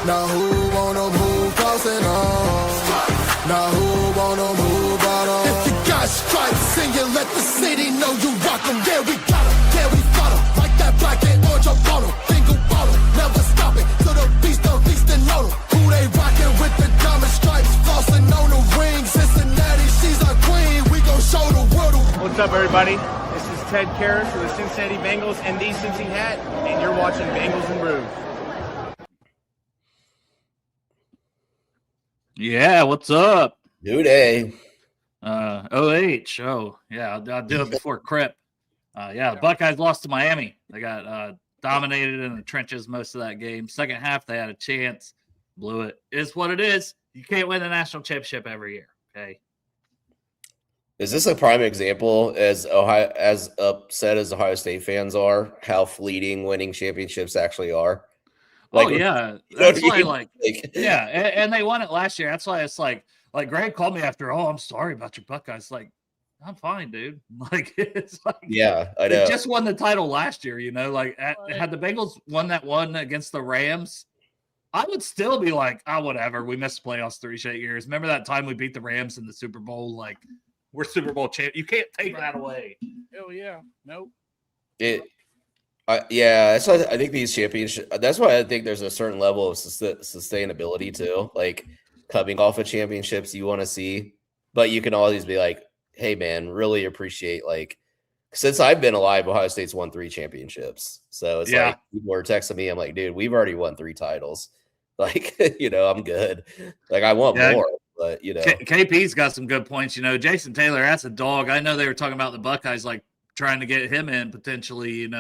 Now who wanna move crossing on? Now who wanna move out on? If you got stripes and you let the city know you rock 'em, yeah we got 'em, yeah we fought 'em. Like that black and orange on bottle, bingo bottle, never stop it. To the beast and know 'em. Who they rockin' with the diamond stripes, flossing on the ring. Cincinnati, she's our queen, we gon' show the world. What's up, everybody? This is Ted Karras for the Cincinnati Bengals and the Cincy Hat, and you're watching Bengals and Brews. Yeah, what's up? New day. OH. Oh, yeah, I'll do it before Crip. The Buckeyes lost to Miami. They got dominated in the trenches most of that game. Second half, they had a chance, blew it. It's what it is. You can't win the national championship every year. Okay. Is this a prime example, as upset as Ohio State fans are, how fleeting winning championships actually are? Like, that's why, and they won it last year. That's why it's like Greg called me after. Oh, I'm sorry about your Buckeyes. Like, I'm fine, dude. Like, it's like, yeah, I know. They just won the title last year. You know, like had the Bengals won that one against the Rams, I would still be like, whatever. We missed the playoffs 3 straight years. Remember that time we beat the Rams in the Super Bowl? Like, we're Super Bowl champ. You can't take that away. Hell yeah, nope. That's why I think these championships. That's why I think there's a certain level of sustainability too. Like coming off of championships, you want to see, but you can always be like, "Hey, man, really appreciate like." Since I've been alive, Ohio State's won 3 championships. So it's like people are texting me. I'm like, dude, we've already won 3 titles. Like, I'm good. Like I want more, but KP's got some good points. Jason Taylor, that's a dog. I know they were talking about the Buckeyes like trying to get him in potentially.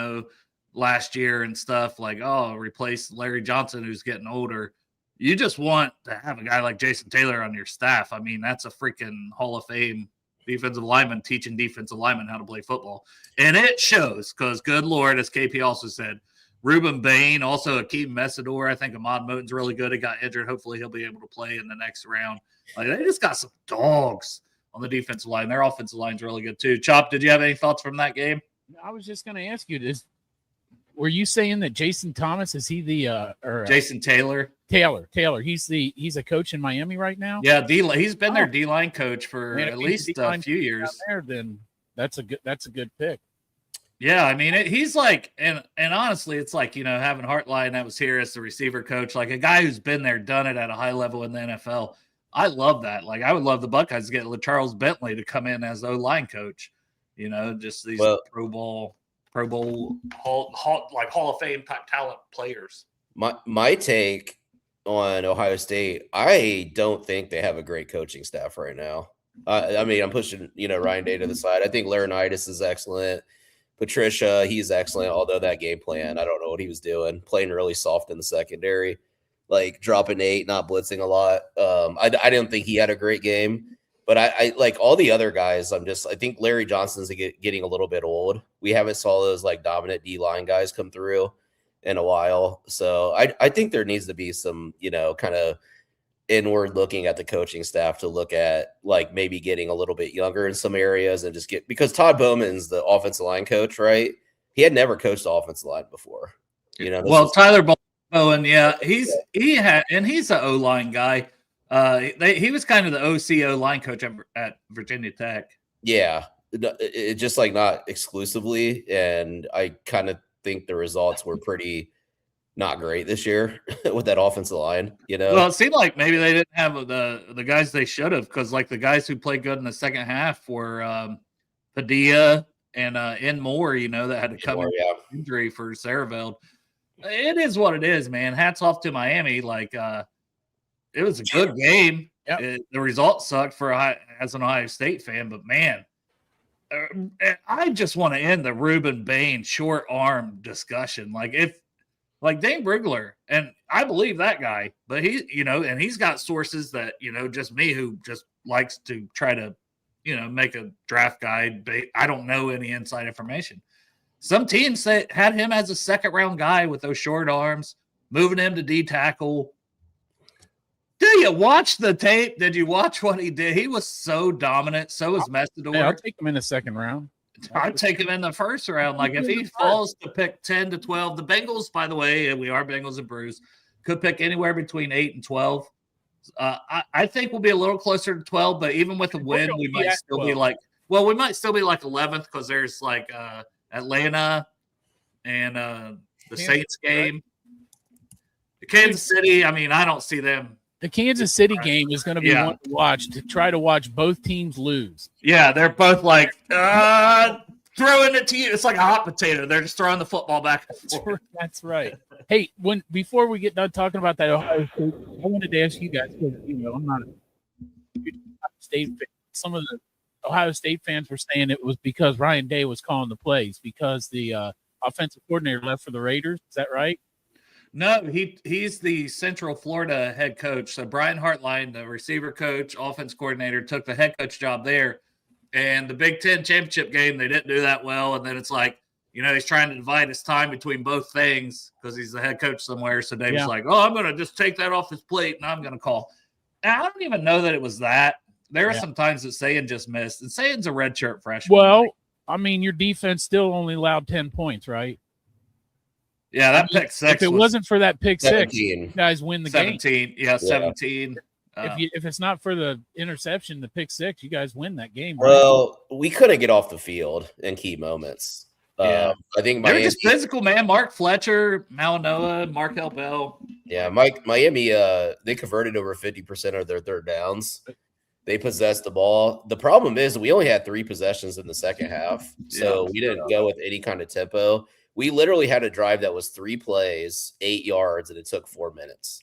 Last year and stuff like, replace Larry Johnson, who's getting older. You just want to have a guy like Jason Taylor on your staff. I mean, that's a freaking Hall of Fame defensive lineman teaching defensive linemen how to play football. And it shows because, good Lord, as KP also said, Ruben Bain, also Akeem Messidor. I think Ahmad Moten's really good. He got injured. Hopefully he'll be able to play in the next round. Like, they just got some dogs on the defensive line. Their offensive line's really good too. Chop, did you have any thoughts from that game? I was just going to ask you this. Were you saying that Jason Thomas, is he the Jason Taylor? Taylor. He's a coach in Miami right now? Yeah, he's been their D-line coach for at least a few years. Then that's a good pick. Yeah, I mean, he's like, and honestly, it's like, having Hartline that was here as the receiver coach, like a guy who's been there, done it at a high level in the NFL. I love that. Like, I would love the Buckeyes to get Charles Bentley to come in as O-line coach. Just these Pro Bowl Hall of Fame type talent players. My take on Ohio State, I don't think they have a great coaching staff right now. I mean, I'm pushing Ryan Day to the side. I think Laurinaitis is excellent. Patricia, he's excellent. Although that game plan, I don't know what he was doing. Playing really soft in the secondary, like dropping 8, not blitzing a lot. I didn't think he had a great game. But I like all the other guys. I think Larry Johnson's getting a little bit old. We haven't saw those like dominant D-line guys come through in a while. So I think there needs to be some, kind of inward looking at the coaching staff to look at like maybe getting a little bit younger in some areas and just because Todd Bowman's the offensive line coach, right? He had never coached the offensive line before. Tyler Bowen, he's an O-line guy. He was kind of the OCO line coach at Virginia Tech. Yeah, it just like not exclusively, and I kind of think the results were pretty not great this year with that offensive line. Well, it seemed like maybe they didn't have the guys they should have, because like the guys who played good in the second half were Padilla and Moore. that had to come in injury for Sareveld. It is what it is, man. Hats off to Miami. Like. It was a good game. Yep. The result sucked as an Ohio State fan, but man, I just want to end the Ruben Bain short arm discussion. Like Dane Brigler, and I believe that guy, but he, and he's got sources that, just me who just likes to try to, make a draft guide. But I don't know any inside information. Some teams had him as a second round guy with those short arms, moving him to D tackle. Do you watch the tape? Did you watch what he did? He was so dominant. So was Messidor. I'll take him in the second round. I'd take him in the first round. Like if he falls to pick 10 to 12, the Bengals, by the way, and we are Bengals and Brews, Could pick anywhere between 8 and 12. I think we'll be a little closer to 12, but even with a win, we might still be like, well, we might still be like 11th because there's like Atlanta and the Saints game. Right? The Kansas City, I mean, I don't see them. The Kansas City game is going to be one to watch, to try to watch both teams lose. Yeah, they're both like, throwing it to you. It's like a hot potato. They're just throwing the football back and forth. That's right. Hey, before we get done talking about that Ohio State, I wanted to ask you guys, because I'm not a Ohio State fan. Some of the Ohio State fans were saying it was because Ryan Day was calling the plays because the offensive coordinator left for the Raiders. Is that right? No, he's the Central Florida head coach. So Brian Hartline, the receiver coach, offense coordinator, took the head coach job there. And the Big Ten championship game, they didn't do that well. And then it's like, he's trying to divide his time between both things because he's the head coach somewhere. So Dave's like, I'm going to just take that off his plate and I'm going to call. Now, I don't even know that it was that. There are some times that Sayan just missed. And Sayan's a redshirt freshman. Well, I mean, your defense still only allowed 10 points, right? Yeah, that pick six. If it wasn't for that pick 17. six, you guys win the 17. game. Yeah, 17. If it's not for the interception, the pick six, you guys win that game. Right? Well, we couldn't get off the field in key moments. I think they were just physical, man. Mark Fletcher, Malinois, Markel Bell. Yeah, Miami. They converted over 50% of their third downs. They possessed the ball. The problem is we only had 3 possessions in the second half, so we didn't go with any kind of tempo. We literally had a drive that was 3 plays, 8 yards, and it took 4 minutes.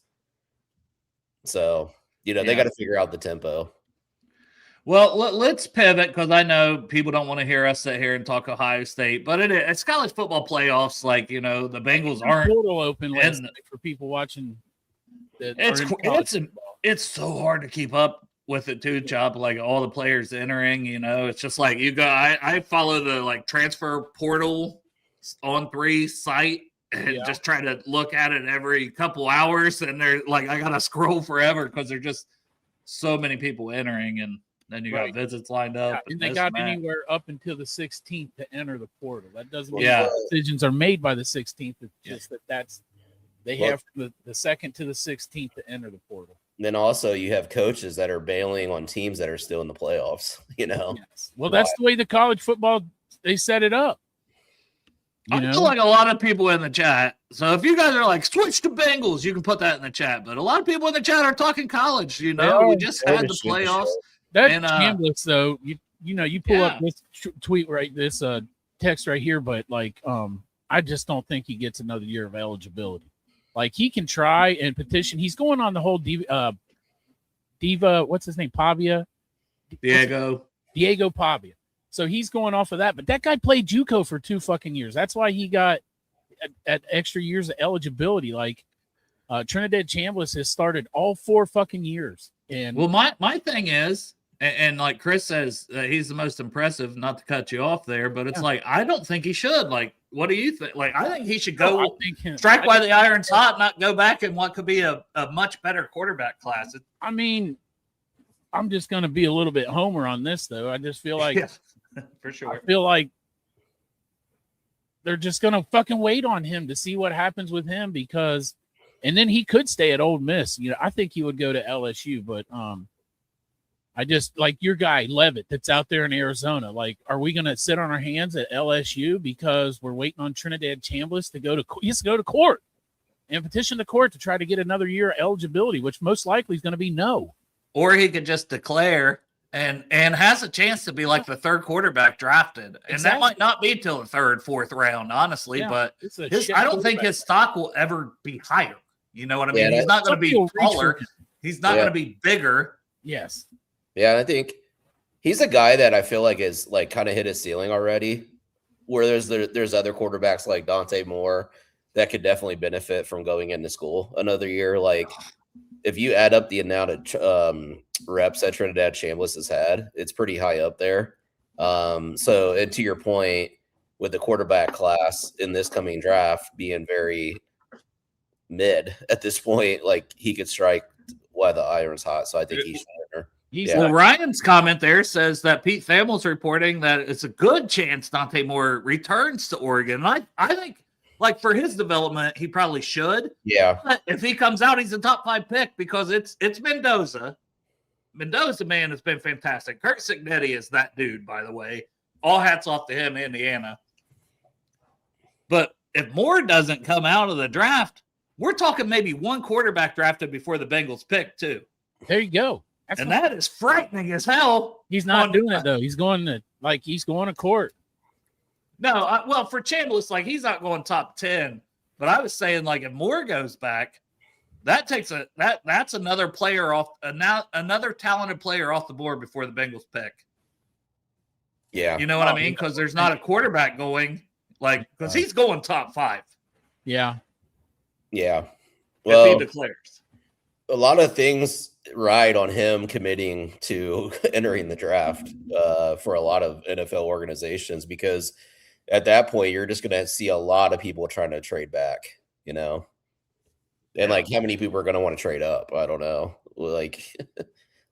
So, they got to figure out the tempo. Well, let's pivot because I know people don't want to hear us sit here and talk Ohio State, but it's college football playoffs. Like, the Bengals aren't portal open last night for people watching. It's so hard to keep up with it too, Chop. Like all the players entering, it's just like I follow the transfer portal on 3 site and just try to look at it every couple hours, and they're like, I gotta scroll forever because there's just so many people entering, and then you got visits lined up. And they got anywhere up until the 16th to enter the portal. That doesn't mean decisions are made by the 16th. It's just they have the 2nd to the 16th to enter the portal. Then also you have coaches that are bailing on teams that are still in the playoffs. Yes. Well, that's the way the college football they set it up. I feel like a lot of people in the chat. So if you guys are like, switch to Bengals, you can put that in the chat. But a lot of people in the chat are talking college. We just had the playoffs. That Chambliss, though, you pull up this tweet this text right here, but I just don't think he gets another year of eligibility. Like he can try and petition. He's going on the whole Diva. What's his name? Pavia. Diego Pavia. So he's going off of that, but that guy played JUCO for 2 fucking years. That's why he got at extra years of eligibility. Like Trinidad Chambliss has started all 4 fucking years. And my thing is, and like Chris says, he's the most impressive. Not to cut you off there, but it's like I don't think he should. Like, what do you think? Like, I think he should go strike while the iron's hot, not go back in what could be a much better quarterback class. I mean, I'm just going to be a little bit homer on this, though. I just feel like. For sure. I feel like they're just going to fucking wait on him to see what happens with him and then he could stay at Ole Miss. I think he would go to LSU, but I just like your guy Levitt that's out there in Arizona. Like, are we going to sit on our hands at LSU because we're waiting on Trinidad Chambliss to go to court and petition the court to try to get another year of eligibility, which most likely is going to be no. Or he could just declare and has a chance to be like the 3rd quarterback drafted. And that might not be till the 3rd, 4th round, honestly, but I don't think his stock will ever be higher. You know what I mean? He's not going to be taller. He's not going to be bigger. Yes. Yeah, I think he's a guy that I feel like is like kind of hit his ceiling already, where there's other quarterbacks like Dante Moore that could definitely benefit from going into school another year. Like if you add up the amount of reps that Trinidad Chambliss has had, it's pretty high up there. And to your point, with the quarterback class in this coming draft being very mid at this point, like he could strike while the iron's hot. So I think he's winner. Well, Ryan's comment there says that Pete Thamel's reporting that it's a good chance Dante Moore returns to Oregon. And I think like for his development, he probably should. Yeah. But if he comes out, he's a top 5 pick because it's Mendoza. Mendoza, man, has been fantastic. Kurt Cignetti is that dude, by the way. All hats off to him, Indiana. But if Moore doesn't come out of the draft, we're talking maybe one quarterback drafted before the Bengals pick, too. There you go. That is frightening as hell. He's not doing it, though. He's going to court. No, well, for Chambliss, like, he's not going top 10. But I was saying, like, if Moore goes back, that takes that's another player off, another talented player off the board before the Bengals pick. Yeah. You know what I mean? Because there's not a quarterback going, like, because he's going top 5. Yeah. Yeah. Well, if he declares. A lot of things ride on him committing to entering the draft for a lot of NFL organizations, because at that point, you're just going to see a lot of people trying to trade back, you know? And like, how many people are going to want to trade up? I don't know. Like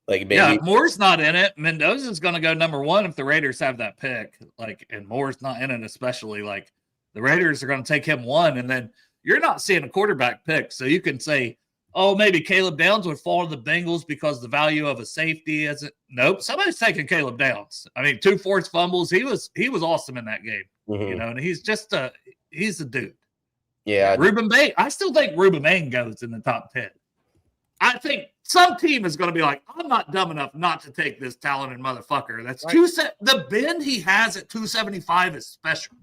maybe. Yeah, if Moore's not in it, Mendoza's going to go number 1 if the Raiders have that pick. Like, and Moore's not in it, especially. Like, the Raiders are going to take him 1, and then you're not seeing a quarterback pick. So you can say, oh, maybe Caleb Downs would fall to the Bengals because the value of a safety isn't. Nope, somebody's taking Caleb Downs. I mean, 2 forced fumbles. He was awesome in that game. Mm-hmm. You know, and he's a dude. Yeah. Ruben Bain. I still think Ruben Bain goes in the top 10. I think some team is going to be like, I'm not dumb enough not to take this talented motherfucker. That's right. The bend he has at 275 is special.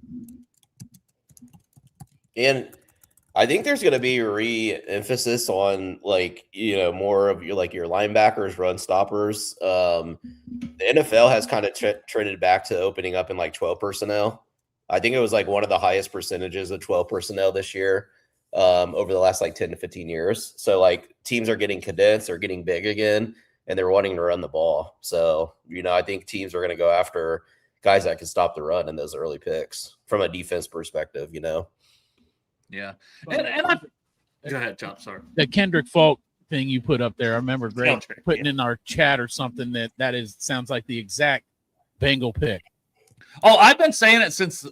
And I think there's going to be a re-emphasis on, like, you know, more of your linebackers, run stoppers. The NFL has kind of trended back to opening up in like 12 personnel. I think it was like one of the highest percentages of 12 personnel this year over the last like 10 to 15 years. So like teams are getting condensed, they're getting big again, and they're wanting to run the ball. So, you know, I think teams are going to go after guys that can stop the run in those early picks from a defense perspective, you know? Yeah. And go ahead, Chop. Sorry. The Kendrick Falk thing you put up there, I remember Greg putting in our chat or something that sounds like the exact Bengal pick. Oh, I've been saying it since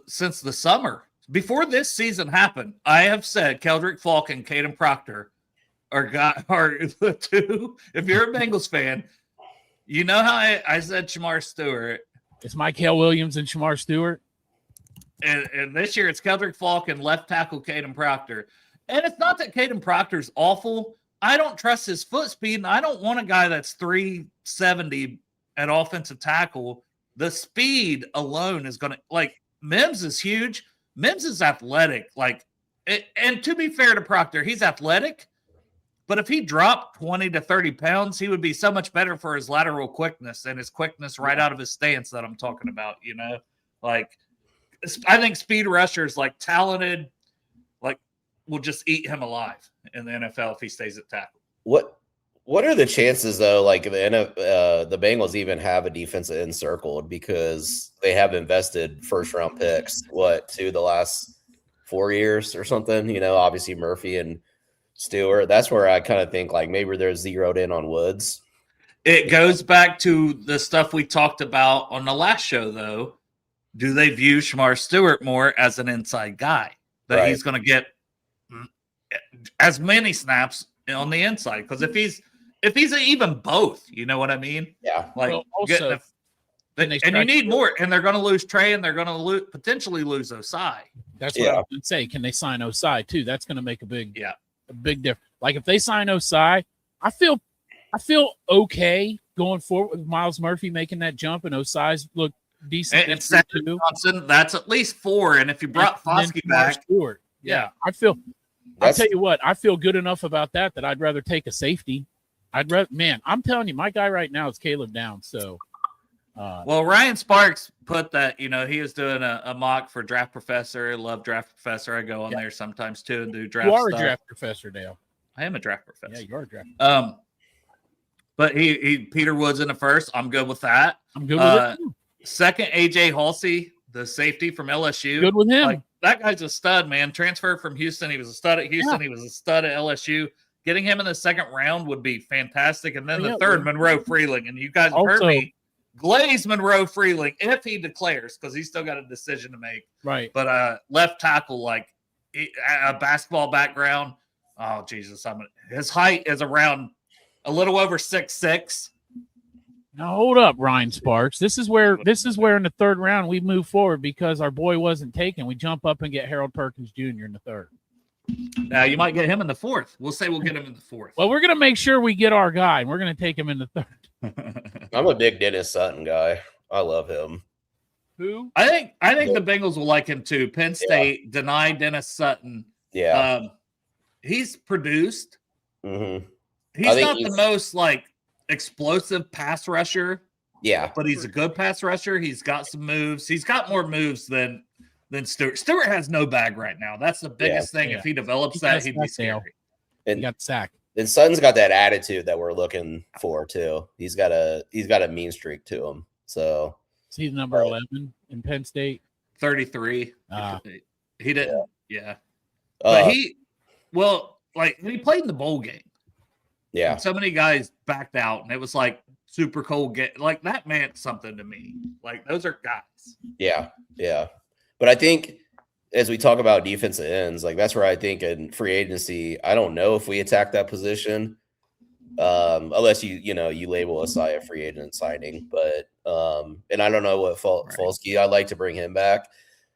the summer. Before this season happened, I have said Keldrick Falk and Caden Proctor are the two. If you're a Bengals fan, you know how I said Shamar Stewart. It's Mikael Williams and Shamar Stewart. And this year it's Keldrick Falk and left tackle Caden Proctor. And it's not that Caden Proctor's awful. I don't trust his foot speed, and I don't want a guy that's 370 at offensive tackle. The speed alone is going to, like, Mims is huge. Mims is athletic. Like, and to be fair to Proctor, he's athletic, but if he dropped 20 to 30 pounds, he would be so much better for his lateral quickness and his quickness right out of his stance that I'm talking about, you know? Like, I think speed rushers, like talented, like, will just eat him alive in the NFL if he stays at tackle. What are the chances, though, like the Bengals even have a defensive end circled, because they have invested first-round picks, to the last 4 years or something? You know, obviously Murphy and Stewart. That's where I kind of think, like, maybe they're zeroed in on Woods. It goes back to the stuff we talked about on the last show, though. Do they view Shamar Stewart more as an inside guy? That he's going to get as many snaps on the inside? Because if he's even both, you know what I mean? Yeah. Like, well, also, and you need more, and they're going to lose Trey, and they're going to potentially lose Osai. That's what I was going to say. Can they sign Osai too? That's going to make a big difference. Like, if they sign Osai, I feel okay going forward with Myles Murphy making that jump, and Osai's look decent. And Johnson, that's at least 4. And if you brought Foskey back, Stewart, I'll tell you what, I feel good enough about that I'd rather take a safety. I'm telling you, my guy right now is Caleb Downs. So, well, Ryan Sparks put that, you know, he was doing a mock for Draft Professor. I love Draft Professor. I go on there sometimes too and do draft stuff. You are a draft professor, Dale. I am a draft professor. Yeah, you are a draft. But he Peter Woods in the first. I'm good with that. I'm good with it. Second, AJ Halsey, the safety from LSU. Good with him. Like, that guy's a stud, man. Transferred from Houston. He was a stud at Houston. Yeah. He was a stud at LSU. Getting him in the second round would be fantastic. And then the third, Monroe Freeling. And you guys have heard me. Glaze Monroe Freeling if he declares, because he's still got a decision to make. Right. But left tackle, like, a basketball background. Oh Jesus! His height is around a little over 6'6". Now hold up, Ryan Sparks. This is where in the third round we move forward because our boy wasn't taken. We jump up and get Harold Perkins Jr. in the third. Now you might get him in the fourth. We'll say we'll get him in the fourth. Well, we're gonna make sure we get our guy, and we're gonna take him in the third. I'm a big Dennis Sutton guy. I love him. Who? I think the Bengals will like him too. Penn State denied Dennis Sutton. Yeah. He's produced. Mm-hmm. He's not the most like explosive pass rusher. Yeah. But he's a good pass rusher. He's got some moves. He's got more moves than Stewart. Stewart has no bag right now. That's the biggest thing. If he develops that, he'd be scary. And he got sacked. And Sutton's got that attitude that we're looking for too. He's got a mean streak to him. So he's number 11 in Penn State. 33. He didn't. Yeah. But he played in the bowl game. Yeah. And so many guys backed out, and it was like super cold. Like that meant something to me. Like those are guys. Yeah. Yeah. But I think as we talk about defensive ends, like that's where I think in free agency, I don't know if we attack that position, unless you label Asai a free agent signing. But and I don't know what Folsky. I'd like to bring him back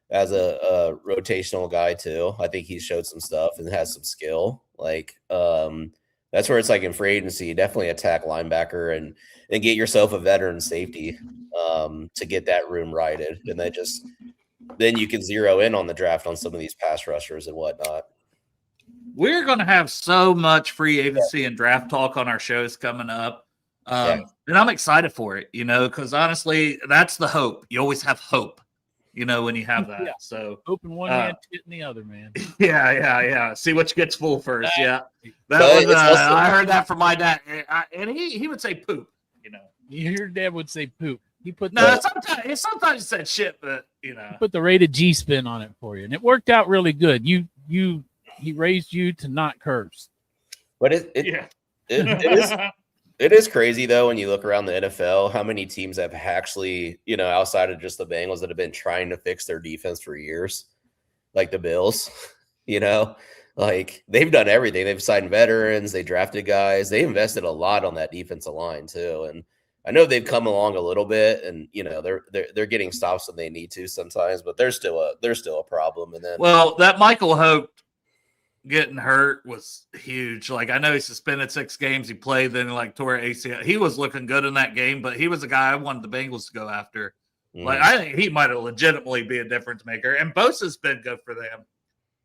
as a rotational guy too. I think he's showed some stuff and has some skill. Like that's where it's like in free agency, definitely attack linebacker and get yourself a veteran safety to get that room righted, and then you can zero in on the draft on some of these pass rushers and whatnot. We're going to have so much free agency and draft talk on our shows coming up. And I'm excited for it, because honestly, that's the hope. You always have hope, when you have that. Yeah. So hope in one hand, tit in the other, man. Yeah. See which gets full first. Yeah. I heard that from my dad. And he would say poop, Your dad would say poop. He put sometimes he said shit, but he put the rated G spin on it for you, and it worked out really good. He raised you to not curse. But it is crazy though when you look around the NFL how many teams have actually, outside of just the Bengals that have been trying to fix their defense for years, like the Bills, like they've done everything. They've signed veterans, they drafted guys, they invested a lot on that defensive line too, and I know they've come along a little bit, and they're getting stops when they need to sometimes, but there's still a problem. And then that Michael Hope getting hurt was huge. Like I know he suspended 6 games. He played, then tore ACL. He was looking good in that game, but he was a guy I wanted the Bengals to go after. Like I think he might have legitimately be a difference maker. And Bosa's been good for them,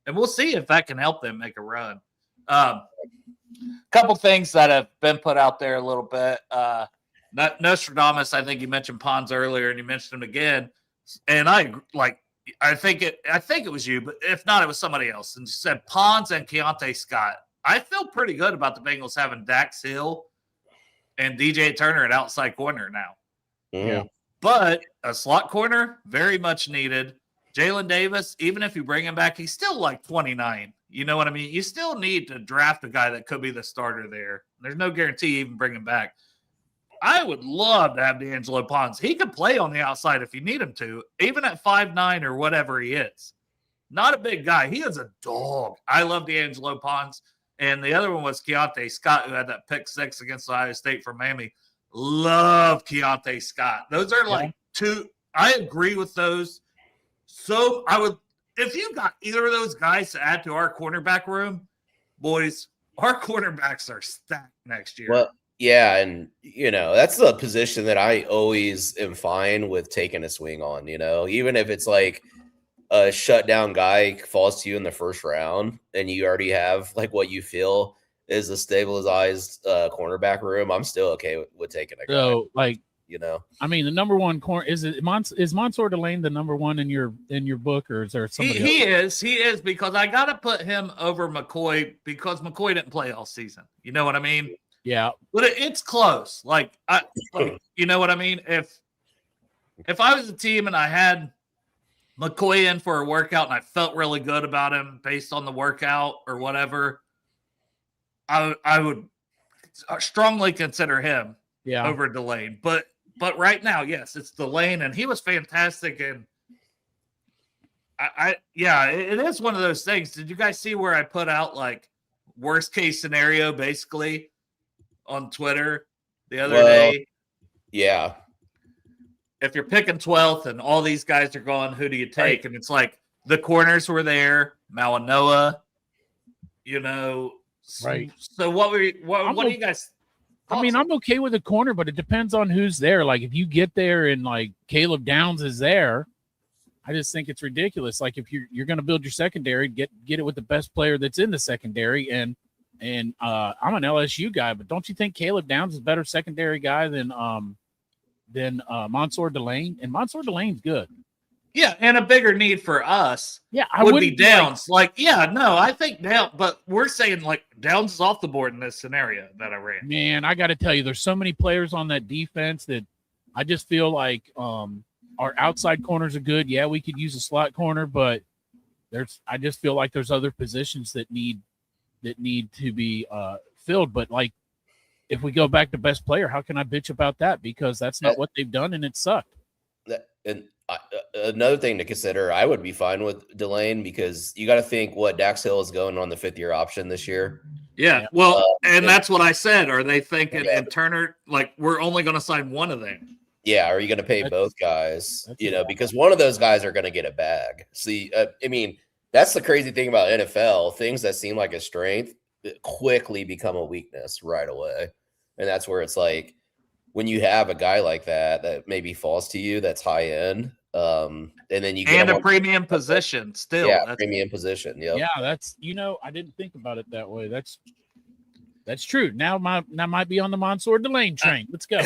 and we'll see if that can help them make a run. Couple things that have been put out there a little bit. Nostradamus, I think you mentioned Pons earlier, and you mentioned him again. And I think it was you, but if not, it was somebody else. And you said Pons and Keontae Scott. I feel pretty good about the Bengals having Dax Hill and DJ Turner at outside corner now. Mm-hmm. Yeah. But a slot corner, very much needed. Jalen Davis, even if you bring him back, he's still like 29. You know what I mean? You still need to draft a guy that could be the starter there. There's no guarantee you even bring him back. I would love to have D'Angelo Pons. He could play on the outside if you need him to, even at 5'9" or whatever he is. Not a big guy. He is a dog. I love D'Angelo Pons. And the other one was Keontae Scott, who had that pick 6 against Ohio State for Miami. Love Keontae Scott. Those are like two. I agree with those. So I would, if you got either of those guys to add to our cornerback room, boys, our cornerbacks are stacked next year. Well, yeah, and that's the position that I always am fine with taking a swing on, even if it's like a shutdown guy falls to you in the first round and you already have like what you feel is a stabilized cornerback room, I'm still okay with taking a guy. So like, I mean, the number one corner is Mansour Delane the number one in your book, or is there somebody else? He is because I got to put him over McCoy because McCoy didn't play all season. You know what I mean? Yeah, but it's close. You know what I mean? If I was a team and I had McCoy in for a workout and I felt really good about him based on the workout or whatever, I would strongly consider him over Delane. But right now, yes, it's Delane, and he was fantastic. And Yeah, it is one of those things. Did you guys see where I put out like worst case scenario basically on Twitter the other day? Yeah. If you're picking 12th and all these guys are gone, who do you take? Right. And it's like the corners were there, Malinois, Right. So what do you guys? I mean, I'm okay with the corner, but it depends on who's there. Like if you get there and like Caleb Downs is there, I just think it's ridiculous. Like if you're going to build your secondary, get it with the best player that's in the secondary. And I'm an LSU guy, but don't you think Caleb Downs is a better secondary guy than Mansour Delane? And Mansour Delane's good. Yeah, and a bigger need for us. Yeah, I would be Downs. I think Downs, but we're saying like Downs is off the board in this scenario that I ran. Man, I got to tell you, there's so many players on that defense that I just feel like our outside corners are good. Yeah, we could use a slot corner, but I just feel like there's other positions that need to be filled. But like, if we go back to best player, how can I bitch about that? Because that's not what they've done, and it sucked. Another thing to consider, I would be fine with Delane because you got to think what Dax Hill is going on the 5th-year option this year. Yeah, well, and that's what I said. Are they thinking and Turner, like, we're only going to sign one of them? Yeah, are you going to pay both guys? Because one of those guys are going to get a bag. See, I mean, that's the crazy thing about NFL. Things that seem like a strength quickly become a weakness right away. And that's where it's like, when you have a guy like that maybe falls to you, that's high end, and then you get a premium position still. Yeah, premium position. Yep. Yeah, that's I didn't think about it that way. That's true. Now might be on the Mansour Delane train. Let's go.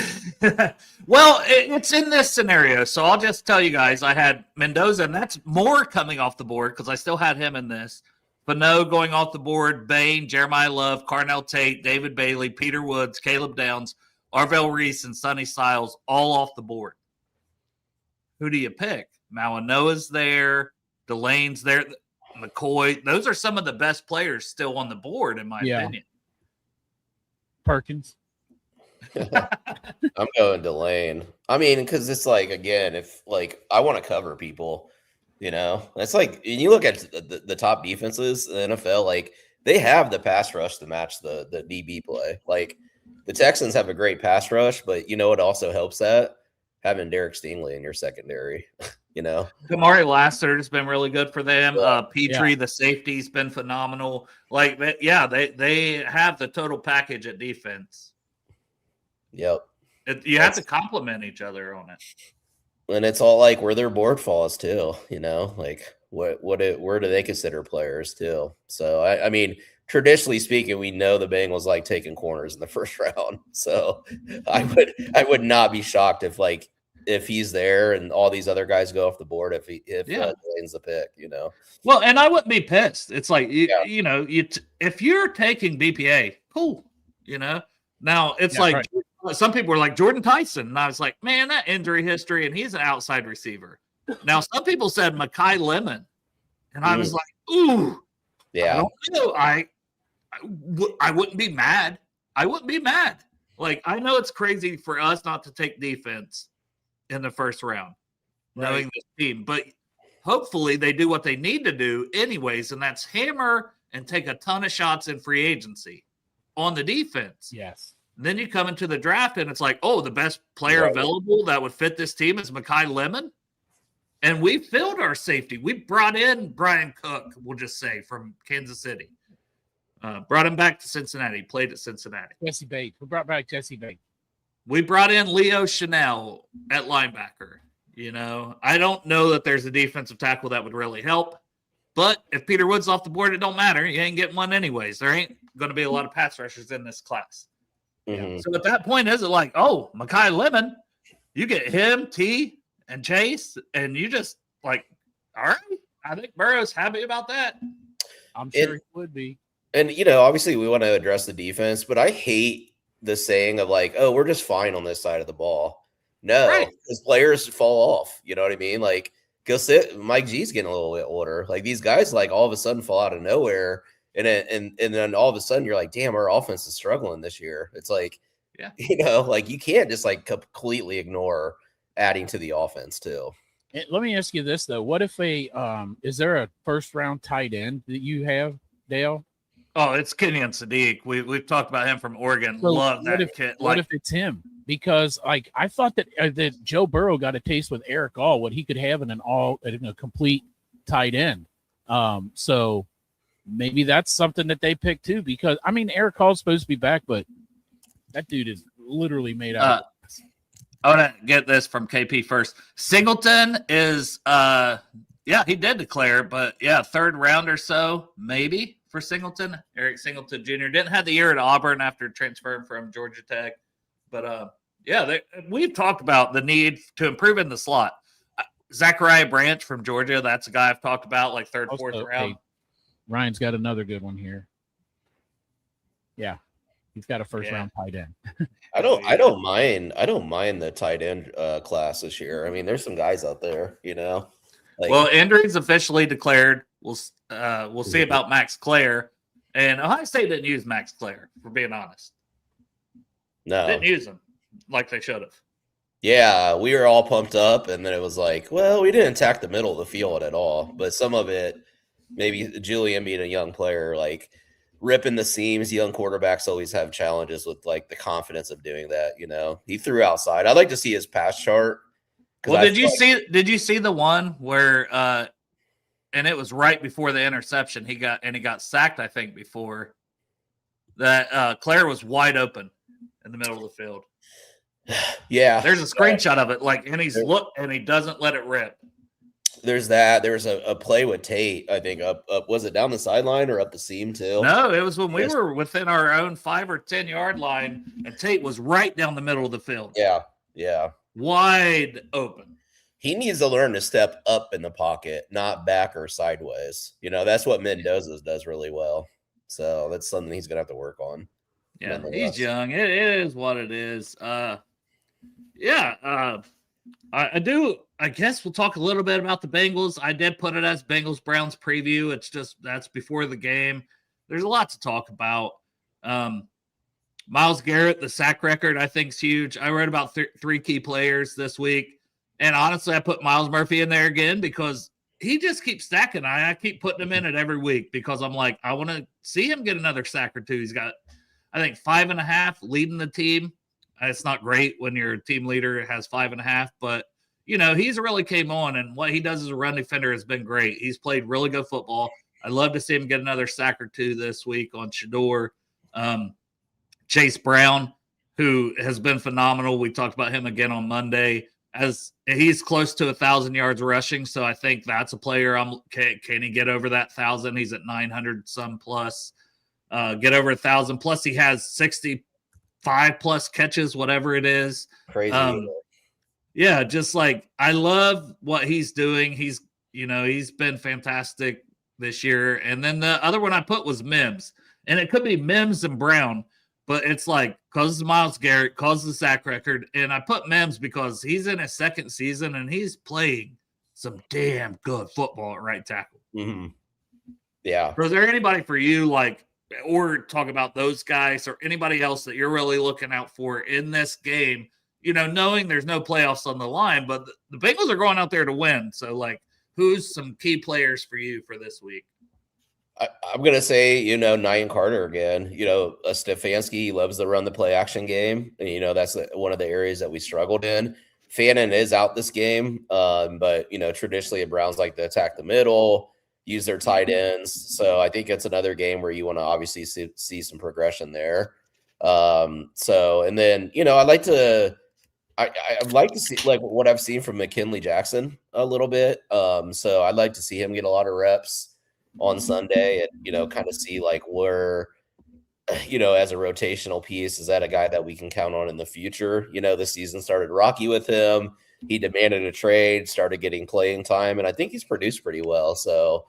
Well, it's in this scenario, so I'll just tell you guys. I had Mendoza, and that's more coming off the board because I still had him in this. Bano going off the board, Bain, Jeremiah Love, Carnell Tate, David Bailey, Peter Woods, Caleb Downs, Arvell Reese, and Sonny Styles all off the board. Who do you pick? Malinois there, Delane's there, McCoy. Those are some of the best players still on the board, in my opinion. Perkins. I'm going Delane. I mean, because it's like, again, if like I want to cover people, it's like, and you look at the top defenses in the NFL, like they have the pass rush to match the DB play. Like the Texans have a great pass rush, but it also helps that having Derek Stingley in your secondary. Kamari Lassiter has been really good for them. Petrie, the safety's been phenomenal. Like, they have the total package at defense. Yep. You have to complement each other on it. And it's all like where their board falls too, like where do they consider players too? So I mean, traditionally speaking, we know the Bengals like taking corners in the first round. So I would not be shocked if he's there and all these other guys go off the board if Delane's the pick, Well, and I wouldn't be pissed. It's like if you're taking BPA, cool, Now it's some people were like Jordan Tyson, and I was like, man, that injury history, and he's an outside receiver. Now some people said Mekhi Lemon, and I was like, ooh, yeah, I don't know. I wouldn't be mad. I wouldn't be mad. Like, I know it's crazy for us not to take defense in the first round, knowing this team, but hopefully they do what they need to do anyways, and that's hammer and take a ton of shots in free agency on the defense. Yes. And then you come into the draft and it's like, oh, the best player available that would fit this team is Mekhi Lemon. And we filled our safety. We brought in Brian Cook, we'll just say, from Kansas City. Brought him back to Cincinnati, played at Cincinnati. Jesse Bates. We brought back Jesse Bates. We brought in Leo Chanel at linebacker. I don't know that there's a defensive tackle that would really help. But if Peter Wood's off the board, it don't matter. You ain't getting one anyways. There ain't going to be a lot of pass rushers in this class. Mm-hmm. So at that point, is it like, oh, Mekhi Lemon, you get him, T, and Chase, and you just like, all right. I think Burrow's happy about that. I'm sure he would be. And, obviously we want to address the defense, but I hate the saying of like, oh, we're just fine on this side of the ball. No, because players fall off. You know what I mean? Like, go sit. Mike G's getting a little bit older. Like, these guys, like, all of a sudden fall out of nowhere. And then all of a sudden you're like, damn, our offense is struggling this year. It's like, like you can't just like completely ignore adding to the offense too. Let me ask you this though: what if is there a first round tight end that you have, Dale? Oh, it's Kenyon Sadiq. We've talked about him from Oregon. So Love that kid. What if it's him? Because like I thought that Joe Burrow got a taste with Eric All, what he could have in a complete tight end. So maybe that's something that they pick too. Because I mean, Eric All's supposed to be back, but that dude is literally made out. I want to get this from KP first. Singleton is, he did declare, but yeah, third round or so, maybe for Singleton. Eric Singleton Jr. didn't have the year at Auburn after transferring from Georgia Tech. But we've talked about the need to improve in the slot. Zachariah Branch from Georgia, that's a guy I've talked about, like third, fourth round. Hey, Ryan's got another good one here. Yeah. He's got a first round tight end. I don't mind the tight end class this year. I mean, there's some guys out there, Well, injuries officially declared. We'll see about Max Clare. And Ohio State didn't use Max Clare, for being honest. No. Didn't use him like they should have. Yeah, we were all pumped up, and then it was like, well, we didn't attack the middle of the field at all. But some of it, maybe Julian being a young player, like ripping the seams. Young quarterbacks always have challenges with like the confidence of doing that. He threw outside. I'd like to see his pass chart. Well, did you see the one where and it was right before the interception he got sacked, I think, before that Claire was wide open in the middle of the field. Yeah. There's a screenshot of it, and he's looked and he doesn't let it rip. There's that. There was a play with Tate, I think, up was it down the sideline or up the seam too? No, it was when we were within our own 5 or 10 yard line, and Tate was right down the middle of the field. Yeah. Wide open. He needs to learn to step up in the pocket, not back or sideways. That's what Mendoza does really well. So that's something he's gonna have to work on. Yeah, he's young. It is what it is. I do. I guess we'll talk a little bit about the Bengals. I did put it as Bengals Browns preview. It's just that's before the game. There's a lot to talk about. Myles Garrett, the sack record, I think is huge. I read about 3 key players this week, and honestly, I put Myles Murphy in there again because he just keeps stacking. I keep putting him in it every week because I'm like, I want to see him get another sack or two. He's got, I think, 5.5 leading the team. It's not great when your team leader has 5.5, but he's really came on, and what he does as a run defender has been great. He's played really good football. I'd love to see him get another sack or 2 this week on Shador. Chase Brown, who has been phenomenal. We talked about him again on Monday. As he's close to 1,000 yards rushing, so I think that's a player. Can he get over that 1,000? He's at 900 some plus. Get over 1,000 plus. He has 65 plus catches, whatever it is. Crazy. Yeah, just like I love what he's doing. He's been fantastic this year. And then the other one I put was Mims, and it could be Mims and Brown, but it's like because of Myles Garrett, because of the sack record, and I put Mims because he's in his second season and he's playing some damn good football at right tackle. Mm-hmm. Yeah. Is there anybody for you or talk about those guys or anybody else that you're really looking out for in this game? Knowing there's no playoffs on the line, but the Bengals are going out there to win. So, who's some key players for you for this week? I'm going to say, Nyan Carter again. Stefanski loves to run the play action game. And, that's one of the areas that we struggled in. Fannin is out this game, but, traditionally the Browns like to attack the middle, use their tight ends. So I think it's another game where you want to obviously see some progression there. And then, I'd like to see what I've seen from McKinley Jackson a little bit. So I'd like to see him get a lot of reps on Sunday and, kind of see where, as a rotational piece, is that a guy that we can count on in the future? The season started rocky with him. He demanded a trade, started getting playing time, and I think he's produced pretty well. So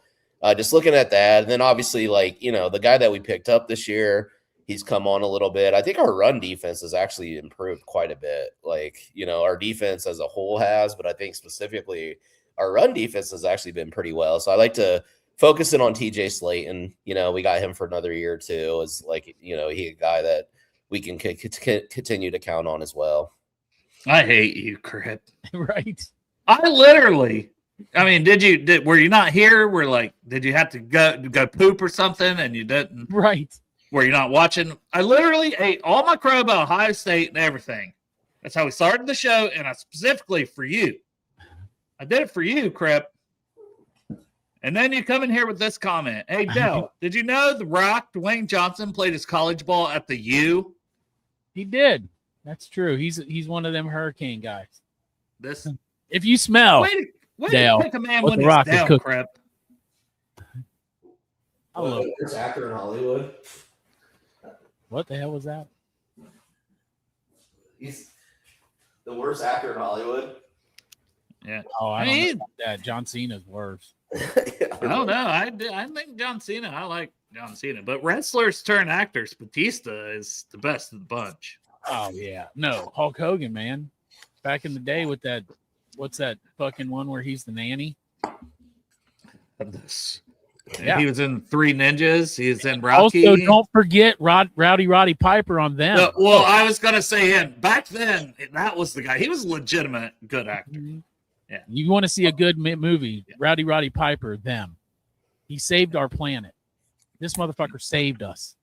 just looking at that. And then obviously the guy that we picked up this year, he's come on a little bit. I think our run defense has actually improved quite a bit. Our defense as a whole has, but I think specifically our run defense has actually been pretty well. So I like to focus in on TJ Slayton. We got him for another year or two. Is he a guy that we can continue to count on as well. I hate you, Crip. Right. Were you not here? Did you have to go poop or something and you didn't? Right. Were you not watching? I literally ate all my crow about Ohio State and everything. That's how we started the show, and I specifically for you. I did it for you, Crip. And then you come in here with this comment. Hey, Dell, did you know The Rock, Dwayne Johnson, played his college ball at the U? He did. That's true. He's one of them hurricane guys. This, if you smell, way to Dale, pick a man what when The he's Rock is down, cooking. Crip. I love it. There's actor in Hollywood. What the hell was that? He's the worst actor in Hollywood. Yeah. Oh, I don't know that. John Cena's worse. I don't know. I think John Cena. I like John Cena, but wrestlers turn actors. Batista is the best of the bunch. Oh yeah, no Hulk Hogan, man. Back in the day with that, what's that fucking one where he's the nanny? Yeah. He was in Three Ninjas. He's in Rocky. Also, don't forget Roddy Piper on them. I was gonna say him. Back then, that was the guy. He was a legitimate good actor. Mm-hmm. Yeah. You want to see a good movie? Yeah. Roddy Piper, them. He saved our planet. This motherfucker saved us.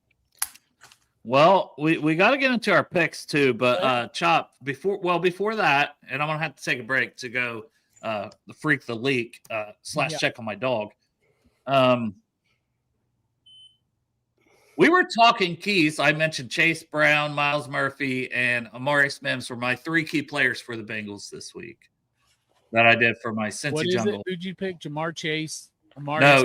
Well, we got to get into our picks too, but Chop, before that, and I'm gonna have to take a break to go freak the leak / check on my dog. We were talking keys. I mentioned Chase Brown, Myles Murphy, and Amari Mims were my 3 key players for the Bengals this week that I did for my Cincy Jungle. Who'd you pick? Jamar Chase? Amari? No,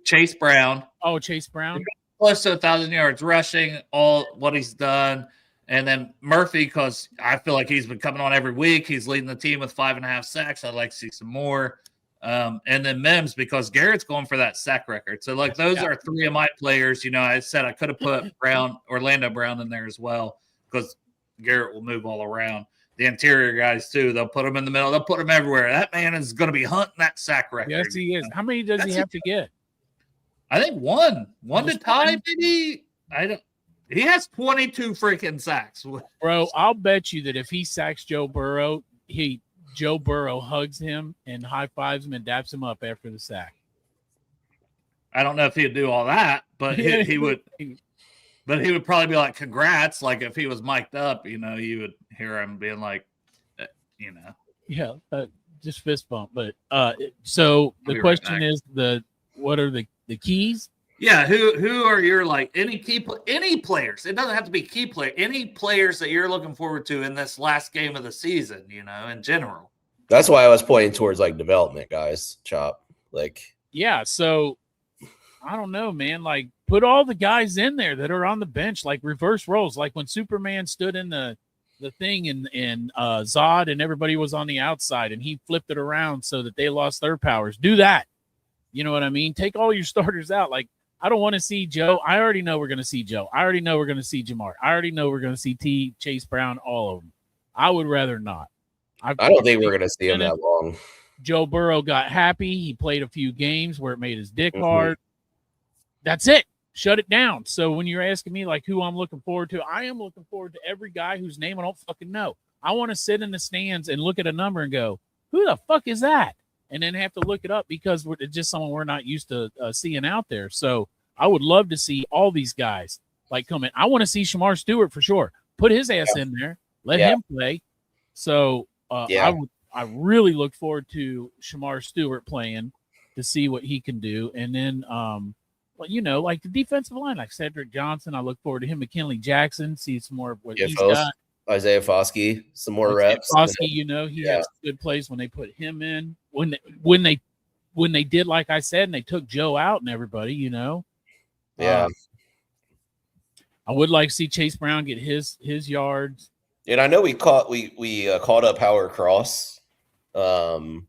Chase Brown. Oh, Chase Brown. Close to 1,000 yards rushing, all what he's done. And then Murphy, because I feel like he's been coming on every week. He's leading the team with 5.5 sacks. I'd like to see some more. And then Mims, because Garrett's going for that sack record. So, those are 3 of my players. I said I could have put Orlando Brown in there as well because Garrett will move all around. The interior guys, too, they'll put them in the middle. They'll put them everywhere. That man is going to be hunting that sack record. Yes, he is. How many does he have to get? I think one to tie, maybe. He has 22 freaking sacks. Bro, I'll bet you that if he sacks Joe Burrow, Joe Burrow hugs him and high fives him and daps him up after the sack. I don't know if he'd do all that, but he would. But he would probably be like, "Congrats!" Like if he was mic'd up, you would hear him being like, Yeah, just fist bump. But so the question is, what are the keys? Yeah, who are your any players? It doesn't have to be key player. Any players that you're looking forward to in this last game of the season, in general. That's why I was pointing towards development guys, Chop. Yeah, so I don't know, man. Put all the guys in there that are on the bench, reverse roles, like when Superman stood in the thing in Zod and everybody was on the outside and he flipped it around so that they lost their powers. Do that. You know what I mean? Take all your starters out. I don't want to see Joe. I already know we're going to see Joe. I already know we're going to see Jamar. I already know we're going to see Chase Brown, all of them. I would rather not. I don't think we're going to see him that long. Joe Burrow got happy. He played a few games where it made his dick hard. That's it. Shut it down. So when you're asking me who I'm looking forward to, I am looking forward to every guy whose name I don't fucking know. I want to sit in the stands and look at a number and go, who the fuck is that? And then have to look it up because it's just someone we're not used to seeing out there. So I would love to see all these guys come in. I want to see Shamar Stewart for sure. Put his ass in there. Let him play. So I really look forward to Shamar Stewart playing to see what he can do. And then the defensive line, like Cedric Johnson, I look forward to him. McKinley Jackson, see some more of what he's got. Isaiah Foskey, some more reps. Foskey, he has good plays when they put him in. When they did, like I said, and they took Joe out and everybody, Yeah. I would like to see Chase Brown get his yards. And I know we called up Howard Cross. So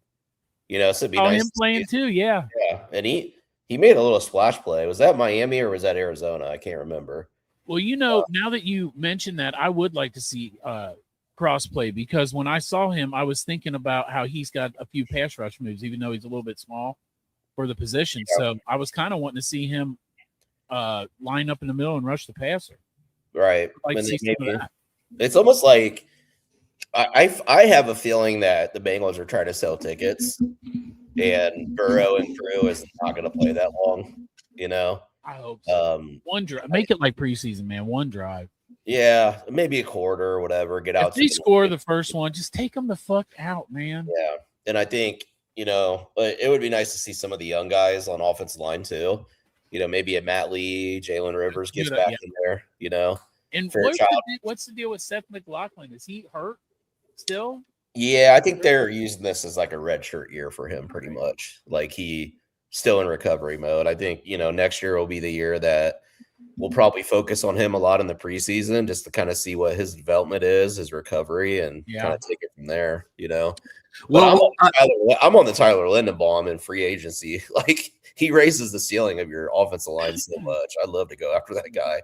it'd be nice him playing too, yeah. Yeah, and he made a little splash play. Was that Miami or was that Arizona? I can't remember. Well, now that you mentioned that, I would like to see Cross play because when I saw him, I was thinking about how he's got a few pass rush moves, even though he's a little bit small for the position. Yeah. So I was kind of wanting to see him line up in the middle and rush the passer. Right. It's almost like I have a feeling that the Bengals are trying to sell tickets, and Burrow and Drew is not going to play that long. You know, I hope so. One drive, make it like preseason, man. One drive. Yeah, maybe a quarter or whatever. Get out. If they score the first one, just take them the fuck out, man. Yeah, and I think it would be nice to see some of the young guys on offensive line too. Maybe a Matt Lee, Jalen Rivers gets back in there. And what's the deal with Seth McLaughlin? Is he hurt still? Yeah, I think they're using this as like a redshirt year for him, pretty much. Like he still in recovery mode. I think next year will be the year that we'll probably focus on him a lot in the preseason, just to kind of see what his development is, his recovery, and kind of take it from there. Well, I'm on the Tyler Lindenbaum in free agency. Like he raises the ceiling of your offensive line so much. I'd love to go after that guy.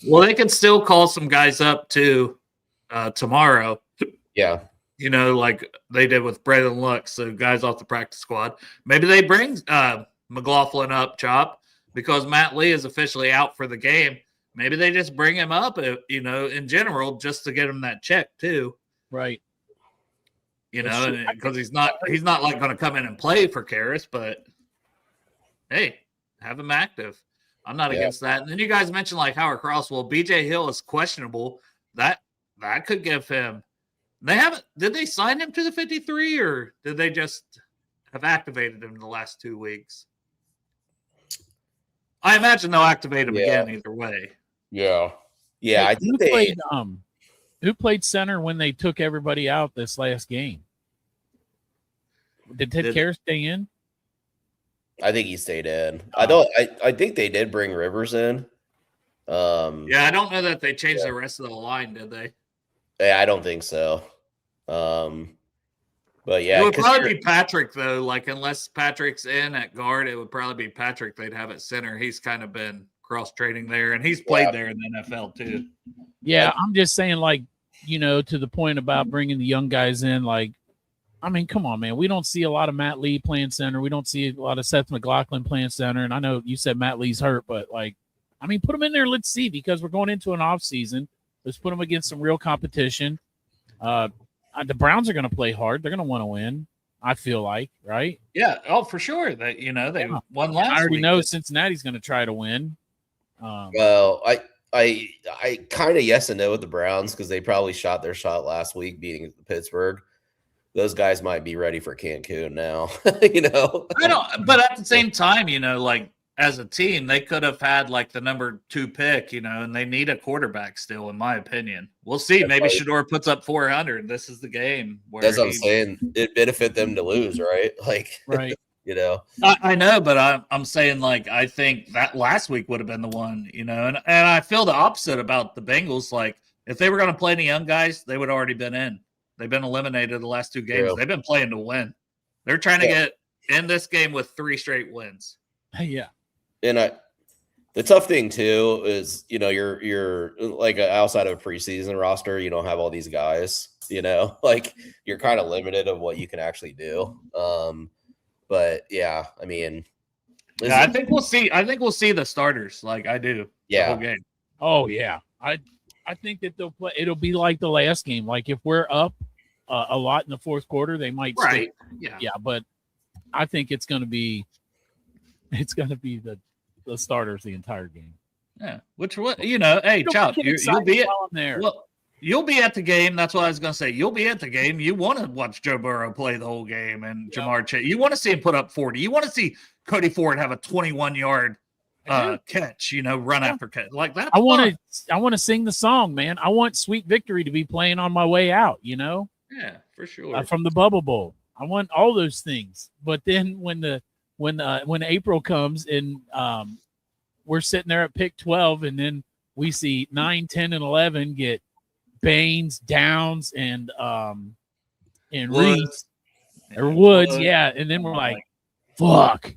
Well, they can still call some guys up too tomorrow. Yeah. Like they did with Braylon Lux, so guys off the practice squad. Maybe they bring McLaughlin up, Chop, because Matt Lee is officially out for the game. Maybe they just bring him up, in general, just to get him that check too. Right. Because he's not like going to come in and play for Karras, but hey, have him active. I'm not against that. And then you guys mentioned like Howard Cross. Well, BJ Hill is questionable. That could give him. Did they sign him to the 53 or did they just have activated him in the last 2 weeks? I imagine they'll activate him again either way. Yeah. Yeah. Hey, I think who played center when they took everybody out this last game? Did Ted Karras stay in? I think he stayed in. I think they did bring Rivers in. I don't know that they changed the rest of the line, did they? Yeah, I don't think so. But yeah, it would probably be Patrick though. Like unless Patrick's in at guard, it would probably be Patrick they'd have at center. He's kind of been cross training there, and he's played there in the NFL too. Yeah, I'm just saying, like to the point about bringing the young guys in. Like, I mean, come on, man. We don't see a lot of Matt Lee playing center. We don't see a lot of Seth McLaughlin playing center. And I know you said Matt Lee's hurt, but put him in there. Let's see, because we're going into an off season. Let's put them against some real competition. The Browns are going to play hard. They're going to want to win, I feel like, right? Yeah. Oh, for sure. They won last week. I already know Cincinnati's going to try to win. Well, I kind of yes and no with the Browns because they probably shot their shot last week beating Pittsburgh. Those guys might be ready for Cancun now, I don't, but at the same time, like as a team, they could have had like the number 2 pick, and they need a quarterback still, in my opinion. We'll see. Maybe Shedeur puts up 400. This is the game. That's what I'm saying. It benefit them to lose, right? Like, right. I know, but I'm saying like I think that last week would have been the one, and I feel the opposite about the Bengals. Like if they were going to play any young guys, they would have already been in. They've been eliminated the last 2 games. They've been playing to win. They're trying to get in this game with 3 straight wins. Yeah. And the tough thing too is, you're like outside of a preseason roster, you don't have all these guys, like you're kind of limited of what you can actually do. But yeah, I mean, I think we'll see. I think we'll see the starters. Like I do. Yeah. The whole game. Oh yeah. I think that they'll play. It'll be like the last game. Like if we're up a lot in the fourth quarter, they might. Right. Yeah. But I think it's going to be the starters the entire game. Yeah. Hey, Chop, you'll be there. Well, you'll be at the game. That's what I was going to say. You'll be at the game. You want to watch Joe Burrow play the whole game and Jamar Chase. You want to see him put up 40. You want to see Cody Ford have a 21-yard catch, run after catch. Like that. I want to sing the song, man. I want Sweet Victory to be playing on my way out, Yeah, for sure. From the Bubble Bowl. I want all those things. But then when April comes and we're sitting there at pick 12 and then we see 9, 10, and 11 get Baines, Downs, and Reeds or Woods. Yeah. And then we're like, fuck.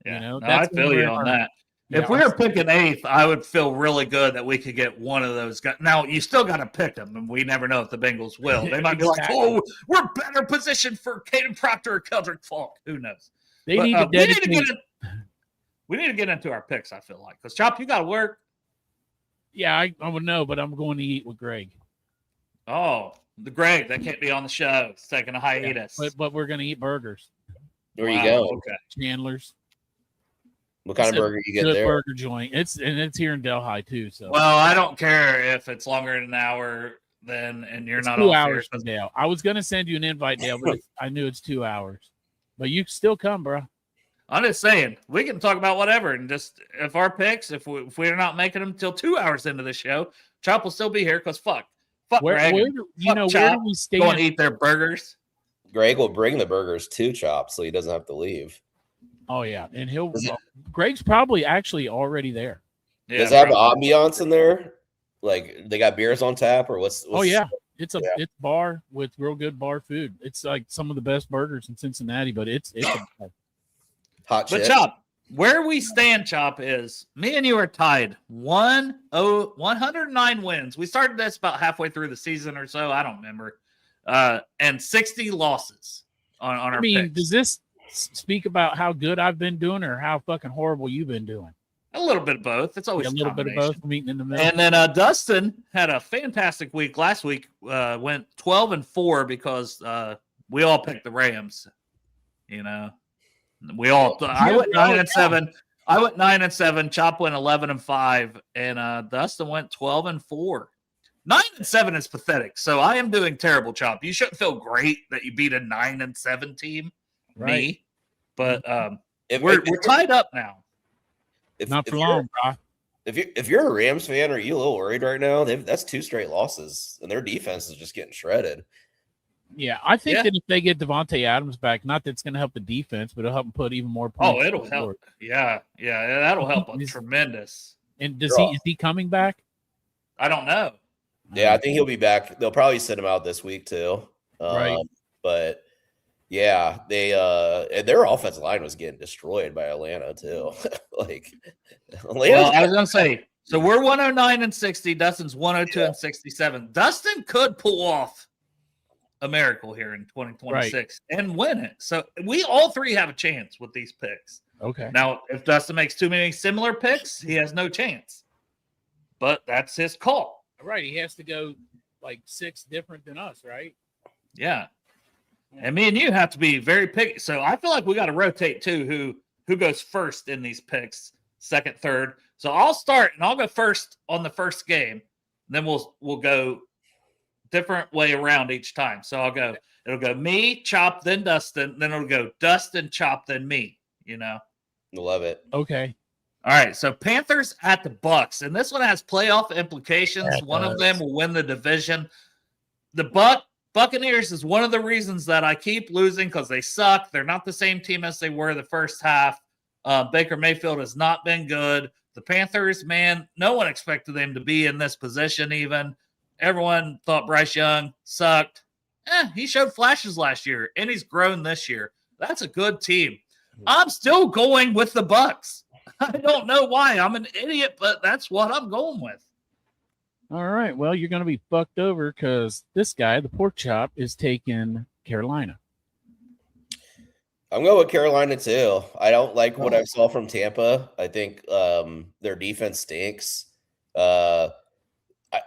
Yeah, I feel you on that. If we were picking 8th, I would feel really good that we could get one of those guys. Now, you still got to pick them, and we never know if the Bengals will. They might be like, oh, we're better positioned for Caden Proctor or Keldrick Falk. Who knows? We need to get into our picks, I feel like. Because, Chop, you got to work. Yeah, I would know, but I'm going to eat with Greg. Oh, the Greg that can't be on the show. It's taking a hiatus. But we're gonna eat burgers. Where you going? Okay. Chandler's. What kind of burger you get Good there? burger joint. It's here in Delhi too. So Well, I don't care if it's longer than an hour then, and you're it's not 2 off hours here. from Dale. I was gonna send you an invite, Dale, but I knew it's 2 hours. But you can still come, bro. I'm just saying we can talk about whatever, and just if our picks, if we're not making them till 2 hours into the show, Chop will still be here because fuck Greg, Where fuck do we Chop, go and stand? eat their burgers. Greg will bring the burgers to Chop, so he doesn't have to leave. Oh yeah, and Greg's probably actually already there. Yeah, Does it have ambiance in there? Like they got beers on tap, or what's Oh yeah, it's a bar with real good bar food. It's like some of the best burgers in Cincinnati, but it's a bar. hot But chips? Chop, where we stand, Chop, is me and you are tied 109 wins. We started this about halfway through the season or so. I don't remember. And 60 losses on our picks. Does this speak about how good I've been doing or how fucking horrible you've been doing? A little bit of both. It's always A little bit of both, meeting in the middle. And then Dustin had a fantastic week last week. Went 12-4 because we all picked the Rams. You know, we all. I went 9-7. I went 9-7. Chop went 11-5, and Dustin went 12-4. 9-7 is pathetic. So I am doing terrible, Chop. You shouldn't feel great that you beat a 9-7 team, Right. me. But If we're tied up now. Not for long, bro. If you're a Rams fan, are you a little worried right now? That's 2 straight losses, and their defense is just getting shredded. Yeah, I think that if they get Devontae Adams back, not that it's going to help the defense, but it'll help them put even more points. Oh, it'll help. Yeah, that'll help them tremendous. And is he coming back? I don't know. Yeah, I think he'll be back. They'll probably send him out this week too. Right. But yeah, they and their offensive line was getting destroyed by Atlanta too. Like Well, I was gonna say, so we're 109-60. Dustin's 102-67. Dustin could pull off a miracle here in 2026 and win it. So we all three have a chance with these picks. Okay. Now, if Dustin makes too many similar picks, he has no chance. But that's his call. Right. He has to go like 6 different than us, right? Yeah. And me and you have to be very picky. So I feel like we got to rotate too who goes first in these picks, second, third. So I'll start and I'll go first on the first game. Then we'll go different way around each time. So it'll go me, Chop, then Dustin, then it'll go Dustin, Chop, then me, you know. Love it. Okay. All right, so Panthers at the Bucks, and this one has playoff implications. One of them will win the division. The Buccaneers is one of the reasons that I keep losing because they suck. They're not the same team as they were the first half. Baker Mayfield has not been good. The Panthers, man, no one expected them to be in this position even. Everyone thought Bryce Young sucked. He showed flashes last year, and he's grown this year. That's a good team. I'm still going with the Bucks. I don't know why. I'm an idiot, but that's what I'm going with. All right. Well, you're going to be fucked over because this guy, the pork chop, is taking Carolina. I'm going with Carolina too. I don't like what I saw from Tampa. I think their defense stinks. Are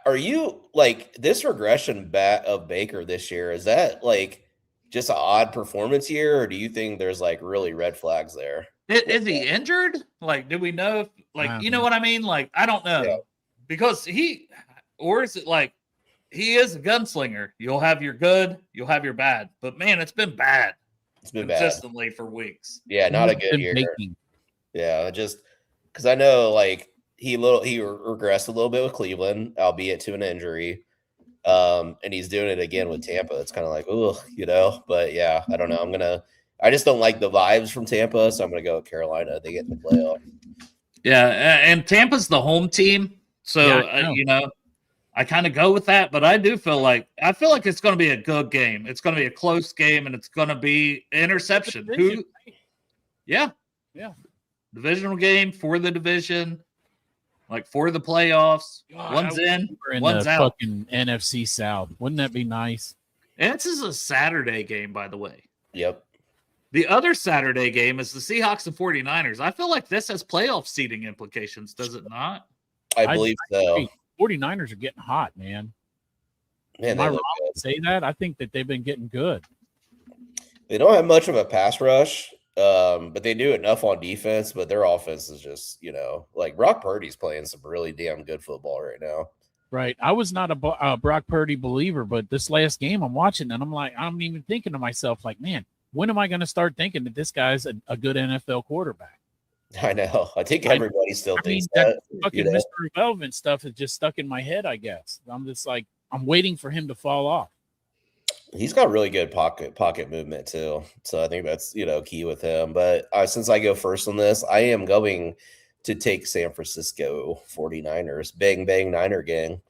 you like this regression of Baker this year? Is that like just an odd performance year, or do you think there's like really red flags there? Is he injured? Like, do we know if, like, you know what I mean? Like, I don't know. Because or is it like he is a gunslinger? You'll have your good, you'll have your bad. But man, it's been bad. It's been consistently for weeks. Yeah, not a good year. Yeah, just because I know like he regressed a little bit with Cleveland, albeit to an injury. And he's doing it again with Tampa. It's kind of like, you know, but yeah, I don't know. I just don't like the vibes from Tampa, so I'm going to go with Carolina. They get in the playoff. Yeah, and Tampa's the home team, so you know, I kind of go with that. But I do feel like it's going to be a good game. It's going to be a close game, and it's going to be interception. Divisional game for the division, like for the playoffs. One's in, one's out. Fucking NFC South. Wouldn't that be nice? And this is a Saturday game, by the way. Yep. The other Saturday game is the Seahawks and 49ers. I feel like this has playoff seeding implications, does it not? I believe so. 49ers are getting hot, man. Man, Am I wrong to say that? I think that they've been getting good. They don't have much of a pass rush, but they do enough on defense. But their offense is just, like Brock Purdy's playing some really damn good football right now. Right. I was not a Brock Purdy believer, but this last game I'm watching, and I'm even thinking to myself, like, man, when am I going to start thinking that this guy's a good NFL quarterback? I know. I think everybody still thinks that. Fucking Mr. Irrelevant stuff is just stuck in my head, I guess. I'm just like, I'm waiting for him to fall off. He's got really good pocket movement too. So I think that's, key with him. But since I go first on this, I am going to take San Francisco 49ers. Bang, bang, Niner gang.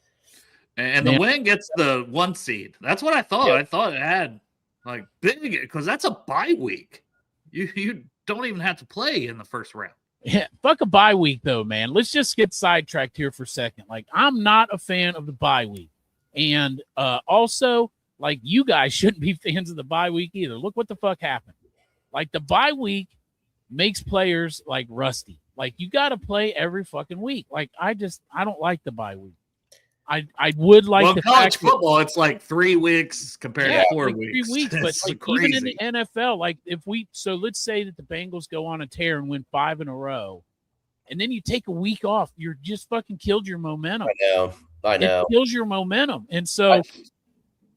And the win gets the 1 seed. That's what I thought. I thought it had like big, because that's a bye week. You don't even have to play in the first round. Yeah, fuck a bye week though, man. Let's just get sidetracked here for a second. Like, I'm not a fan of the bye week. And also, like, you guys shouldn't be fans of the bye week either. Look what the fuck happened. Like, the bye week makes players like rusty. Like, you got to play every fucking week. Like, I don't like the bye week. I would like the college football. It's like 3 weeks compared to 4 like weeks. 3 weeks, but like even in the NFL, like let's say that the Bengals go on a tear and win 5 in a row, and then you take a week off, you're just fucking killed your momentum. I know. It kills your momentum, and so.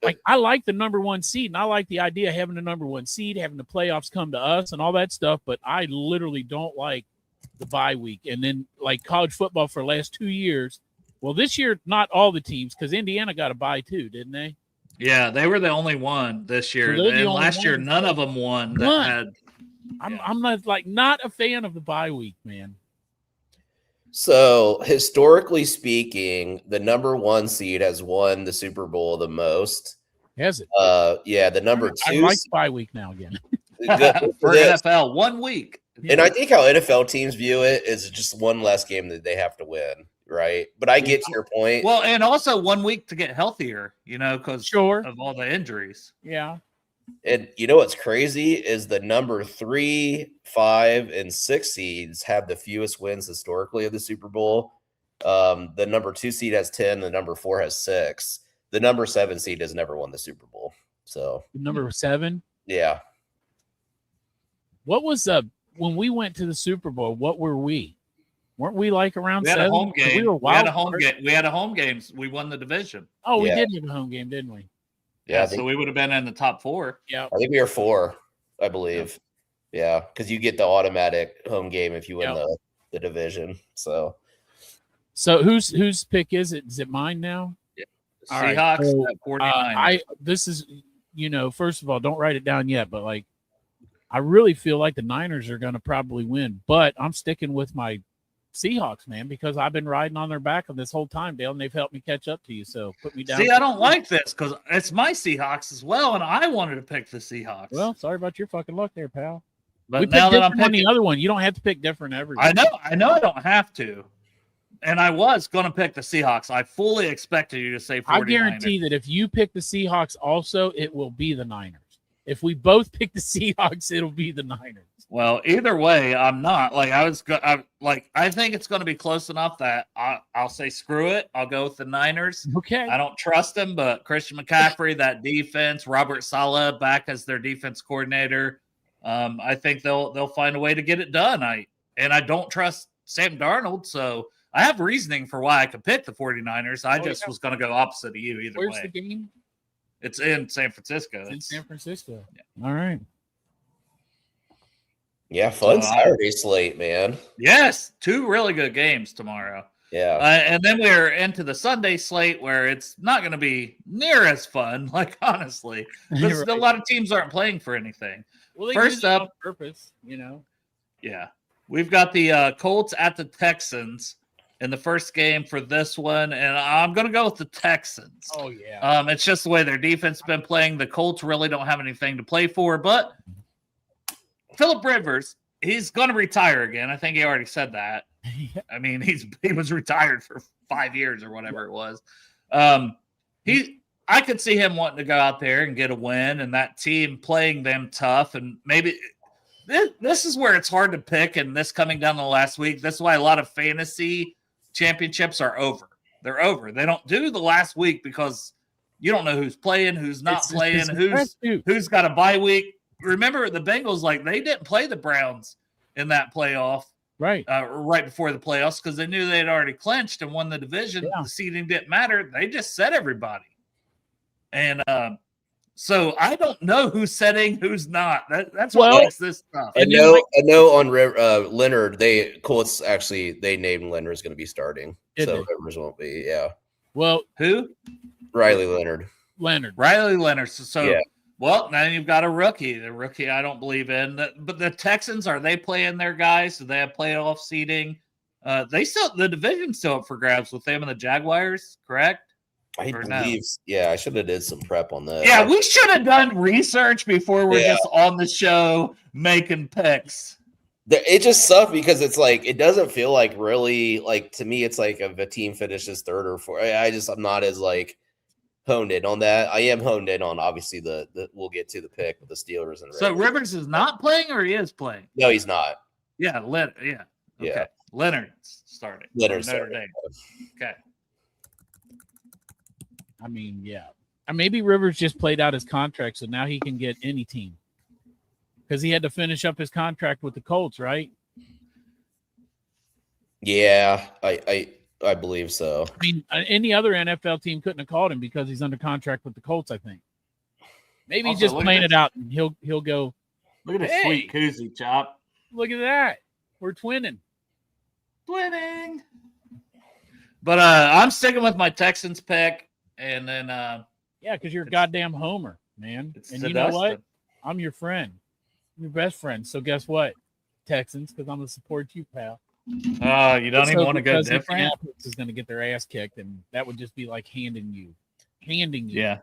Like, I like the number 1 seed, and I like the idea of having the number 1 seed, having the playoffs come to us and all that stuff, but I literally don't like the bye week. And then, like, college football for the last 2 years, well, this year, not all the teams, because Indiana got a bye too, didn't they? Yeah, they were the only one this year. So and last year, none of them won. I'm not a fan of the bye week, man. So historically speaking, the number 1 seed has won the Super Bowl the most. Has it? Yeah, the number 2. I like bye week now again. For NFL, 1 week. And I think how NFL teams view it is just one less game that they have to win, right? But I get your point. Well, and also 1 week to get healthier, because of all the injuries. Yeah. And what's crazy is the number 3, 5, and 6 seeds have the fewest wins historically of the Super Bowl. The number 2 seed has 10. The number 4 has 6. The number 7 seed has never won the Super Bowl. So number 7. Yeah. What was when we went to the Super Bowl? What were we? Weren't we like around 7? We had a home game. We had a home game. We won the division. Oh, we did have a home game, didn't we? Yeah, so we would have been in the top 4. Yeah, I think we were 4, I believe. Yeah, because you get the automatic home game if you win the division. So whose pick is it? Is it mine now? Yeah. Seahawks at 49. This is, first of all, don't write it down yet, but like, I really feel like the Niners are going to probably win, but I'm sticking with my Seahawks, man, because I've been riding on their back of this whole time, Dale, and they've helped me catch up to you. So put me down. See, I don't like this because it's my Seahawks as well, and I wanted to pick the Seahawks. Well, sorry about your fucking luck there, pal. But now that I'm picking the other one, you don't have to pick different every week. I know I don't have to. And I was going to pick the Seahawks. I fully expected you to say 49ers. I guarantee that if you pick the Seahawks also, it will be the Niners. If we both pick the Seahawks, it'll be the Niners. Well, either way, I'm not. Like, I think it's going to be close enough that I'll say screw it. I'll go with the Niners. Okay. I don't trust them, but Christian McCaffrey, that defense, Robert Saleh back as their defense coordinator. I think they'll find a way to get it done. I don't trust Sam Darnold, so I have reasoning for why I could pick the 49ers. I just was going to go opposite of you either way. Where's the game? It's in San Francisco. It's in San Francisco. Yeah. All right. Yeah, fun Saturday slate, man. Yes, 2 really good games tomorrow. Yeah. And then we're into the Sunday slate where it's not going to be near as fun, like, honestly. Because Right. a lot of teams aren't playing for anything. Well, they First use it up, on purpose, Yeah. We've got the Colts at the Texans in the first game for this one, and I'm going to go with the Texans. Oh, yeah. It's just the way their defense has been playing. The Colts really don't have anything to play for, but Phillip Rivers, he's going to retire again. I think he already said that. I mean, he was retired for 5 years or whatever it was. I could see him wanting to go out there and get a win, and that team playing them tough, and maybe this is where it's hard to pick. And this coming down the last week, that's why a lot of fantasy championships are over. They're over. They don't do the last week because You don't know who's playing, who's not playing, it's who's got a bye week. Remember the Bengals, like they didn't play the Browns in that playoff right. Right before the playoffs because they knew they'd already clinched and won the division. Yeah. The seeding didn't matter. They just set everybody. And so I don't know who's setting, who's not. That's what makes this tough. I know on Leonard, Colts actually they named Leonard is going to be starting. So Rivers won't be. Yeah. Well, who? Riley Leonard. Riley Leonard. So yeah. Well, now you've got a rookie. The rookie I don't believe in. But the Texans, are they playing their guys? Do they have playoff seeding? The division's still up for grabs with them and the Jaguars, correct? I believe. Yeah, I should have did some prep on that. Yeah, we should have done research before we're just on the show making picks. It just sucked because it's like it doesn't feel like really like to me. It's like if a team finishes third or fourth. I'm not as like honed in on that. I am honed in on obviously the we'll get to the pick with the Steelers and so Rivers is not playing or he is playing? No, he's not. Yeah, Okay. Yeah. Leonard's starting. Leonard's Notre Dame. Okay. I mean, yeah. Maybe Rivers just played out his contract, so now he can get any team. Because he had to finish up his contract with the Colts, right? Yeah, I believe so. I mean, any other NFL team couldn't have called him because he's under contract with the Colts, I think. Maybe he's just playing it out, and he'll go. Look at this sweet koozie, Chop. Look at that. We're twinning. But I'm sticking with my Texans pick, and then yeah, because you're a goddamn homer, man. And you know what? I'm your friend, your best friend. So guess what, Texans? Because I'm gonna support you, pal. Oh, you don't even want to go different. Is going to get their ass kicked, and that would just be like handing you. Yeah,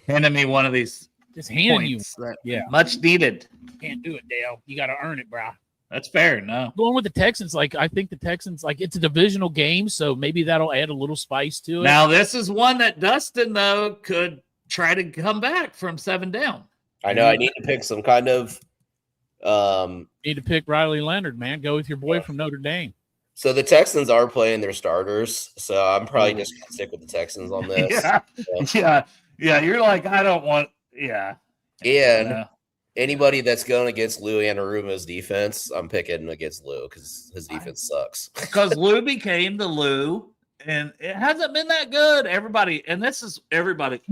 handing me one of these. Just handing you. Yeah, much needed. Can't do it, Dale. You got to earn it, bro. That's fair. No, going with the Texans. Like I think the Texans, like it's a divisional game, so maybe that'll add a little spice to it. Now this is one that Dustin though could try to come back from 7 down. I know. I need to pick some kind of. Need to pick Riley Leonard, man. Go with your boy from Notre Dame. So the Texans are playing their starters, so I'm probably just gonna stick with the Texans on this. Yeah. You're like, I don't want. Yeah. And anybody that's going against Lou Anarumo's defense, I'm picking against Lou because his defense sucks. Because Lou became the Lou, and it hasn't been that good. Everybody, and this is everybody.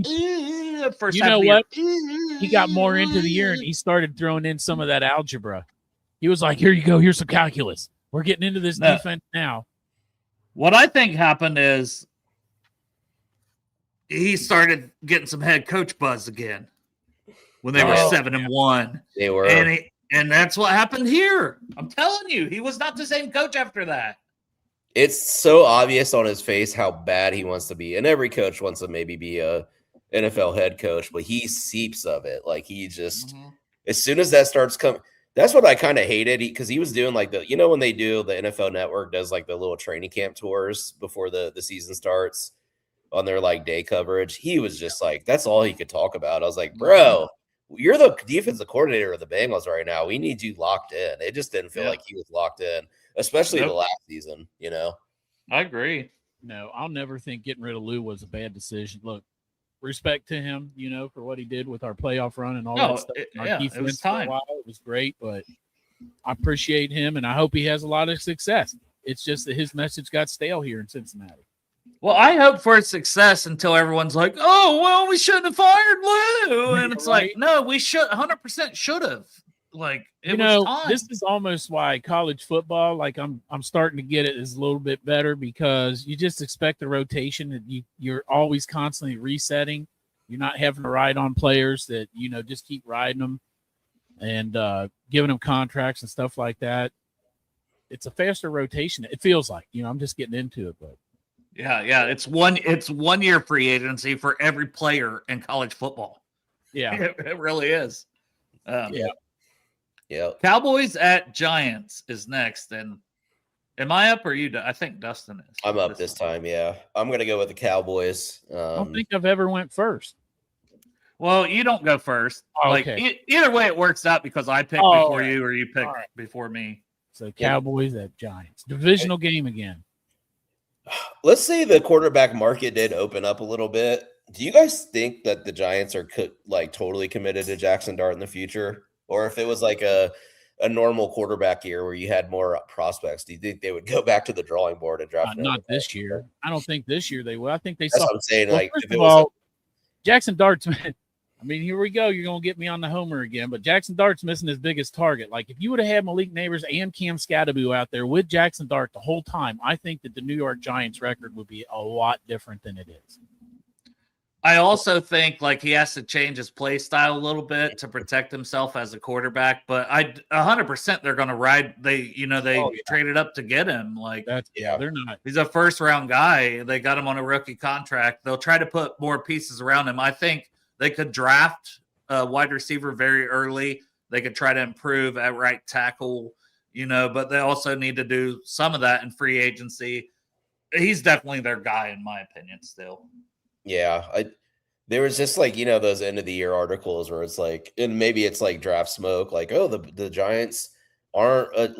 First you know what? He got more into the year, and he started throwing in some of that algebra. He was like, "Here you go. Here's some calculus. We're getting into this defense now." What I think happened is he started getting some head coach buzz again when they were 7-1. They were, and that's what happened here. I'm telling you, he was not the same coach after that. It's so obvious on his face how bad he wants to be, and every coach wants to maybe be a NFL head coach, but he seeps of it. Like he just, as soon as that starts coming. That's what I kind of hated because he was doing like when they do the NFL Network does like the little training camp tours before the season starts on their like day coverage. He was just like, that's all he could talk about. I was like, bro, you're the defensive coordinator of the Bengals right now. We need you locked in. It just didn't feel like he was locked in, especially the last season, I agree. No, I'll never think getting rid of Lou was a bad decision. Look, respect to him, for what he did with our playoff run and all that stuff. It was time. For a while. It was great, but I appreciate him, and I hope he has a lot of success. It's just that his message got stale here in Cincinnati. Well, I hope for success until everyone's like, "Oh, well, we shouldn't have fired Lou," and it's like, no, we 100% should have. Like, it was time. This is almost why college football, like I'm starting to get it, is a little bit better because you just expect the rotation that you're always constantly resetting. You're not having to ride on players that, just keep riding them and giving them contracts and stuff like that. It's a faster rotation. It feels like, I'm just getting into it, but yeah. It's 1 year free agency for every player in college football. Yeah, it really is. Yeah. Cowboys at Giants is next. And am I up or you? I think Dustin is. I'm up this time. Yeah. I'm going to go with the Cowboys. I don't think I've ever went first. Well, you don't go first. Oh, like okay. Either way, it works out because I picked before you or you picked before me. So Cowboys at Giants. Divisional game again. Let's say the quarterback market did open up a little bit. Do you guys think that the Giants are totally committed to Jackson Dart in the future? Or if it was like a normal quarterback year where you had more prospects, do you think they would go back to the drawing board and draft? Not this year. I don't think this year they will. I think That's what I'm saying. Well, like, first if it of was all, Jackson Dart's. I mean, here we go. You're gonna get me on the homer again, but Jackson Dart's missing his biggest target. Like, if you would have had Malik Neighbors and Cam Scatteroo out there with Jackson Dart the whole time, I think that the New York Giants record would be a lot different than it is. I also think like he has to change his play style a little bit to protect himself as a quarterback. But 100% they're going to ride. They traded up to get him. Like they're not. He's a first round guy. They got him on a rookie contract. They'll try to put more pieces around him. I think they could draft a wide receiver very early. They could try to improve at right tackle, but they also need to do some of that in free agency. He's definitely their guy, in my opinion, still. Yeah, there was just those end of the year articles where it's like, and maybe it's like draft smoke, like, oh, the Giants aren't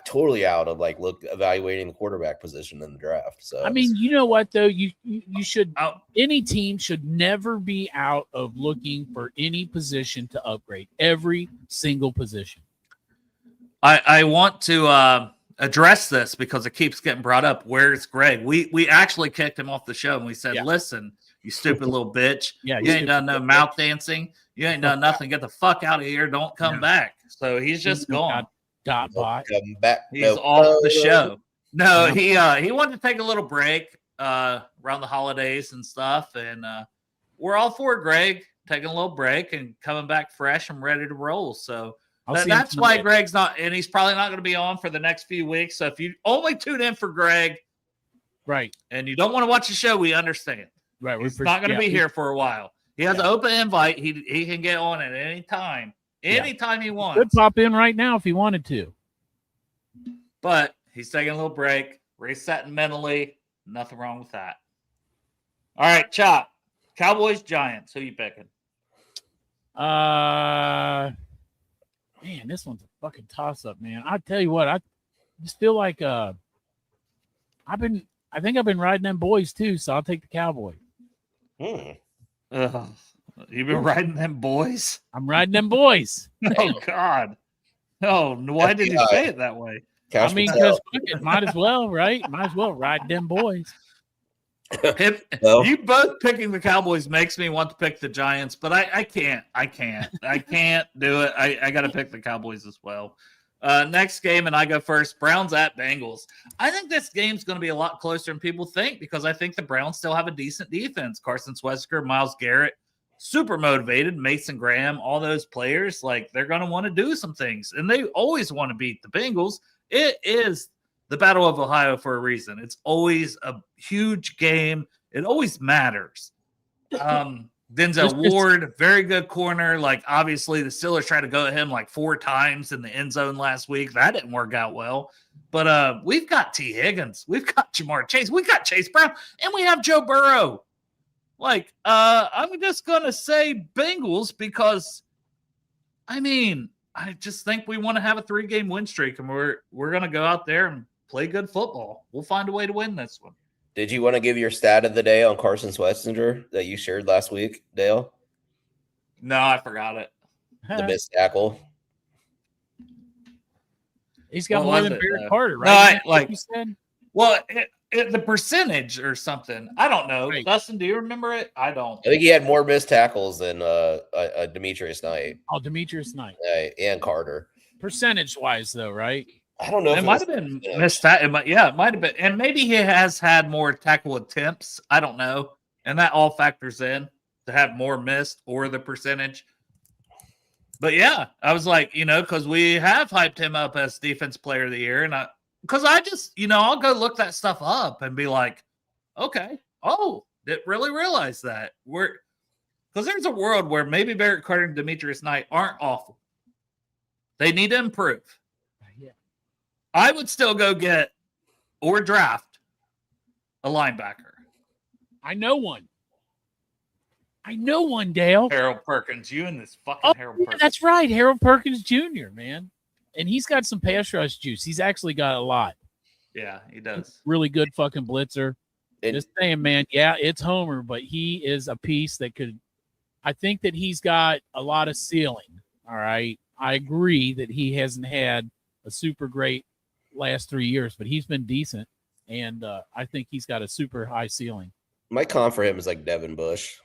totally out of evaluating the quarterback position in the draft. So I mean, you know what though, you should any team should never be out of looking for any position to upgrade, every single position. I want to address this because it keeps getting brought up. Where's Greg? We actually kicked him off the show and we said, listen, you stupid little bitch. You ain't done no mouth dancing. You ain't done nothing. Get the fuck out of here. Don't come back. So he's just gone. Come back. He's off the show. No, he wanted to take a little break around the holidays and stuff. And we're all for Greg taking a little break and coming back fresh and ready to roll. So that's why Greg's not, and he's probably not going to be on for the next few weeks. So if you only tune in for Greg, right, and you don't want to watch the show, we understand. Right, he's not going to be here for a while. He has an open invite. He can get on at any time, anytime he wants. Could pop in right now if he wanted to. But he's taking a little break, resetting mentally. Nothing wrong with that. All right, Chop. Cowboys, Giants. Who you picking? Man, this one's a fucking toss-up, man. I tell you what, I just feel like I think I've been riding them boys too, so I'll take the Cowboy. You've been riding them boys? I'm riding them boys. Oh God. Oh, why did you say it that way? I mean, because might as well, right? Might as well ride them boys. You both picking the Cowboys makes me want to pick the Giants, but I can't. I can't do it. I got to pick the Cowboys as well. Next game, and I go first. Browns at Bengals. I think this game's going to be a lot closer than people think because I think the Browns still have a decent defense. Carson Swetzer, Myles Garrett, super motivated. Mason Graham, all those players, they're going to want to do some things, and they always want to beat the Bengals. It is the Battle of Ohio for a reason. It's always a huge game. It always matters. Denzel Ward, very good corner. Obviously, the Steelers tried to go at him 4 times in the end zone last week. That didn't work out well. But we've got T. Higgins. We've got Jamar Chase. We've got Chase Brown. And we have Joe Burrow. I'm just going to say Bengals because, I just think we want to have a 3-game win streak, and we're going to go out there and play good football. We'll find a way to win this one. Did you want to give your stat of the day on Carson Swetzer that you shared last week, Dale? No, I forgot it. The missed tackle. He's got more than Barrett Carter, right? No, you said? Well, the percentage or something. I don't know. Right. Dustin, do you remember it? I don't. I think he had more missed tackles than Demetrius Knight. Oh, Demetrius Knight. And Carter. Percentage-wise, though, right? I don't know. It might have been missed. It might have been. And maybe he has had more tackle attempts. I don't know. And that all factors in to have more missed or the percentage. But yeah, I was because we have hyped him up as defense player of the year. And because I just, I'll go look that stuff up and be like, okay, didn't really realize that. Because there's a world where maybe Barrett Carter and Demetrius Knight aren't awful. They need to improve. Yeah. I would still go get or draft a linebacker. I know one, Dale. Harold Perkins. You and this fucking Harold Perkins. That's right. Harold Perkins Jr., man. And he's got some pass rush juice. He's actually got a lot. Yeah, he does. Really good fucking blitzer. Just saying, man. Yeah, it's Homer, but he is a piece that could. I think that he's got a lot of ceiling. All right, I agree that he hasn't had a super great last 3 years, but he's been decent, and I think he's got a super high ceiling. My comp for him is like Devin Bush.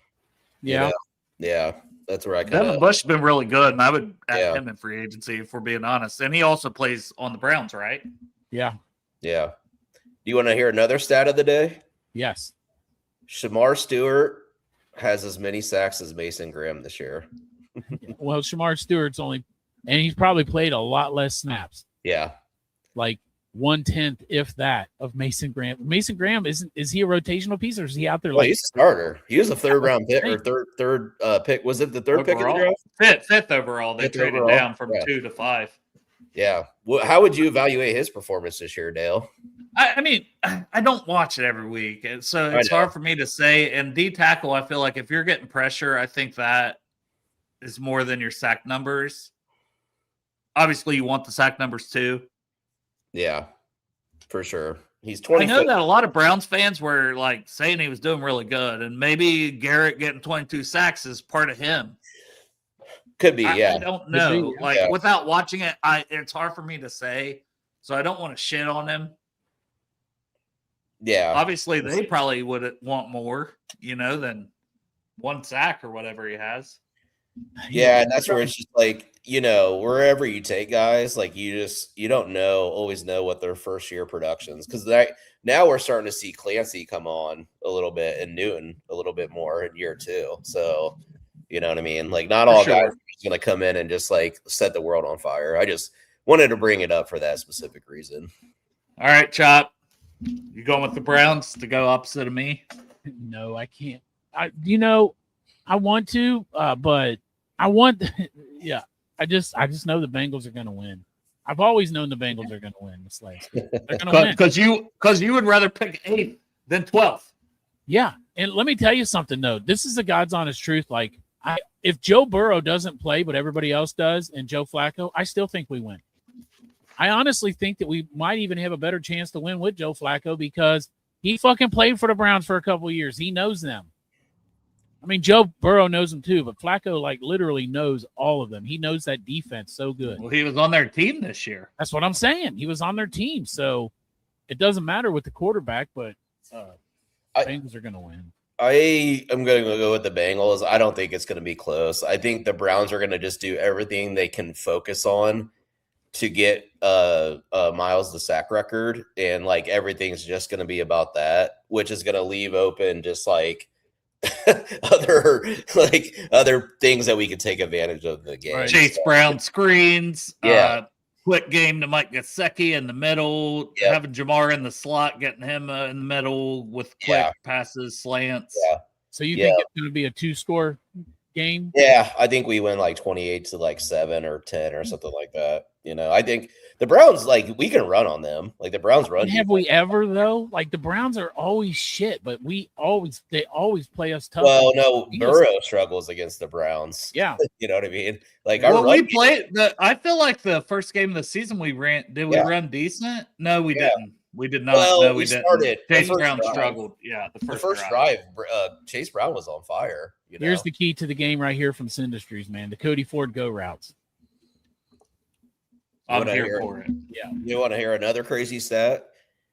Yeah, You know? Yeah, that's where I kind Devin of. Bush has been really good, and I would add him in free agency if we're being honest. And he also plays on the Browns, right? yeah. Do you want to hear another stat of the day? Yes. Shamar Stewart has as many sacks as Mason Graham this year. Well, Shamar Stewart's and he's probably played a lot less snaps. Yeah. Like 1/10, if that, of Mason Graham. Mason Graham is he a rotational piece, or is he out there? Well, he's a starter. He was a third-round pick or third pick. Was it the third pick of the draft? Fifth overall. They traded overall. down from 2 to 5. Yeah. Well, how would you evaluate his performance this year, Dale? I mean, I don't watch it every week, so it's hard for me to say. And D tackle, I feel like if you're getting pressure, I think that is more than your sack numbers. Obviously, you want the sack numbers too. Yeah, for sure. He's 20. I know that a lot of Browns fans were like saying he was doing really good, and maybe Garrett getting 22 sacks is part of him. Could be, yeah. I don't know. Without watching it, it's hard for me to say. So I don't want to shit on him. Yeah. Obviously, they probably would want more, than 1 sack or whatever he has. Yeah, and that's where it's just like, wherever you take guys, like you don't always know what their first year productions, because now we're starting to see Clancy come on a little bit and Newton a little bit more in year 2. So, you know what I mean? Like not all guys are just going to come in and just like set the world on fire. I just wanted to bring it up for that specific reason. All right, Chop. You going with the Browns to go opposite of me? No, I can't. I want to, but I want. Yeah, I just know the Bengals are going to win. I've always known the Bengals are going to win this last year. They're going to win because you would rather pick 8th than 12th. Yeah, and let me tell you something though. This is the God's honest truth. Like, if Joe Burrow doesn't play, but everybody else does, and Joe Flacco, I still think we win. I honestly think that we might even have a better chance to win with Joe Flacco because he fucking played for the Browns for a couple of years. He knows them. I mean, Joe Burrow knows them too, but Flacco like literally knows all of them. He knows that defense so good. Well, he was on their team this year. That's what I'm saying. He was on their team, so it doesn't matter with the quarterback, but Bengals are going to win. I am going to go with the Bengals. I don't think it's going to be close. I think the Browns are going to just do everything they can focus on to get Myles the sack record, and like everything's just going to be about that, which is going to leave open just like other things that we could take advantage of the game. Right. Chase Brown screens, quick game to Mike Gesicki in the middle, having Jamar in the slot, getting him in the middle with quick passes, slants. Yeah. So you think it's going to be a 2-score game? Yeah, I think we win like 28 to like 7 or 10 or something like that. I think the Browns, like, we can run on them. Like the Browns run. Have we ever though? Like the Browns are always shit, but they always play us tough. Well, no, Burrow struggles against the Browns. Yeah, you know what I mean. Like we played. I feel like the first game of the season we ran. Did we run decent? No, we didn't. We did not. Well, no, we didn't. Started. Chase Brown struggled. Yeah, the first drive. Chase Brown was on fire. Here's the key to the game right here from Syndustries, man. The Cody Ford go routes. I'm here for it. Yeah. You want to hear another crazy stat?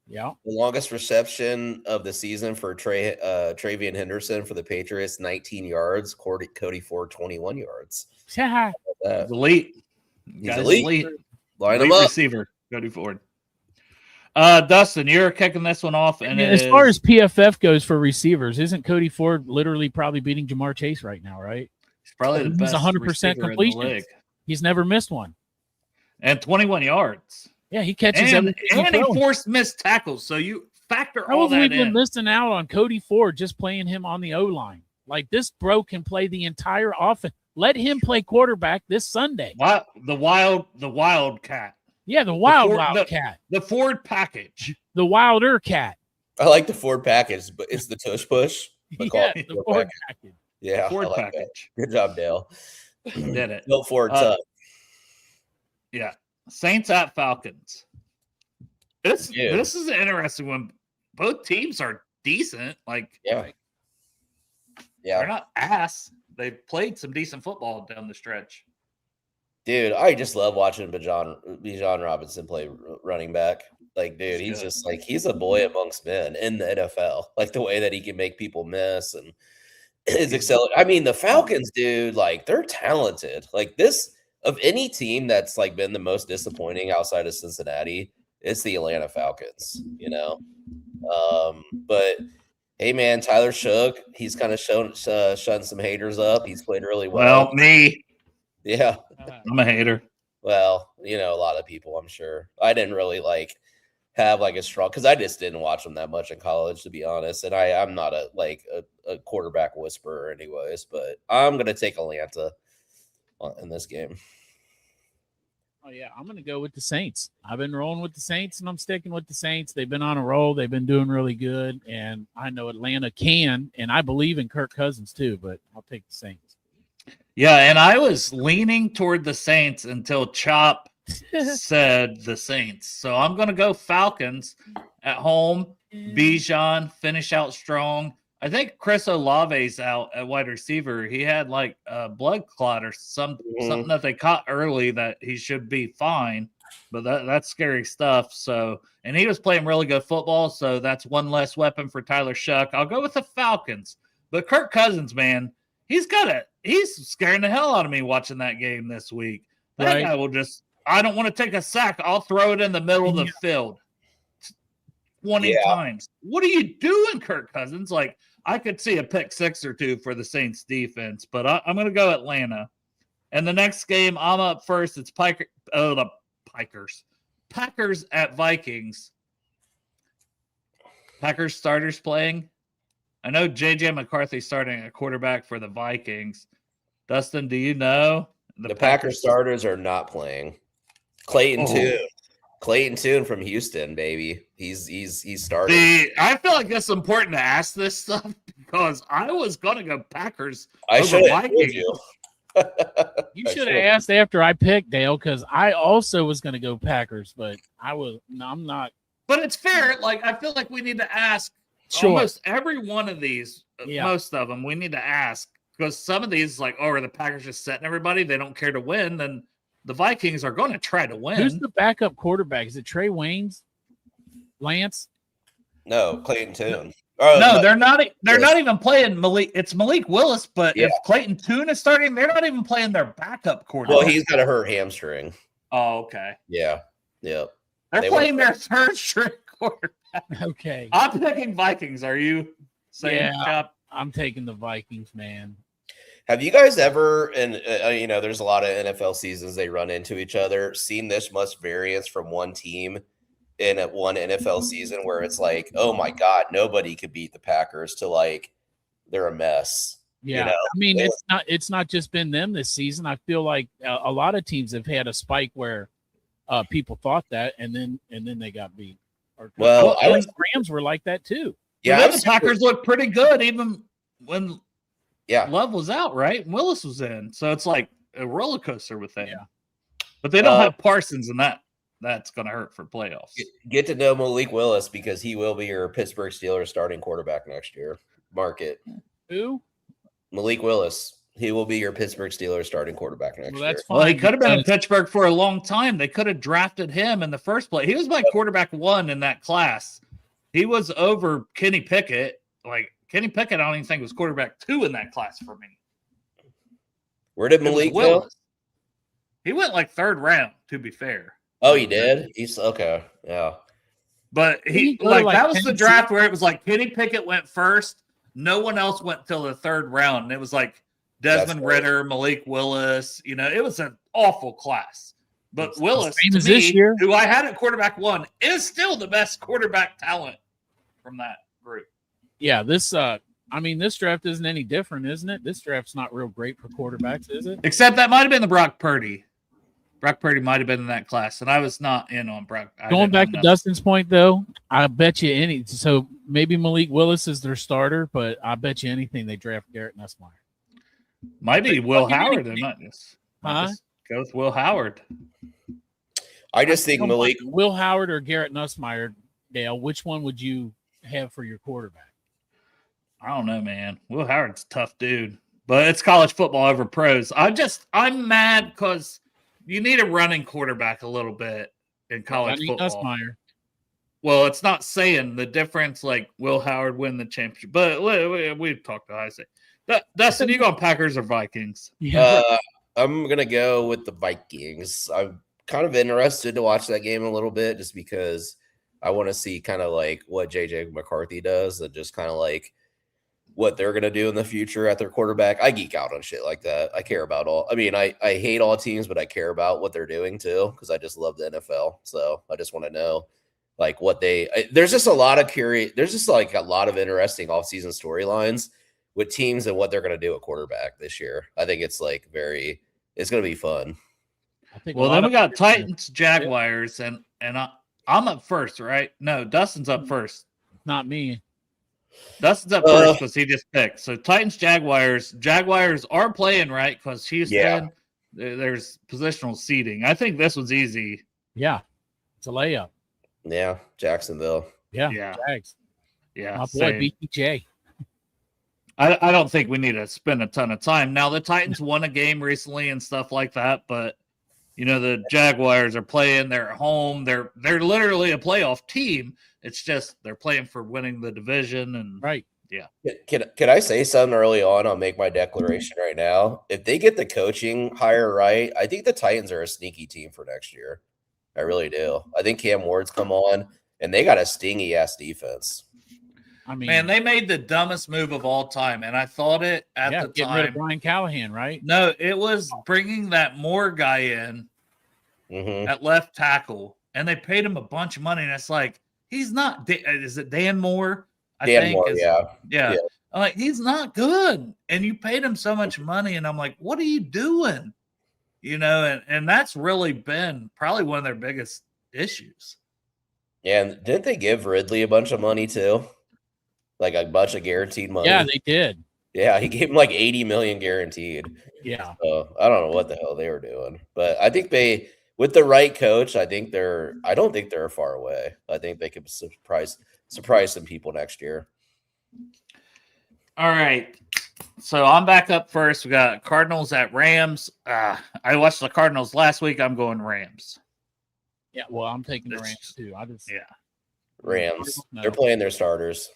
Yeah. The longest reception of the season for Travian Henderson for the Patriots, 19 yards. Cody Ford, 21 yards. He's elite. He's elite. Line him up. Receiver, Cody Ford. Dustin, you're kicking this one off. And as far as PFF goes for receivers, isn't Cody Ford literally probably beating Jamar Chase right now, right? He's probably the best 100% completion. He's never missed one. And 21 yards. Yeah, he catches and he forced missed tackles. So you factor all that in. How have we been missing out on Cody Ford just playing him on the O-line? Like this bro can play the entire offense. Let him play quarterback this Sunday. The Wildcat. Yeah, the Wildcat. The Ford package. The Wilder Cat. I like the Ford package, but it's the tush push. Yeah, the Ford package. Yeah, Ford package. That. Good job, Dale. Did it. Built Ford tough. Yeah. Saints at Falcons. This is an interesting one. Both teams are decent. Like, Yeah. they're not ass. They've played some decent football down the stretch. Dude, I just love watching Bijan Robinson play running back. Like, dude, he's good. just like he's a boy amongst men in the NFL. Like the way that he can make people miss and is excelling. I mean, the Falcons, dude, like they're talented. Like this of any team that's like been the most disappointing outside of Cincinnati, it's the Atlanta Falcons, you know. But hey, man, Tyler Shook, he's kind of shun some haters up. He's played really well. Well, me, Yeah. I'm a hater. Well, you know, a lot of people, I'm sure. I didn't really like have like a strong because I just didn't watch them that much in college, to be honest. And I'm not a quarterback whisperer, anyways. But I'm gonna take Atlanta in this game. Oh yeah, I'm gonna go with the Saints. I've been rolling with the Saints, and I'm sticking with the Saints. They've been on a roll. They've been doing really good, and I know Atlanta can, and I believe in Kirk Cousins too. But I'll take the Saints. Yeah, and I was leaning toward the Saints until Chop said the Saints. So I'm going to go Falcons at home. Bijan finish out strong. I think Chris Olave's out at wide receiver. He had like a blood clot or something that they caught early that he should be fine. But that's scary stuff. So, and he was playing really good football. So that's one less weapon for Tyler Shough. I'll go with the Falcons. But Kirk Cousins, man, he's scaring the hell out of me watching that game this week. That guy will I don't want to take a sack. I'll throw it in the middle of the field 20 times. What are you doing, Kirk Cousins? Like, I could see a pick 6 or 2 for the Saints defense, but I'm going to go Atlanta. And the next game, I'm up first. It's Packers at Vikings. Packers starters playing. I know J.J. McCarthy starting at quarterback for the Vikings. Dustin, do you know? The Packers starters are not playing. Clayton Tune from Houston, baby. He's starting. See, I feel like it's important to ask this stuff because I was going to go Packers over Vikings. You should have asked after I picked, Dale, because I also was going to go Packers, but I'm not. But it's fair. Like, I feel like we need to ask almost every one of these, most of them, we need to ask because some of these, like, are the Packers just setting everybody? They don't care to win. Then the Vikings are going to try to win. Who's the backup quarterback? Is it Trey Waynes? Lance? No, Clayton Tune. No, they're not. They're not even playing Malik. It's Malik Willis, but if Clayton Tune is starting, they're not even playing their backup quarterback. Well, he's got a hurt hamstring. Oh, okay. Yeah. They're playing their third string quarterback. Okay. I'm picking Vikings. Are you saying? Yeah, I'm taking the Vikings, man. Have you guys ever, and there's a lot of NFL seasons they run into each other, seen this much variance from one team in one NFL season where it's like, oh my God, nobody could beat the Packers to like they're a mess. Yeah, I mean, it's not just been them this season. I feel like a lot of teams have had a spike where people thought that, and then they got beat. Well, I think Rams were like that too. Yeah, the Packers looked pretty good even when Love was out, right? Willis was in, so it's like a roller coaster with them. Yeah, but they don't have Parsons, and that's going to hurt for playoffs. Get to know Malik Willis because he will be your Pittsburgh Steelers starting quarterback next year. Mark it. Who? Malik Willis. He will be your Pittsburgh Steelers starting quarterback next year. Fine. Well, he could have been in Pittsburgh for a long time. They could have drafted him in the first place. He was my quarterback 1 in that class. He was over Kenny Pickett. Like, Kenny Pickett, I don't even think was quarterback 2 in that class for me. Where did Malik go? He went like 3rd round, to be fair. Oh, he did? He's okay. Yeah. But that was the draft where it was like Kenny Pickett went first. No one else went till the 3rd round. And it was like Desmond Ridder, Malik Willis. It was an awful class. But Willis, to me, this year, who I had at quarterback 1, is still the best quarterback talent from that group. Yeah, this draft isn't any different, isn't it? This draft's not real great for quarterbacks, is it? Except that might have been the Brock Purdy. Brock Purdy might have been in that class, and I was not in on Brock. Going back to Dustin's point, though, I bet you so maybe Malik Willis is their starter, but I bet you anything they draft Garrett Nussmeier. Might be Will Howard. They might just go with Will Howard. I just think Malik Will Howard or Garrett Nussmeier, Dale. Which one would you have for your quarterback? I don't know, man. Will Howard's a tough dude, but it's college football over pros. I'm mad because you need a running quarterback a little bit in college football. Nussmeier. Well, it's not saying the difference. Like, will Howard win the championship? But we've talked to Isaac. Dustin, you going Packers or Vikings? Yeah. I'm gonna go with the Vikings. I'm kind of interested to watch that game a little bit, just because I want to see kind of like what JJ McCarthy does, and just kind of like what they're gonna do in the future at their quarterback. I geek out on shit like that. I care about all. I mean, I hate all teams, but I care about what they're doing too, because I just love the NFL. So I just want to know like what there's just a lot of there's just like a lot of interesting offseason storylines with teams and what they're going to do at quarterback this year. I think it's like it's going to be fun. Well, then we got Titans, Jaguars, and I'm up first, right? No, Dustin's up first. Not me. Dustin's up first because he just picked. So Titans, Jaguars. Jaguars are playing, right? Because Houston, there's positional seating. I think this was easy. Yeah, it's a layup. Yeah, Jacksonville. Yeah, Jags. Yeah, my boy BTJ. I don't think we need to spend a ton of time. Now, the Titans won a game recently and stuff like that, but the Jaguars are playing. They're at home. They're literally a playoff team. It's just they're playing for winning the division. And right. Yeah. Can I say something early on? I'll make my declaration right now. If they get the coaching hire right, I think the Titans are a sneaky team for next year. I really do. I think Cam Ward's come on, and they got a stingy-ass defense. I mean, man, they made the dumbest move of all time, and I thought it at the time. Getting rid of Brian Callahan, right? No, it was bringing that Moore guy in at left tackle, and they paid him a bunch of money, and it's like, he's not – is it Dan Moore? Dan Moore, yeah. I'm like, he's not good, and you paid him so much money, and I'm like, what are you doing? And that's really been probably one of their biggest issues. Yeah, and didn't they give Ridley a bunch of money too? Like a bunch of guaranteed money? Yeah, they did. Yeah, he gave him like $80 million guaranteed. Yeah. So I don't know what the hell they were doing. But I think with the right coach, I don't think they're far away. I think they could surprise some people next year. All right. So I'm back up first. We got Cardinals at Rams. I watched the Cardinals last week. I'm going Rams. Yeah, well, I'm taking the Rams too. Rams. No. They're playing their starters.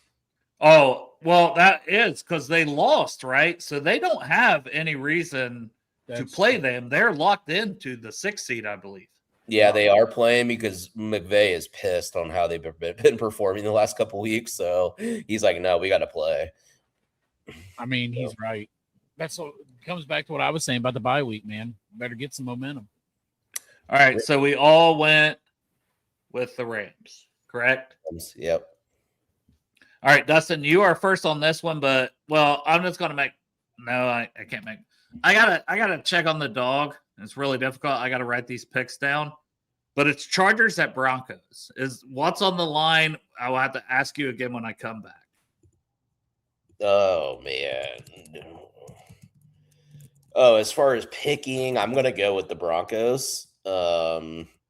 Oh, well, that is because they lost, right? So they don't have any reason to play them. They're locked into the 6th seed, I believe. Yeah, they are playing because McVay is pissed on how they've been performing the last couple weeks. So he's like, no, we got to play. I mean, he's right. Comes back to what I was saying about the bye week, man. Better get some momentum. All right, so we all went with the Rams, correct? Yep. All right, Dustin, you are first on this one, but I'm just gonna I can't make. I gotta check on the dog. It's really difficult. I gotta write these picks down. But it's Chargers at Broncos. Is what's on the line? I will have to ask you again when I come back. Oh man. Oh, as far as picking, I'm gonna go with the Broncos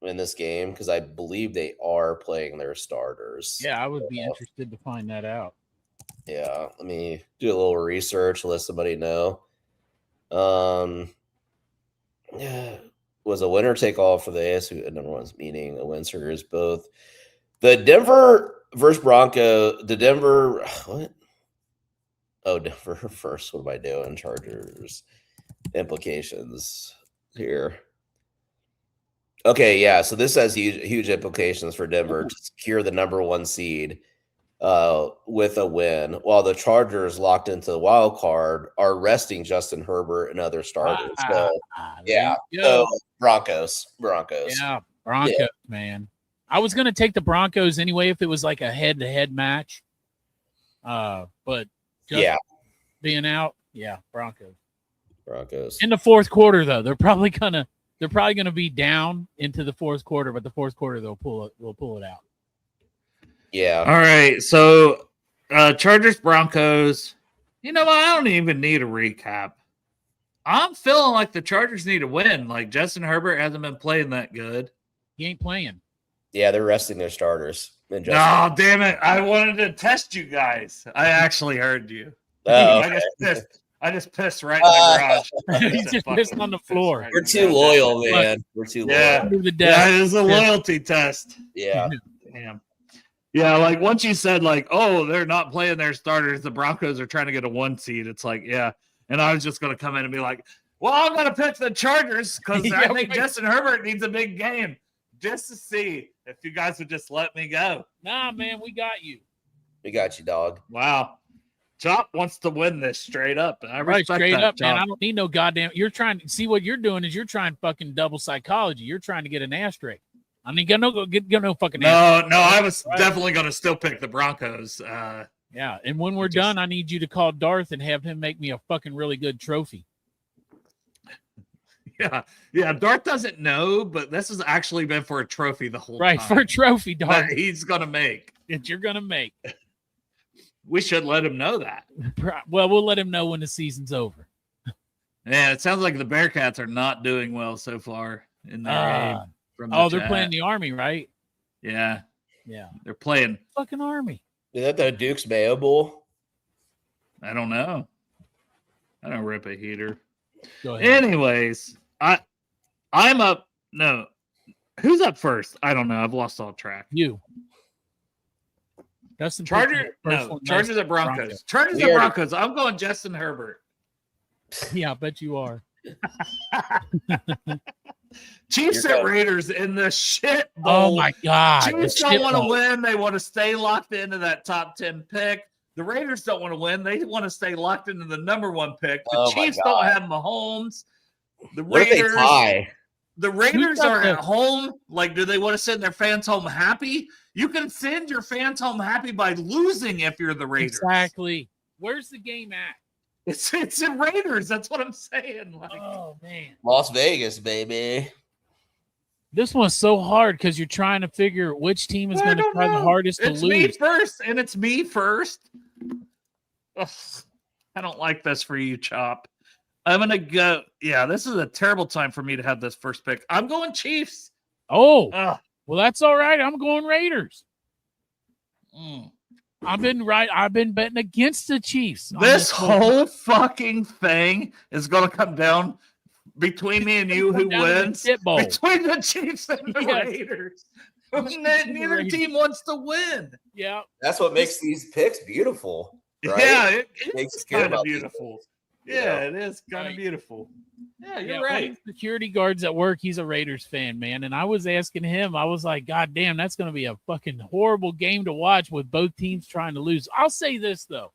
in this game because I believe they are playing their starters. Yeah, I would be interested to find that out. Yeah, let me do a little research, let somebody know. Yeah, was a winner take all for the ASU number one's meeting a win is both the Denver versus Bronco. The Denver what? Oh, Denver first. What am I doing? Chargers implications here. Okay, yeah. So this has huge implications for Denver to secure the number 1 seed with a win, while the Chargers, locked into the wild card, are resting Justin Herbert and other starters. So Broncos. Yeah, Broncos, man. I was gonna take the Broncos anyway if it was like a head-to-head match. But being out, Broncos. In the fourth quarter, though, they're probably gonna be down into the fourth quarter, but the fourth quarter they'll pull it out. Yeah. All right. So Chargers, Broncos. I don't even need a recap. I'm feeling like the Chargers need a win. Like Justin Herbert hasn't been playing that good. He ain't playing. Yeah, they're resting their starters. And No, damn it! I wanted to test you guys. I actually heard you. Oh, I just pissed right in the garage. He's just pissed on the floor. Right we're in the too garage. loyal, man. We're too Yeah. loyal. Under the Yeah, desk. it is a loyalty test. Yeah. Damn. Yeah, like once you said like, oh, they're not playing their starters, the Broncos are trying to get a 1 seed. It's like, yeah. And I was just gonna come in and be like, well, I'm gonna pick the Chargers because I think Justin Herbert needs a big game just to see if you guys would just let me go. Nah, man, we got you. We got you, dog. Wow. Chop wants to win this straight up. I Right, respect straight that, up, Chop. man. I don't need no goddamn. You're trying to see what you're doing is you're trying fucking double psychology. You're trying to get an asterisk. I mean, get no fucking. No, I was definitely going to still pick the Broncos. Yeah, and when we're done, I need you to call Darth and have him make me a fucking really good trophy. Yeah. Darth doesn't know, but this has actually been for a trophy the whole time. Right, for a trophy, Darth. That he's going to make. That you're gonna make. We should let him know that. Well, we'll let him know when the season's over. Yeah, it sounds like the Bearcats are not doing well so far in their game. They're playing the Army, right? Yeah. Yeah. They're playing. Fucking Army. Is that the Duke's Mayo Bowl? I don't know. I don't rip a heater. Go ahead. Anyways, I'm up. No. Who's up first? I don't know. I've lost all track. You. Justin Chargers at Broncos. Chargers at Broncos. I'm going Justin Herbert. Yeah, I bet you are. Chiefs at Raiders in the shit bowl. Oh my God. Chiefs don't want to win. They want to stay locked into that top 10 pick. The Raiders don't want to win. They want to stay locked into the number 1 pick. The Chiefs don't have Mahomes. The Raiders. The Raiders are at home. Like, do they want to send their fans home happy? You can send your fans home happy by losing if you're the Raiders. Exactly. Where's the game at? It's in Raiders. That's what I'm saying. Like, oh man, Las Vegas, baby. This one's so hard because you're trying to figure which team is going to try the hardest to lose. It's me first, and it's me first. Ugh, I don't like this for you, Chop. I'm going to go. Yeah, this is a terrible time for me to have this first pick. I'm going Chiefs. Oh, well, that's all right. I'm going Raiders. Mm. I've been betting against the Chiefs. This whole fucking thing is going to come down between me and you who wins. Between the Chiefs and the Raiders. Neither team wants to win. Yeah. That's what makes these picks beautiful. Right? Yeah, it makes is kind of beautiful. Yeah, it is kind of Right. beautiful. Yeah, you're One of right. the security guards at work, he's a Raiders fan, man. And I was asking him, I was like, God damn, that's going to be a fucking horrible game to watch with both teams trying to lose. I'll say this, though.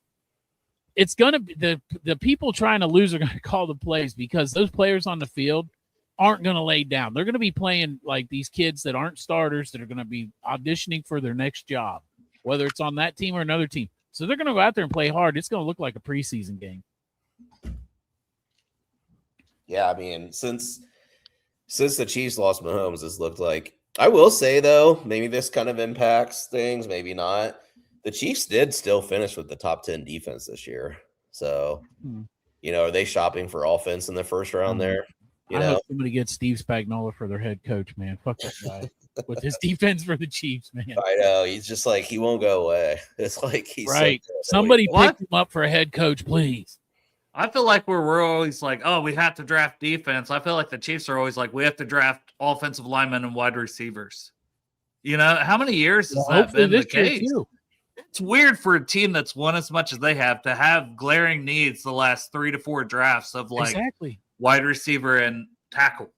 It's going to be the people trying to lose are going to call the plays because those players on the field aren't going to lay down. They're going to be playing like these kids that aren't starters that are going to be auditioning for their next job, whether it's on that team or another team. So they're going to go out there and play hard. It's going to look like a preseason game. Yeah, I mean, since the Chiefs lost Mahomes, it's looked like. I will say though, maybe this kind of impacts things, maybe not. The Chiefs did still finish with the top 10 defense this year. So, are they shopping for offense in the first round there? I hope somebody gets Steve Spagnuolo for their head coach, man. Fuck that guy with his defense for the Chiefs, man. I know. He's just like, he won't go away. It's like he's right. So Somebody pick him up for a head coach, please. I feel like we're always like, oh, we have to draft defense. I feel like the Chiefs are always like, we have to draft offensive linemen and wide receivers. How many years has that been the case? It's weird for a team that's won as much as they have glaring needs the last 3 to 4 drafts of like wide receiver and tackle.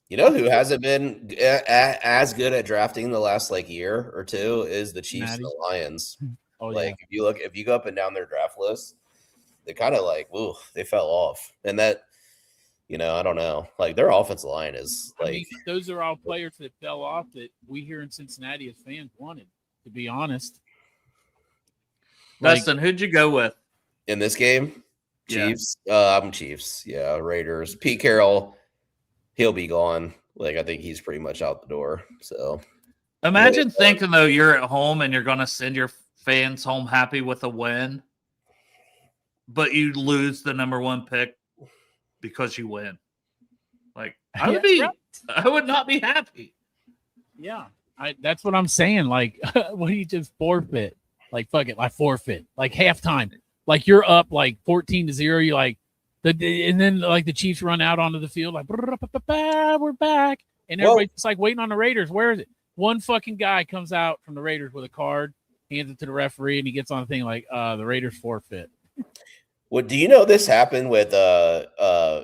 You know who hasn't been as good at drafting the last like year or two is the Chiefs and the Lions. Oh, like if you go up and down their draft list, they kind of like, whoa, they fell off. And that, I don't know. Like their offensive line is like. I mean, those are all players that fell off that we here in Cincinnati as fans wanted, to be honest. Dustin, who'd you go with? In this game? Yeah. Chiefs. I'm Chiefs. Yeah, Raiders. Pete Carroll, he'll be gone. Like I think he's pretty much out the door. So imagine thinking though you're at home and you're gonna send your fans home happy with a win. But you lose the number 1 pick because you win. Like I would not be happy. Yeah. That's what I'm saying. Like, what do you just forfeit? Like, fuck it, like forfeit. Like halftime. Like you're up like 14-0. You like and then like the Chiefs run out onto the field like we're back, and everybody's just like waiting on the Raiders. Where is it? One fucking guy comes out from the Raiders with a card, hands it to the referee, and he gets on the thing like the Raiders forfeit. Well, do you know this happened with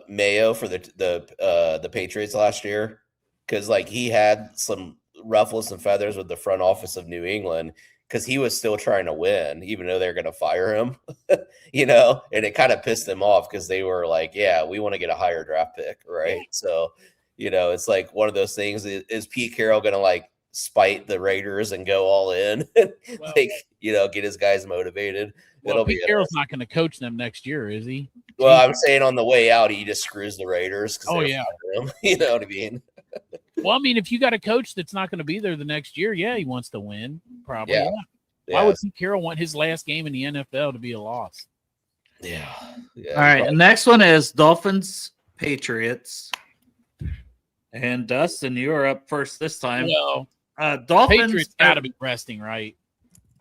Mayo for the Patriots last year? Because like he had some ruffles and feathers with the front office of New England because he was still trying to win, even though they're going to fire him, and it kind of pissed them off because they were like, yeah, we want to get a higher draft pick, right? So, it's like one of those things. Is Pete Carroll going to like spite the Raiders and go all in, get his guys motivated? Well, Pete Carroll's not going to coach them next year, is he? Well, I'm saying on the way out, he just screws the Raiders. Oh, yeah. You know what I mean? Well, I mean, if you got a coach that's not going to be there the next year, yeah, he wants to win. Probably. Yeah. Why would Pete Carroll want his last game in the NFL to be a loss? Yeah. All right. The next one is Dolphins, Patriots. And Dustin, you are up first this time. Well, Dolphins Patriots got to be resting, right?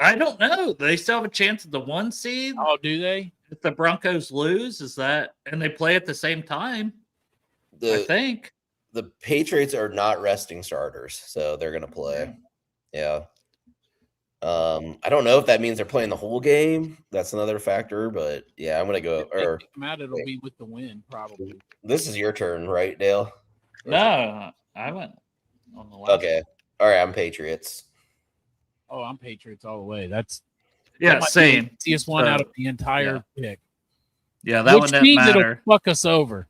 I don't know. They still have a chance at the 1 seed. Oh, do they? If the Broncos lose, and they play at the same time, I think. The Patriots are not resting starters, so they're going to play. Yeah. I don't know if that means they're playing the whole game. That's another factor, but yeah, I'm going to go. It'll be with the win, probably. This is your turn, right, Dale? No, I went on the last. Okay. All right, I'm Patriots. Oh, I'm Patriots all the way. That same. The easiest one out of the entire pick. Yeah, that one didn't matter. It'll fuck us over.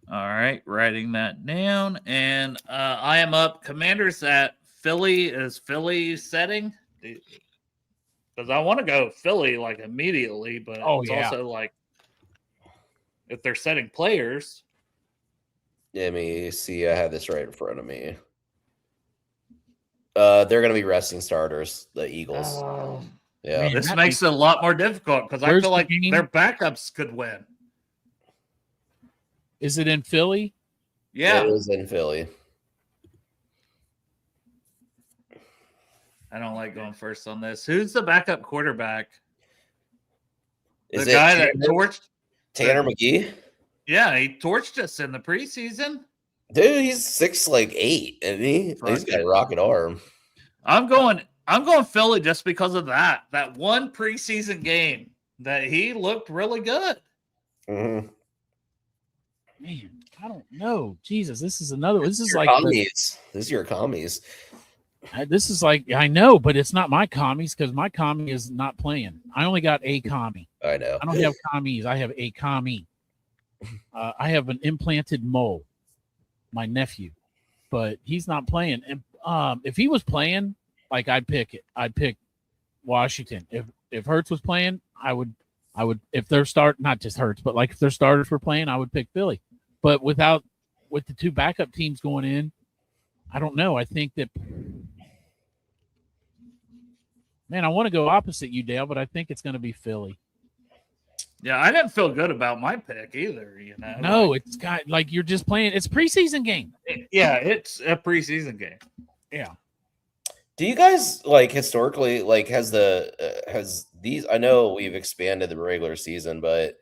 All right, writing that down. And I am up. Commanders at Philly. Is Philly setting? Because I want to go Philly like immediately, but it's also like if they're setting players. Let me see. I have this right in front of me. They're going to be resting starters, the Eagles. Yeah, man, this makes it a lot more difficult because I feel like their backups could win. Is it in Philly? Yeah, it is in Philly. I don't like going first on this. Who's the backup quarterback? Is the guy that torched Tanner McGee? Yeah, he torched us in the preseason. Dude, he's 6'8", isn't he? He's got a rocket arm. I'm going Philly just because of that one preseason game that he looked really good. Mm-hmm. Man, I don't know. Jesus, this is another. This is like commies. This is your commies. This is like I know, but it's not my commies because my commie is not playing. I only got a commie. I know. I don't have commies. I have a commie. I have an implanted mole, my nephew, but he's not playing. And if he was playing, like I'd pick it. I'd pick Washington. If Hurts was playing, I would. If they're not just Hurts, but like if their starters were playing, I would pick Philly. But with the two backup teams going in, I don't know. I think that, man, I want to go opposite you, Dale, but I think it's going to be Philly. Yeah, I didn't feel good about my pick either. No, it's got like you're just playing. It's a preseason game. Yeah, it's a preseason game. Yeah. Do you guys like historically like has these? I know we've expanded the regular season, but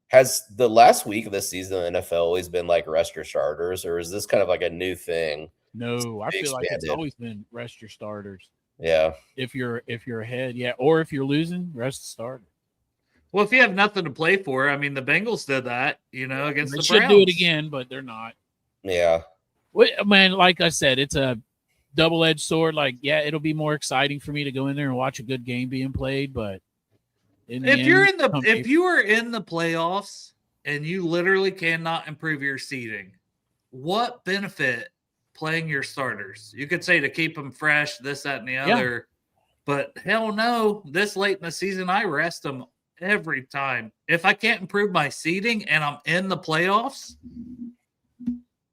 has the last week of this season in the NFL always been like rest your starters, or is this kind of like a new thing? No, I feel like it's always been rest your starters. Yeah. If you're ahead, yeah, or if you're losing, rest the starter. Well, if you have nothing to play for, I mean, the Bengals did that, against the Browns. They should do it again, but they're not. Yeah. Well, man, like I said, it's a double-edged sword. Like, yeah, it'll be more exciting for me to go in there and watch a good game being played, but if you are in the playoffs and you literally cannot improve your seeding, what benefit playing your starters? You could say to keep them fresh, this, that, and the other, but hell no. This late in the season, I rest them every time. If I can't improve my seeding and I'm in the playoffs,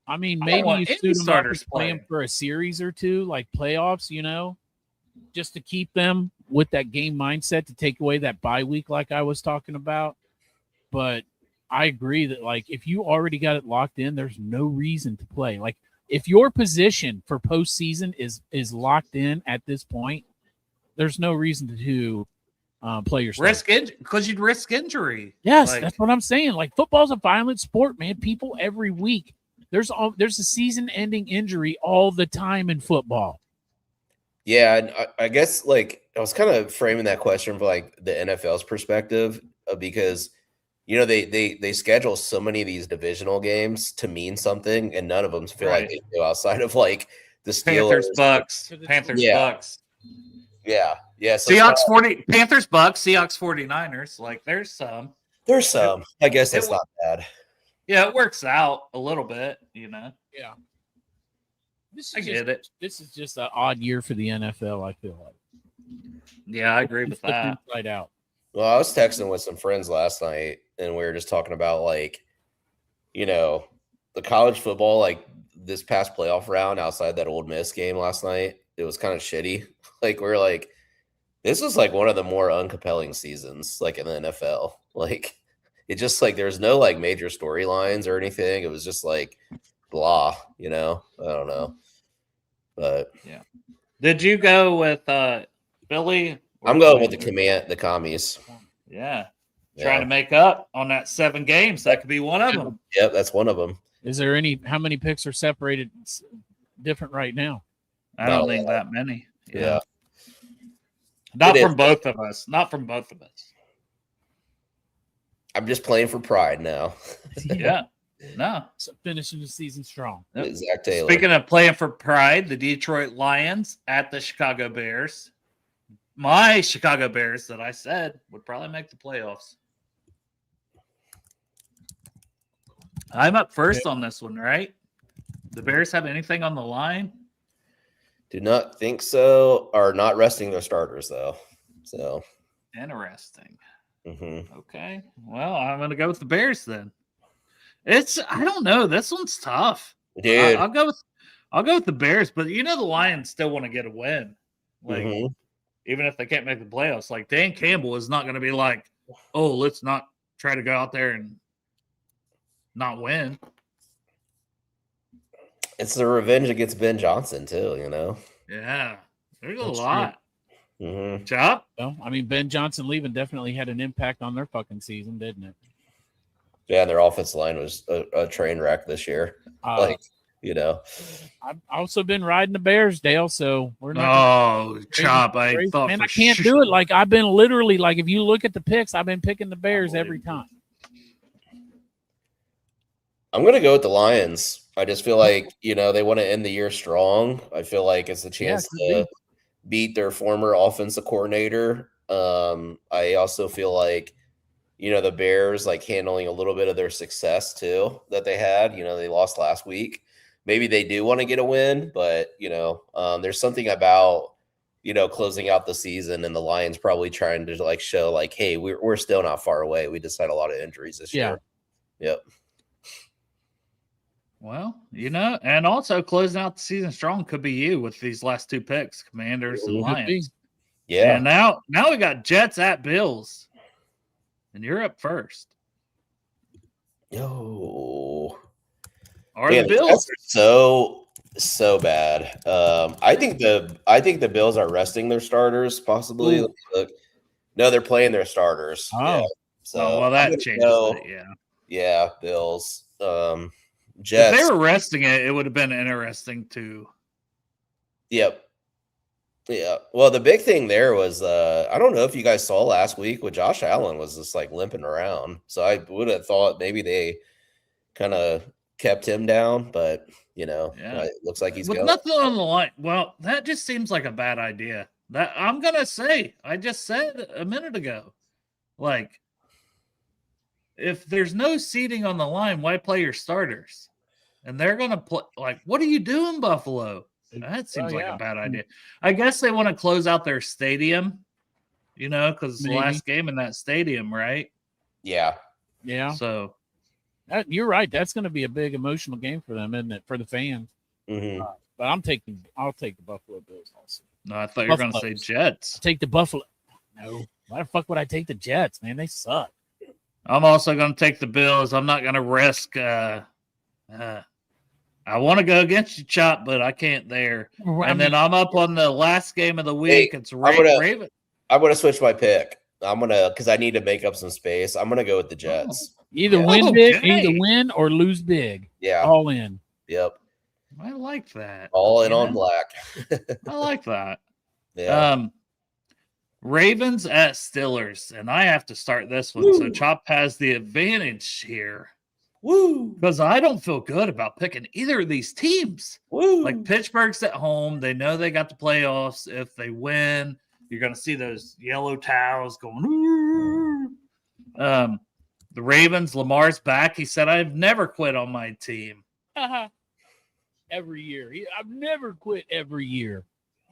I mean, maybe you suit them up and play them for a series or two, like playoffs, just to keep them with that game mindset to take away that bye week like I was talking about. But I agree that, like, if you already got it locked in, there's no reason to play. Like, if your position for postseason is locked in at this point, there's no reason to play your risk it because you'd risk injury. Yes, Like, that's what I'm saying. Like football's a violent sport, man. People every week there's a season-ending injury all the time in football. Yeah, and I guess like I was kind of framing that question from like the NFL's perspective because they schedule so many of these divisional games to mean something, and none of them feel like they do outside of like the Steelers, Panthers, yeah. Bucks. Yeah. So Seahawks 40 Panthers, Bucks, Seahawks 49ers. Like there's some. I guess that's not bad. Yeah, it works out a little bit, you know. Yeah. I get it. This is just an odd year for the NFL, I feel like. Yeah, I agree with that. Inside out. Well, I was texting with some friends last night, and we were just talking about like, the college football, like this past playoff round outside that Ole Miss game last night. It was kind of shitty. Like we're like, this was like one of the more uncompelling seasons, like in the NFL. Like it just like there's no like major storylines or anything. It was just like blah, I don't know. But yeah. Did you go with Philly? I'm going with the commies. Yeah. Trying to make up on that 7 games. That could be one of them. Yep, that's one of them. Is there how many picks are separated different right now? I don't think that many. Yeah. Not from both of us. I'm just playing for pride now. Yeah. No. So finishing the season strong. Yep. Zach Taylor. Speaking of playing for pride, the Detroit Lions at the Chicago Bears. My Chicago Bears that I said would probably make the playoffs. I'm up first on this one, right? The Bears have anything on the line? Do not think so. Are not resting their starters though. So interesting. Mm-hmm. Okay. Well, I'm going to go with the Bears then. I don't know. This one's tough, dude. I'll go with the Bears, but the Lions still want to get a win. Like even if they can't make the playoffs, like Dan Campbell is not going to be like, oh, let's not try to go out there and not win. It's the revenge against Ben Johnson too, Yeah, there's a lot. Mm-hmm. Chop. Well, I mean, Ben Johnson leaving definitely had an impact on their fucking season, didn't it? Yeah, and their offensive line was a train wreck this year. I've also been riding the Bears, Dale. So we're not. Chop! I thought, man, I can't do it. Like I've been literally like, if you look at the picks, I've been picking the Bears every time. I'm gonna go with the Lions. I just feel like they want to end the year strong. I feel like it's a chance to beat their former offensive coordinator. I also feel like the Bears like handling a little bit of their success too that they had. They lost last week. Maybe they do want to get a win, but there's something about closing out the season and the Lions probably trying to like show like, hey, we're still not far away. We just had a lot of injuries this year. Yep. Well, and also closing out the season strong could be you with these last 2 picks, Commanders and Lions. Yeah. And now we got Jets at Bills, and you're up first. Yo, the Bills so bad. I think the Bills are resting their starters, possibly. Look. No, they're playing their starters. Oh, yeah. So well, that changes it. Yeah. Yeah, Bills. Jets. If they were resting it, it would have been interesting too. Yep. Yeah. Well, the big thing there was I don't know if you guys saw last week with Josh Allen was just like limping around. So I would have thought maybe they kind of kept him down, but it looks like he's with going. Nothing on the line. Well, that just seems like a bad idea. That I'm gonna say. I just said a minute ago, like, if there's no seating on the line, why play your starters? And they're gonna play. Like, what are you doing, Buffalo? That seems like a bad idea. I guess they want to close out their stadium, because it's the last game in that stadium, right? Yeah. Yeah. So you're right. That's going to be a big emotional game for them, isn't it? For the fans. Mm-hmm. But I'll take the Buffalo Bills also. No, I thought you were going to say Jets. I'll take the Buffalo. No. Why the fuck would I take the Jets, man? They suck. I'm also going to take the Bills. I'm not going to risk. I want to go against you, Chop, but I can't there. And then I'm up on the last game of the week. It's Raven. I'm gonna switch my pick. Because I need to make up some space. I'm gonna go with the Jets. Either win big, either win or lose big. Yeah, all in. Yep. I like that. All in on black. I like that. Yeah. Ravens at Steelers, and I have to start this one. Woo. So Chop has the advantage here. Woo! Because I don't feel good about picking either of these teams. Woo! Like Pittsburgh's at home. They know they got the playoffs. If they win, you're going to see those yellow towels going. Ooh. The Ravens, Lamar's back. He said, I've never quit on my team. Every year. I've never quit every year.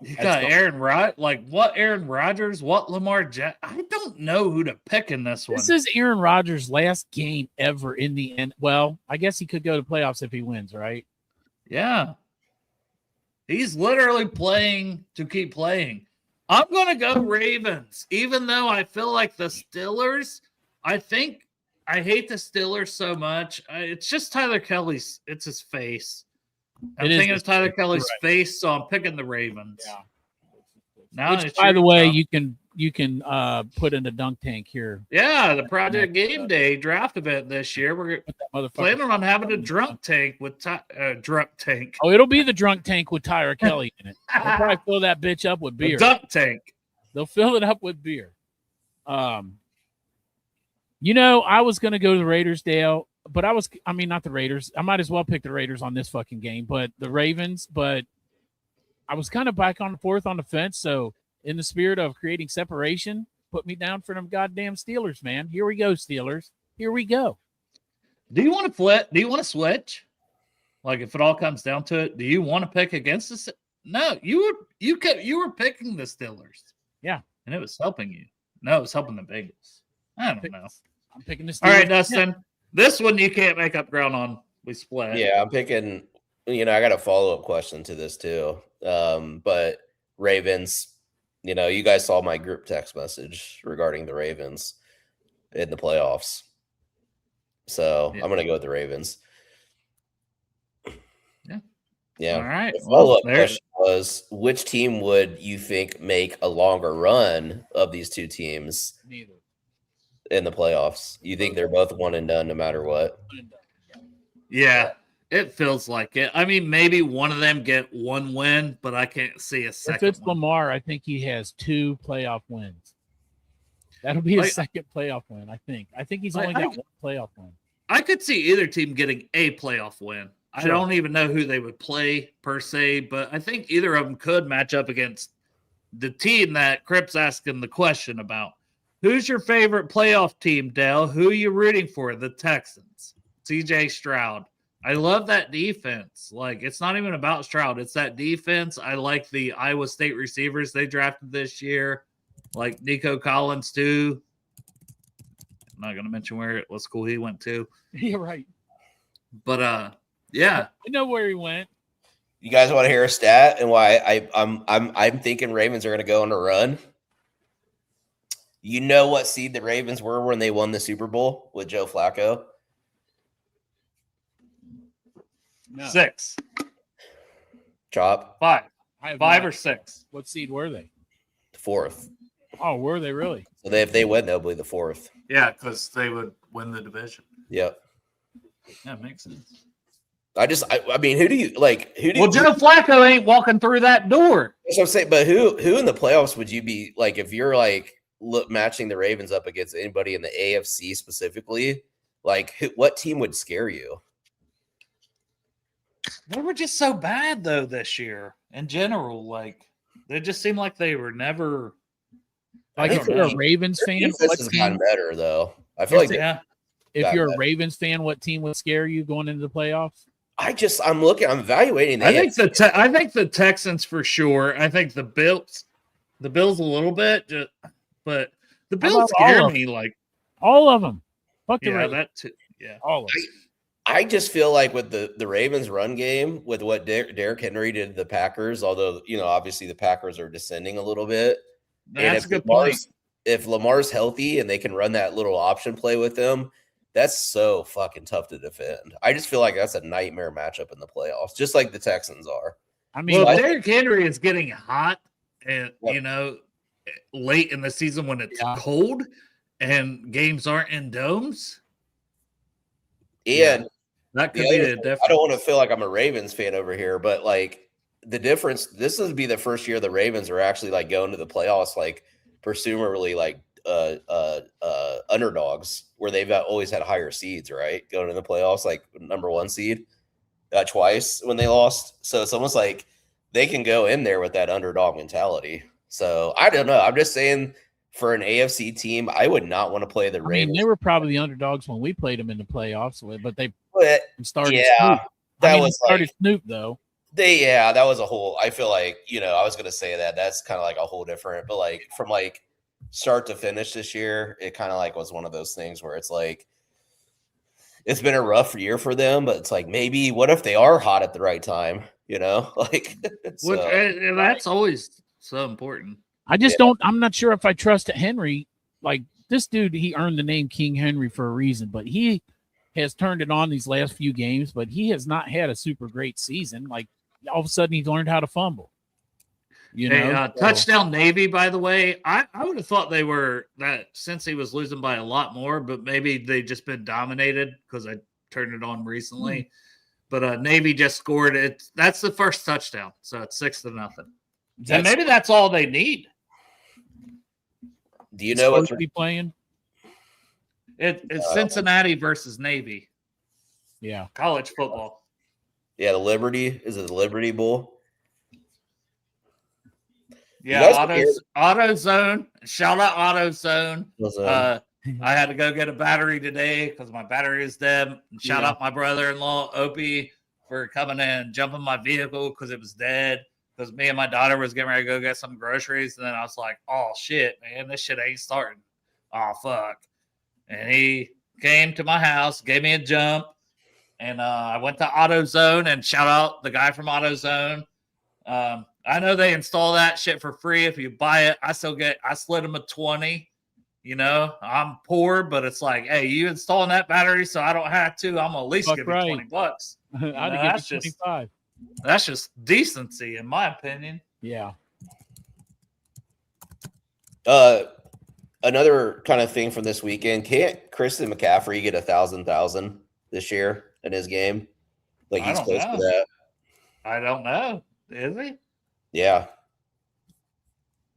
You got Aaron Rodgers. Like, what Aaron Rodgers? What Lamar Jackson? I don't know who to pick in this one. This is Aaron Rodgers' last game ever in the end. Well, I guess he could go to playoffs if he wins, right? Yeah. He's literally playing to keep playing. I'm going to go Ravens, even though I feel like the Steelers, I hate the Steelers so much. It's just Tyler Kelly's, it's his face. I'm thinking of Tyler Kelly's face, so I'm picking the Ravens. Yeah. Now, which, by the way, you can put in the dunk tank here. Yeah, the Project Game Day draft event this year. We're planning on having a drunk tank with drunk tank. Oh, it'll be the drunk tank with Tyler Kelly in it. They'll probably fill that bitch up with beer. The dunk tank. They'll fill it up with beer. You know, I was going to go to the Raiders, Dale, but not the Raiders. I might as well pick the Raiders on this fucking game, but the Ravens. But I was kind of back on the fourth on the fence. So in the spirit of creating separation, put me down for them goddamn Steelers, man. Here we go, Steelers. Here we go. Do you want to flip? Do you want to switch? Like, if it all comes down to it, do you want to pick against the? No, you were picking the Steelers. Yeah, and it was helping you. No, it was helping the Bengals. I don't know. I'm picking the Steelers. All right, Dustin. Yeah. This one you can't make up ground on. We split. Yeah, I'm picking. I got a follow-up question to this too. But Ravens. You guys saw my group text message regarding the Ravens in the playoffs. So I'm going to go with the Ravens. Yeah. All right. The follow-up question was, which team would you think make a longer run of these two teams? Neither. In the playoffs? You think they're both one and done no matter what? Yeah, it feels like it. I mean, maybe one of them get one win, but I can't see a second. If it's Lamar, I think he has 2 playoff wins. That'll be his second playoff win, I think. I think he's only got 1 playoff win. I could see either team getting a playoff win. Sure. I don't even know who they would play per se, but I think either of them could match up against the team that Crip's asking the question about. Who's your favorite playoff team, Dale? Who are you rooting for? The Texans. CJ Stroud. I love that defense. Like, it's not even about Stroud. It's that defense. I like the Iowa State receivers they drafted this year, like Nico Collins, too. I'm not going to mention what school he went to. You're right. But, yeah. I know where he went. You guys want to hear a stat and why I'm thinking Ravens are going to go on a run? You know what seed the Ravens were when they won the Super Bowl with Joe Flacco? No. 6. Chop. 5. 5 or 6. What seed were they? 4th. Oh, were they really? So if they win, they'll be the 4th. Yeah, because they would win the division. Yep. That makes sense. I mean, who do you like? Well, Joe Flacco ain't walking through that door. That's what I'm saying. But who in the playoffs would you be like if you're like matching the Ravens up against anybody in the AFC specifically? Like, what team would scare you? They were just so bad though this year in general. Like, they just seemed like they were never. Like, if you're a Ravens fan, this is kind of better though. I feel like if you're a Ravens fan, what team would scare you going into the playoffs? I'm evaluating. I think the Texans for sure. I think the Bills a little bit, but the Bills scare me. Like, all of them. Fuck the Ravens. That too. Yeah, all of them. I just feel like with the Ravens run game, with what Derrick Henry did to the Packers, although obviously the Packers are descending a little bit. That's a good point. If Lamar's healthy and they can run that little option play with him, That's so fucking tough to defend. I just feel like that's a nightmare matchup in the playoffs, just like the Texans are. I mean, well, Derrick Henry is getting hot, and Yep. late in the season when it's Yeah. cold and games aren't in domes. And that could be the difference. I don't want to feel like I'm a Ravens fan over here, but like the difference, this would be the first year the Ravens are actually like going to the playoffs, like presumably like underdogs, where they've always had higher seeds, right? Going to the playoffs, like number 1 seed twice when they lost. So it's almost like they can go in there with that underdog mentality. So I don't know. I'm just saying, for an AFC team, I would not want to play the Ravens. I mean, they were probably the underdogs when we played them in the playoffs, but they started. Yeah, Snoop. Started Snoop though. That was a whole. I feel like I was gonna say that's kind of like a whole different, but like from like start to finish this year, it kind of like was one of those things where it's like it's been a rough year for them, but it's like maybe what if they are hot at the right time, like and that's always so important. I just don't. I'm not sure if I trust Henry. Like this dude, he earned the name King Henry for a reason, but he has turned it on these last few games. But he has not had a super great season. Like all of a sudden, he's learned how to fumble. Touchdown Navy. By the way, I would have thought they were that since he was losing by a lot more, but maybe they just been dominated because I turned it on recently. But Navy just scored it. That's the first touchdown, so it's 6-0. And maybe that's all they need. Do you know what to be playing? It's Cincinnati versus Navy. Yeah, college football. Yeah, the Liberty. Is it the Liberty Bowl? Yeah, AutoZone. Shout out AutoZone. I had to go get a battery today because my battery is dead. Shout out my brother-in-law Opie for coming in and jumping my vehicle because it was dead. Because me and my daughter was getting ready to go get some groceries, and then I was like, "Oh shit, man, this shit ain't starting." Oh fuck! And he came to my house, gave me a jump, and I went to AutoZone and shout out the guy from AutoZone. I know they install that shit for free if you buy it. I slid him a 20. I'm poor, but it's like, hey, you installing that battery so I don't have to. I'm gonna at least give you $20. I'd give you 25. That's just decency, in my opinion. Yeah. Another kind of thing from this weekend, can't Christian McCaffrey get 1,000 this year in his game? Like he's close to that. I don't know. Is he? Yeah.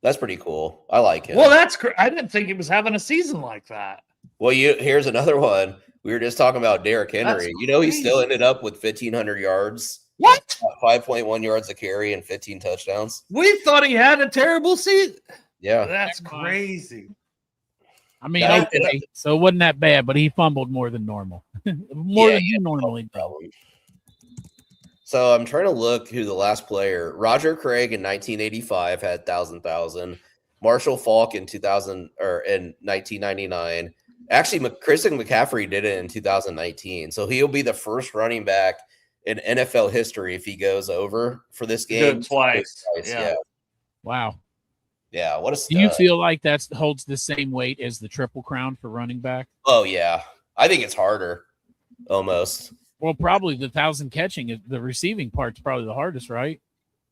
That's pretty cool. I like him. Well, I didn't think he was having a season like that. Well, here's another one. We were just talking about Derrick Henry. He still ended up with 1,500 yards. What? 5.1 yards a carry and 15 touchdowns. We thought he had a terrible season. Yeah. That's crazy. I mean, okay, so it wasn't that bad, but he fumbled more than normal. More than you normally do. So I'm trying to look who the last player. Roger Craig in 1985 had 1,000. Marshall Faulk in 2000 or in 1999. Actually, Christian McCaffrey did it in 2019. So he'll be the first running back in NFL history if he goes over for this game twice. Yeah. Wow. Yeah. What a stud. Do you feel like that holds the same weight as the Triple Crown for running back? Oh yeah, I think it's harder. Almost. Well, probably the 1,000 catching, the receiving part's probably the hardest, right?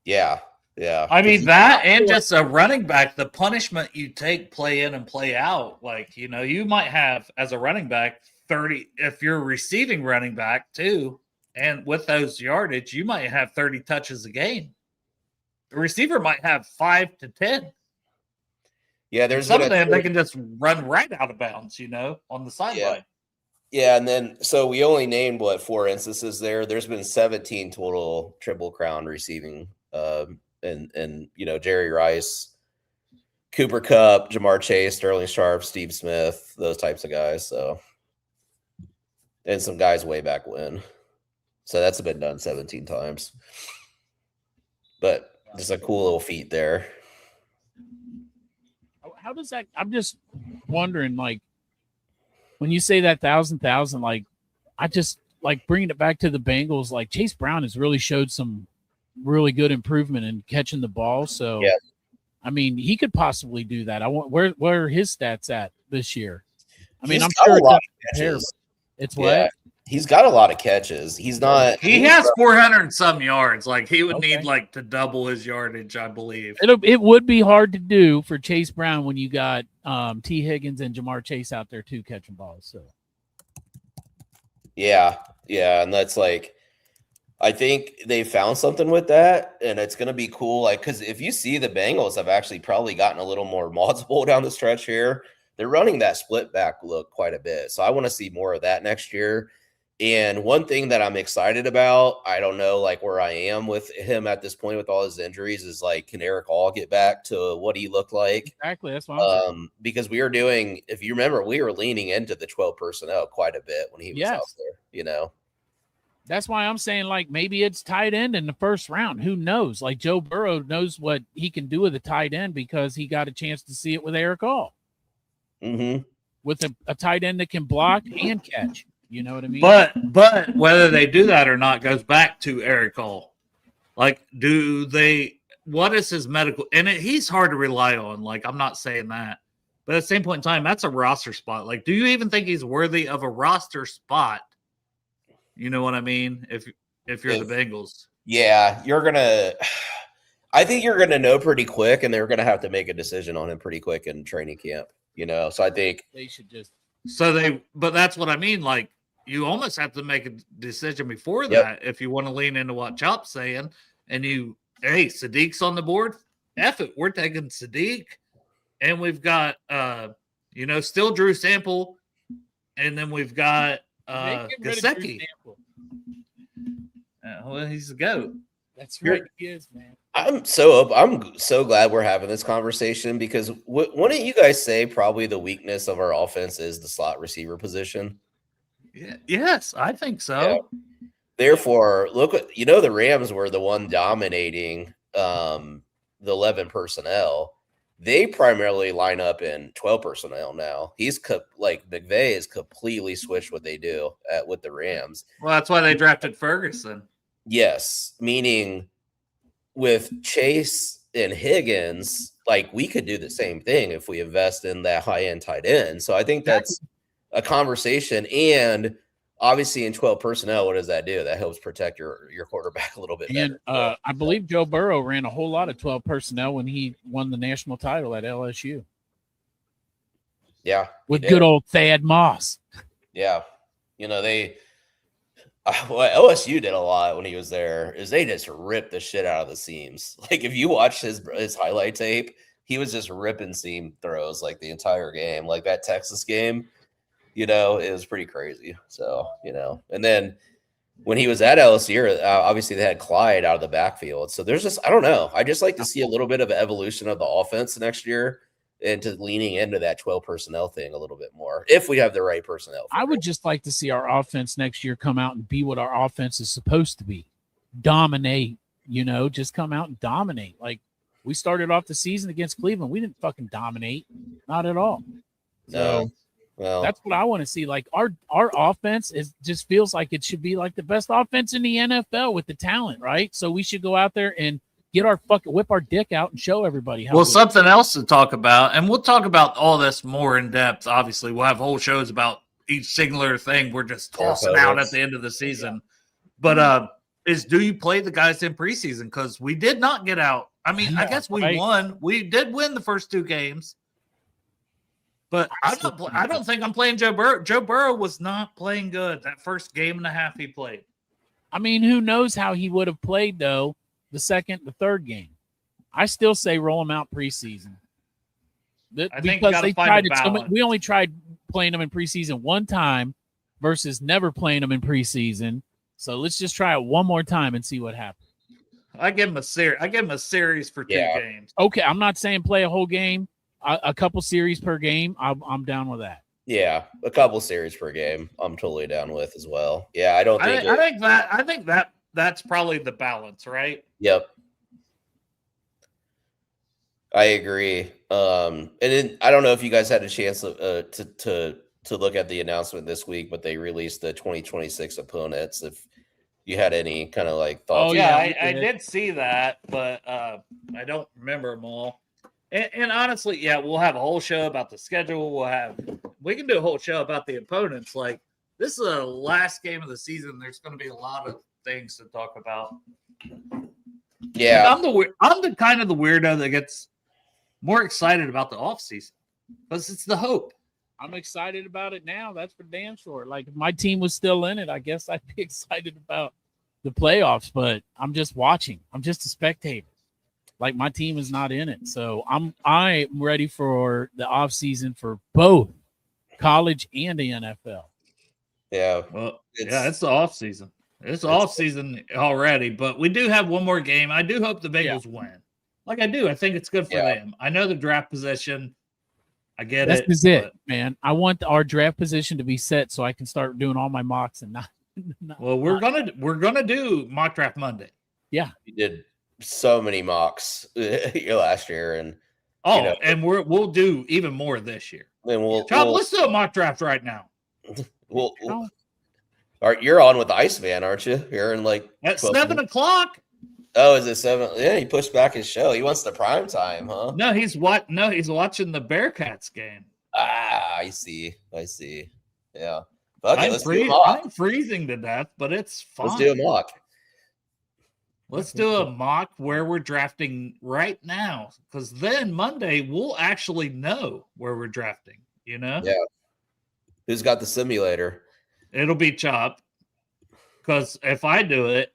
Yeah. Yeah. I mean, that and just a running back, the punishment you take play in and play out. Like, you might have as a running back 30, if you're a receiving running back too, and with those yardage, you might have 30 touches a game. The receiver might have 5 to 10. Yeah, there's some of them they can just run right out of bounds, on the sideline. Yeah, and then so we only named 4 instances there. There's been 17 total Triple Crown receiving, and Jerry Rice, Cooper Kupp, Jamar Chase, Sterling Sharp, Steve Smith, those types of guys. So, and some guys way back when. So that's been done 17 times. But just a cool little feat there. How does that? I'm just wondering, like, when you say that 1,000, like, I just like bringing it back to the Bengals. Like Chase Brown has really showed some really good improvement in catching the ball. So, yeah. I mean, he could possibly do that. I want where are his stats at this year? I mean, I'm sure it's not It's Yeah, what? he's got a lot of catches. He's not. He has 400 and some yards. Like he would Okay. need like to double his yardage, I believe. It would be hard to do for Chase Brown when you got T. Higgins and Jamar Chase out there too catching balls. So Yeah, and that's like, I think they found something with that, and it's going to be cool. Like, because if you see the Bengals have actually probably gotten a little more multiple down the stretch here, they're running that split back look quite a bit. So I want to see more of that next year. And one thing that I'm excited about, I don't know like where I am with him at this point with all his injuries, is like, can Eric Hall get back to what he looked like? exactly, that's what I'm saying. Because we were doing, if you remember, we were leaning into the 12 personnel quite a bit when he was out there, That's why I'm saying, like, maybe it's tight end in the first round. Who knows? Like, Joe Burrow knows what he can do with a tight end because he got a chance to see it with Eric Hall. Mm-hmm. With a tight end that can block and catch. You know what I mean? But whether they do that or not goes back to Eric Hall. Like, what is his medical? And he's hard to rely on. Like, I'm not saying that. But at the same point in time, that's a roster spot. Like, do you even think he's worthy of a roster spot? You know what I mean? If you're the Bengals. Yeah, I think you're gonna know pretty quick, and they're gonna have to make a decision on him pretty quick in training camp. So I think they should just. But that's what I mean. Like, you almost have to make a decision before that if you want to lean into what Chop's saying. And Sadiq's on the board. F it, we're taking Sadiq, and we've got still Drew Sample, and then we've got Gesicki. Well, he's the GOAT. That's right, he is, man. I'm so glad we're having this conversation, because wouldn't you guys say probably the weakness of our offense is the slot receiver position? Yeah, yes, I think so. Yeah. Therefore, look, the Rams were the one dominating the 11 personnel. They primarily line up in 12 personnel now. McVay has completely switched what they do with the Rams. Well, that's why they drafted Ferguson. Yes, meaning with Chase and Higgins, like, we could do the same thing if we invest in that high-end tight end. So I think that's a conversation. And obviously in 12 personnel, what does that do? That helps protect your quarterback a little bit better. And I believe Joe Burrow ran a whole lot of 12 personnel when he won the national title at LSU. Yeah. With good old Thad Moss. Yeah. What LSU did a lot when he was there is they just ripped the shit out of the seams. Like, if you watch his highlight tape, he was just ripping seam throws like the entire game. Like that Texas game, it was pretty crazy. So, and then when he was at LSU, obviously they had Clyde out of the backfield. So there's just, I don't know. I just like to see a little bit of an evolution of the offense next year, into leaning into that 12 personnel thing a little bit more, if we have the right personnel. I would just like to see our offense next year come out and be what our offense is supposed to be. Dominate, just come out and dominate. Like, we started off the season against Cleveland. We didn't fucking dominate. Not at all. So that's what I want to see. Like, our offense just feels like it should be like the best offense in the NFL with the talent, right? So we should go out there and whip our dick out and show everybody how. Well, something else to talk about, and we'll talk about all this more in depth. Obviously, we'll have whole shows about each singular thing we're just tossing out at the end of the season. But do you play the guys in preseason? Because we did not get out. I mean, I guess we won. We did win the first two games. But I don't think I'm playing Joe Burrow. Joe Burrow was not playing good that first game and a half he played. I mean, who knows how he would have played, though, the second, the third game. I still say roll him out preseason. Because they tried it. We only tried playing them in preseason one time versus never playing them in preseason. So let's just try it one more time and see what happens. I give him a series for 2 games. Okay, I'm not saying play a whole game. A couple series per game. I'm down with that. Yeah, a couple series per game. I'm totally down with as well. Yeah, I think that's probably the balance, right? Yep. I agree. And then, I don't know if you guys had a chance to look at the announcement this week, but they released the 2026 opponents. If you had any kind of like thoughts. Oh yeah, I did see that, but I don't remember them all. And honestly, yeah, we'll have a whole show about the schedule. We can do a whole show about the opponents. Like, this is the last game of the season. There's going to be a lot of things to talk about. Yeah, Like, I'm the kind of the weirdo that gets more excited about the offseason because it's the hope. I'm excited about it now. That's for damn sure. Like if my team was still in it, I guess I'd be excited about the playoffs, but I'm just watching. I'm just a spectator. Like my team is not in it. So I'm ready for the offseason for both college and the NFL. yeah. Well, it's the offseason. It's off season already, but we do have one more game. I do hope the Bengals win. Like I do. I think it's good for them. I know the draft position. I get it. This is it, man. I want our draft position to be set so I can start doing all my mocks and not. Well, we're gonna do mock draft Monday. Yeah, You did so many mocks last year, and and we'll do even more this year. then Let's do a mock draft right now. All right, you're on with Iceman, aren't you? You're in like At 12 7 minutes. o'clock. Oh, is it 7? Yeah, he pushed back his show. He wants the prime time, huh? No, he's watching the Bearcats game. Ah, I see. Yeah. Okay, I'm freezing to death, but it's fine. Let's do a mock. Let's do a mock where we're drafting right now, because then Monday we'll actually know where we're drafting. You know? Yeah. Who's got the simulator? It'll be Chop, because if I do it,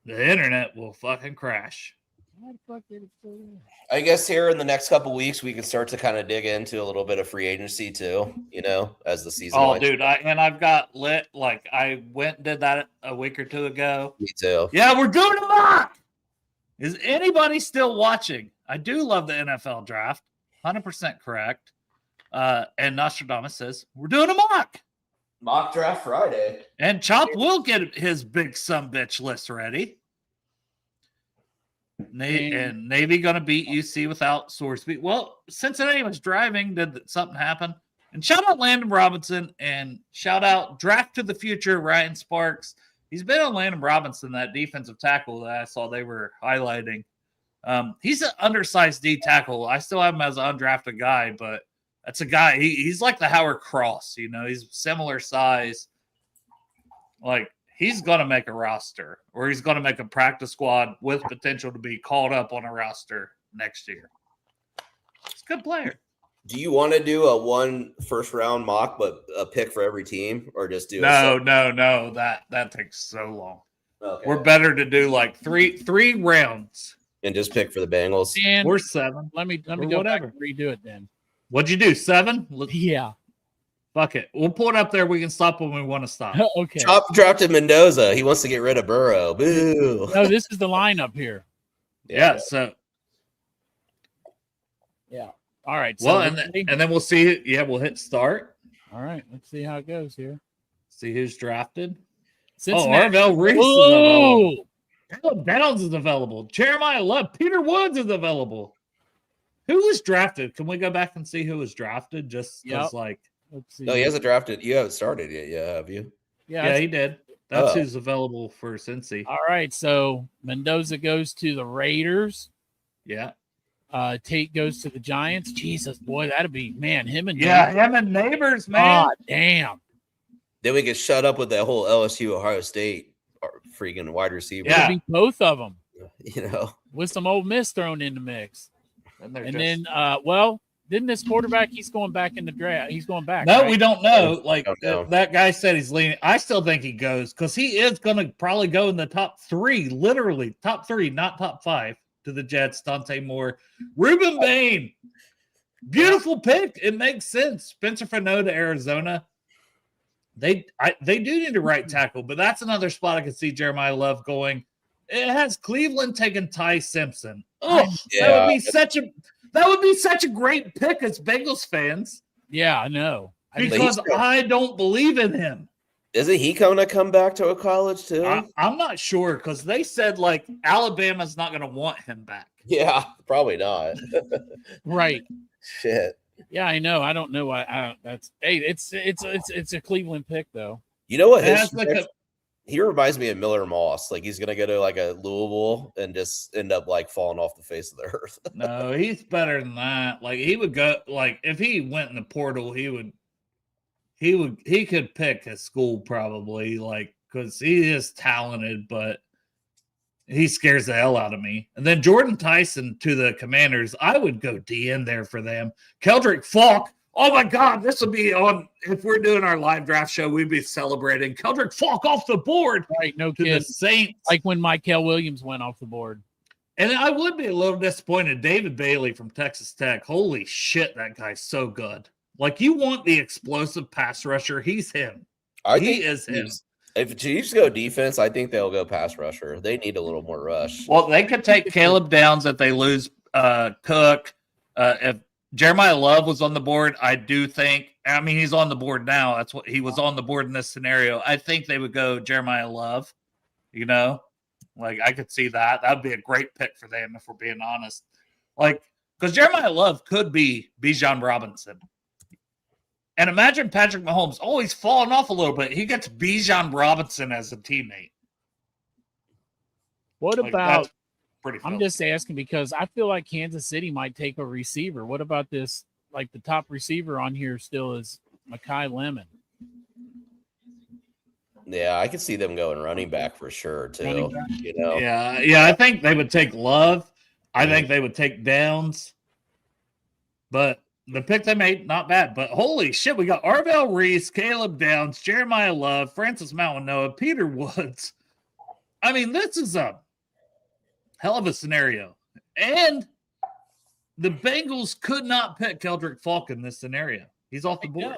the internet will fucking crash. I guess here in the next couple weeks we can start to kind of dig into a little bit of free agency too, as the season. Oh, dude, I've got lit. Like I went and did that a week or two ago. Me too. Yeah, we're doing a mock. Is anybody still watching? I do love the NFL draft. 100% correct. And Nostradamus says we're doing a mock. Mock draft Friday. And Chop will get his big sumbitch list ready. And Navy going to beat UC without Sorsby. Well, Cincinnati was driving. Did something happen? And shout out Landon Robinson and shout out Draft to the Future, Ryan Sparks. He's been on Landon Robinson, that defensive tackle that I saw they were highlighting. He's an undersized D tackle. I still have him as an undrafted guy, but that's a guy. He's like the Howard Cross, he's similar size. Like, he's going to make a roster, or he's going to make a practice squad with potential to be called up on a roster next year. He's a good player. Do you want to do a 1 first-round mock, but a pick for every team, or just do no? That takes so long. Okay. We're better to do like three rounds and just pick for the Bengals. And we're 7. Let me go back and redo it then. What'd you do? 7? Yeah. Fuck it. We'll pull it up there. We can stop when we want to stop. Okay. Chop drafted Mendoza. He wants to get rid of Burrow. Boo. No, this is the lineup here. Yeah. So. Yeah. All right. So and then we'll see. Yeah, we'll hit start. All right. Let's see how it goes here. See who's drafted. Cincinnati. Arvell Reese is available. Caleb Downs is available. Jeremiah Love. Peter Woods is available. Who was drafted? Can we go back and see who was drafted? Just because, Let's see. No, he hasn't drafted. You haven't started yet. Yeah, have you? Yeah, he did. That's who's available for Cincy. All right. So Mendoza goes to the Raiders. Yeah. Tate goes to the Giants. Jesus, boy, that'd be him and Neighbors, man. God damn. Then we get shut up with that whole LSU Ohio State freaking wide receiver. Yeah, be both of them. With some Ole Miss thrown in the mix. And then, didn't this quarterback? He's going back in the draft. He's going back. No, right? we don't know. That guy said he's leaning. I still think he goes because he is going to probably go in the top 3, literally top 3, not top 5 to the Jets. Dante Moore, Reuben Bain, beautiful pick. It makes sense. Spencer Fano to Arizona. They do need a right tackle, but that's another spot I could see Jeremiah Love going. It has Cleveland taking Ty Simpson. Oh, yeah. That would be such a great pick as Bengals fans. Yeah, I know. Because I don't believe in him. Isn't he going to come back to a college too? I'm not sure because they said Alabama's not going to want him back. Yeah, probably not. Right. Shit. Yeah, I know. I don't know why. It's a Cleveland pick though. You know what? He reminds me of Miller Moss. He's gonna go to a Louisville and just end up falling off the face of the earth. No, he's better than that. He would go if he went in the portal, he he could pick his school probably, like, because he is talented, but he scares the hell out of me. And then Jordan Tyson to the Commanders, I would go D in there for them. Keldrick Falk, oh my God, this would be on. If we're doing our live draft show, we'd be celebrating Keldrick Falk off the board. Right, no to kid. the Saints. Like when Mykel Williams went off the board. And I would be a little disappointed. David Bailey from Texas Tech. Holy shit, that guy's so good. Like, you want the explosive pass rusher. He's him. He is him. If Chiefs go defense, I think they'll go pass rusher. They need a little more rush. Well, they could take Caleb Downs if they lose Cook. If Jeremiah Love was on the board, I do think, I mean, he's on the board now. That's what he was on the board in this scenario. I think they would go Jeremiah Love, you know? Like, I could see that. That would be a great pick for them if we're being honest. Like, because Jeremiah Love could be Bijan Robinson. And imagine Patrick Mahomes always falling off a little bit. He gets Bijan Robinson as a teammate. What about pretty I'm just asking because I feel like Kansas City might take a receiver. What about this? Like the top receiver on here still is Mekhi Lemon. Yeah, I could see them going running back for sure too. You know, yeah. I think they would take Love. I think they would take Downs. But the pick they made, not bad. But holy shit, we got Arvell Reese, Caleb Downs, Jeremiah Love, Francis Mount-Noah, Peter Woods. I mean, this is a hell of a scenario. And the Bengals could not pick Keldrick Falk in this scenario. He's off the board.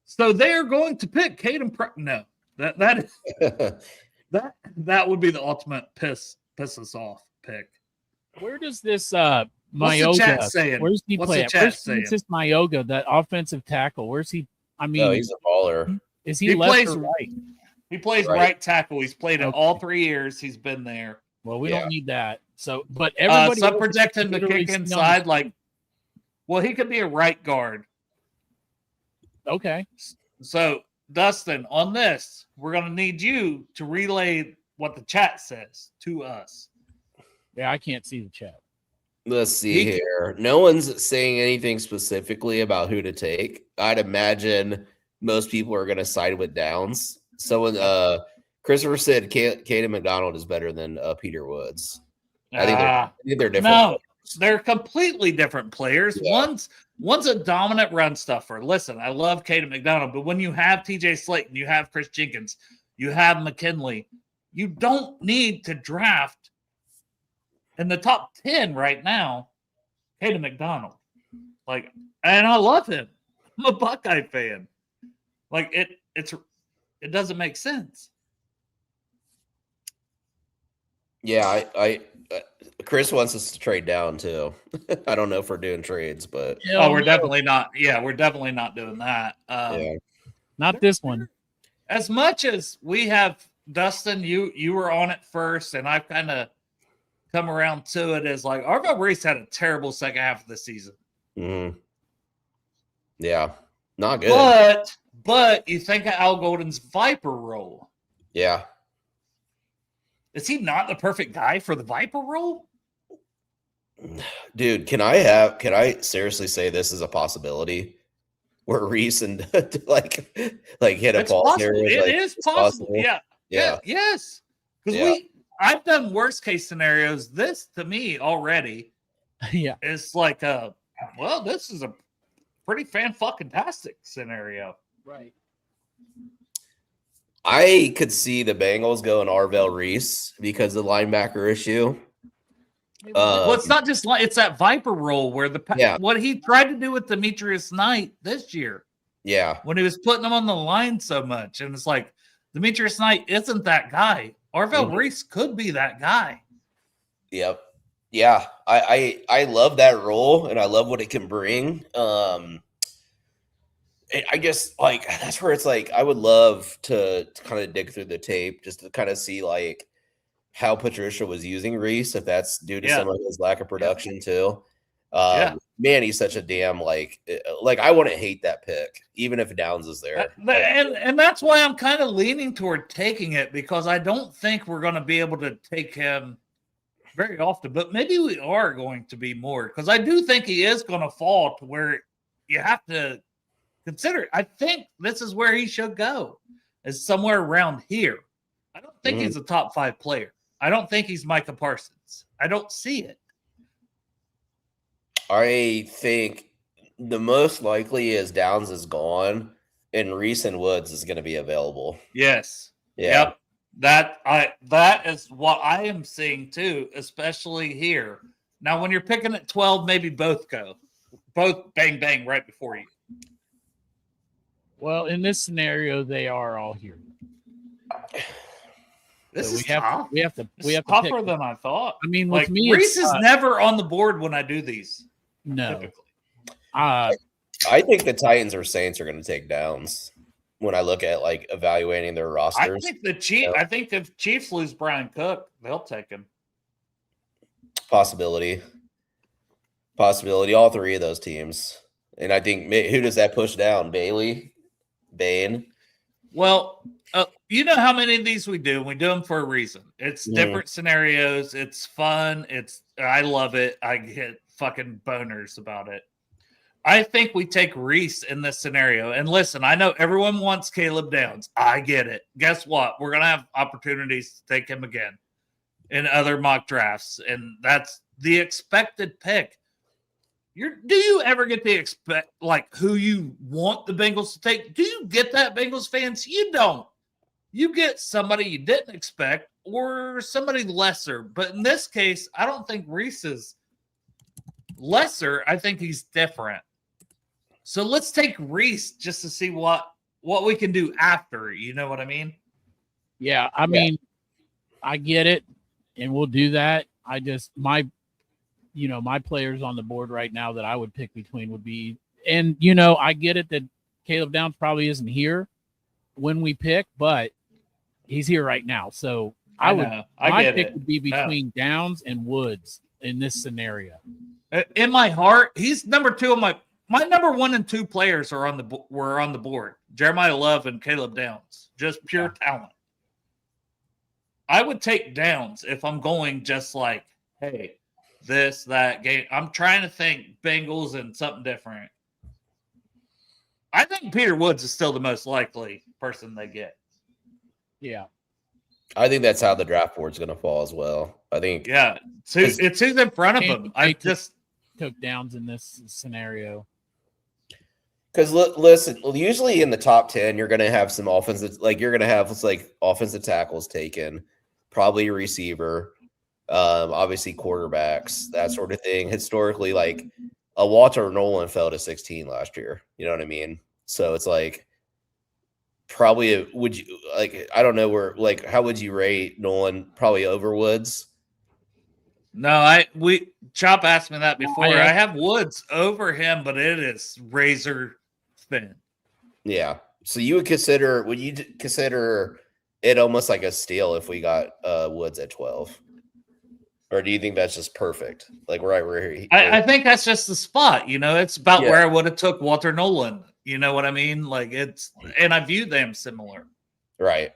So they're going to pick Caden No, that would be the ultimate piss us off pick. Where does this What's Mayoga? the chat saying? Where's he What's play? the At? chat Where's saying? this Mayoga, that offensive tackle? Where's he? I mean, he's a baller. Is he He left plays- or right? He plays right tackle. He's played it all 3 years. He's been there. Well, we don't need that. So, but everybody Some else is project him to literally kick sitting on inside. the- Like, well, he could be a right guard. Okay. So, Dustin, on this, we're going to need you to relay what the chat says to us. Yeah, I can't see the chat. Let's see here. No one's saying anything specifically about who to take. I'd imagine most people are going to side with Downs. Someone, Christopher said Caden McDonald is better than Peter Woods. I think they're different. No, they're completely different players. Yeah. One's a dominant run stuffer. Listen, I love Caden McDonald, but when you have TJ Slayton, you have Chris Jenkins, you have McKinley, you don't need to draft in the top 10 right now, Caden McDonald. Like, and I love him. I'm a Buckeye fan. Like, it doesn't make sense. Yeah, I Chris wants us to trade down too. I don't know if we're doing trades, but We're definitely not. Yeah, we're definitely not doing that. Not this one. As much as we have, Dustin, you were on it first, and I've kind of come around to it as like Arvell Reese had a terrible second half of the season. Mm-hmm. Yeah, not good. But you think of Al Golden's Viper role. Yeah. Is he not the perfect guy for the Viper role? Dude, can I seriously say this is a possibility where Reese and like hit a ball here? It is possible. Yeah. Yes. Because I've done worst case scenarios. This to me already is like this is a pretty fan-fucking-tastic scenario. Right. I could see the Bengals going Arvell Reese because of the linebacker issue. Well, it's not just it's that Viper role where what he tried to do with Demetrius Knight this year. Yeah. When he was putting him on the line so much. And it's like, Demetrius Knight isn't that guy. Arvell Reese could be that guy. Yep. Yeah. I love that role and I love what it can bring. I guess like that's where it's like I would love to kind of dig through the tape just to kind of see like how Patricia was using Reese, if that's due to some of his lack of production too. Man, he's such a damn like I wouldn't hate that pick even if Downs is there. And that's why I'm kind of leaning toward taking it because I don't think we're going to be able to take him very often, but maybe we are going to be more because I do think he is going to fall to where you have to consider it. I think this is where he should go, is somewhere around here. I don't think he's a top 5 player. I don't think he's Micah Parsons. I don't see it. I think the most likely is Downs is gone and Reese and Woods is going to be available. Yes. Yeah. Yep. That is what I am seeing too, especially here. Now, when you're picking at 12, maybe both go. Both bang, bang right before you. Well, in this scenario, they are all here. This So is tough. We have to tougher pick. than I thought. I mean, like with me, Reese is never on the board when I do these. No. Typically. I think the Titans or Saints are going to take Downs when I look at like evaluating their rosters. I think the Chiefs. I think if Chiefs lose Brian Cook, they'll take him. Possibility. All 3 of those teams, and I think who does that push down? Bailey, Bane. Well, you know how many of these we do. We do them for a reason. It's different scenarios. It's fun. I love it. I get fucking boners about it. I think we take Reese in this scenario. And listen, I know everyone wants Caleb Downs. I get it. Guess what? We're going to have opportunities to take him again in other mock drafts. And that's the expected pick. Do you ever get to expect like who you want the Bengals to take? Do you get that, Bengals fans? You don't. You get somebody you didn't expect or somebody lesser. But in this case, I don't think Reese is lesser. I think he's different. So let's take Reese just to see what we can do after. You know what I mean? Yeah, I mean, I get it, and we'll do that. I just my players on the board right now that I would pick between would be, and I get it that Caleb Downs probably isn't here when we pick, but he's here right now. So my pick would be between Downs and Woods in this scenario. In my heart, he's number 2 on my number 1 and 2 players were on the board. Jeremiah Love and Caleb Downs, just pure talent. I would take Downs if I'm going just like, hey, this, that game. I'm trying to think Bengals and something different. I think Peter Woods is still the most likely person they get. Yeah. I think that's how the draft board's going to fall as well. I think. Yeah. It's who's in front of them. I just took Downs in this scenario. Because listen, usually in the top 10, you're going to have some offensive, like you're going to have offensive tackles taken, probably a receiver. Obviously quarterbacks, that sort of thing. Historically, like a Walter Nolan fell to 16 last year. You know what I mean? So it's like probably would you like, I don't know where, like, how would you rate Nolan? Probably over Woods. No, Chop asked me that before. I have Woods over him, but it is razor thin. Yeah. So would you consider it almost like a steal if we got Woods at 12? Or do you think that's just perfect? Like right where I think that's just the spot. It's about where I would have took Walter Nolan. You know what I mean? Like and I view them similar. Right.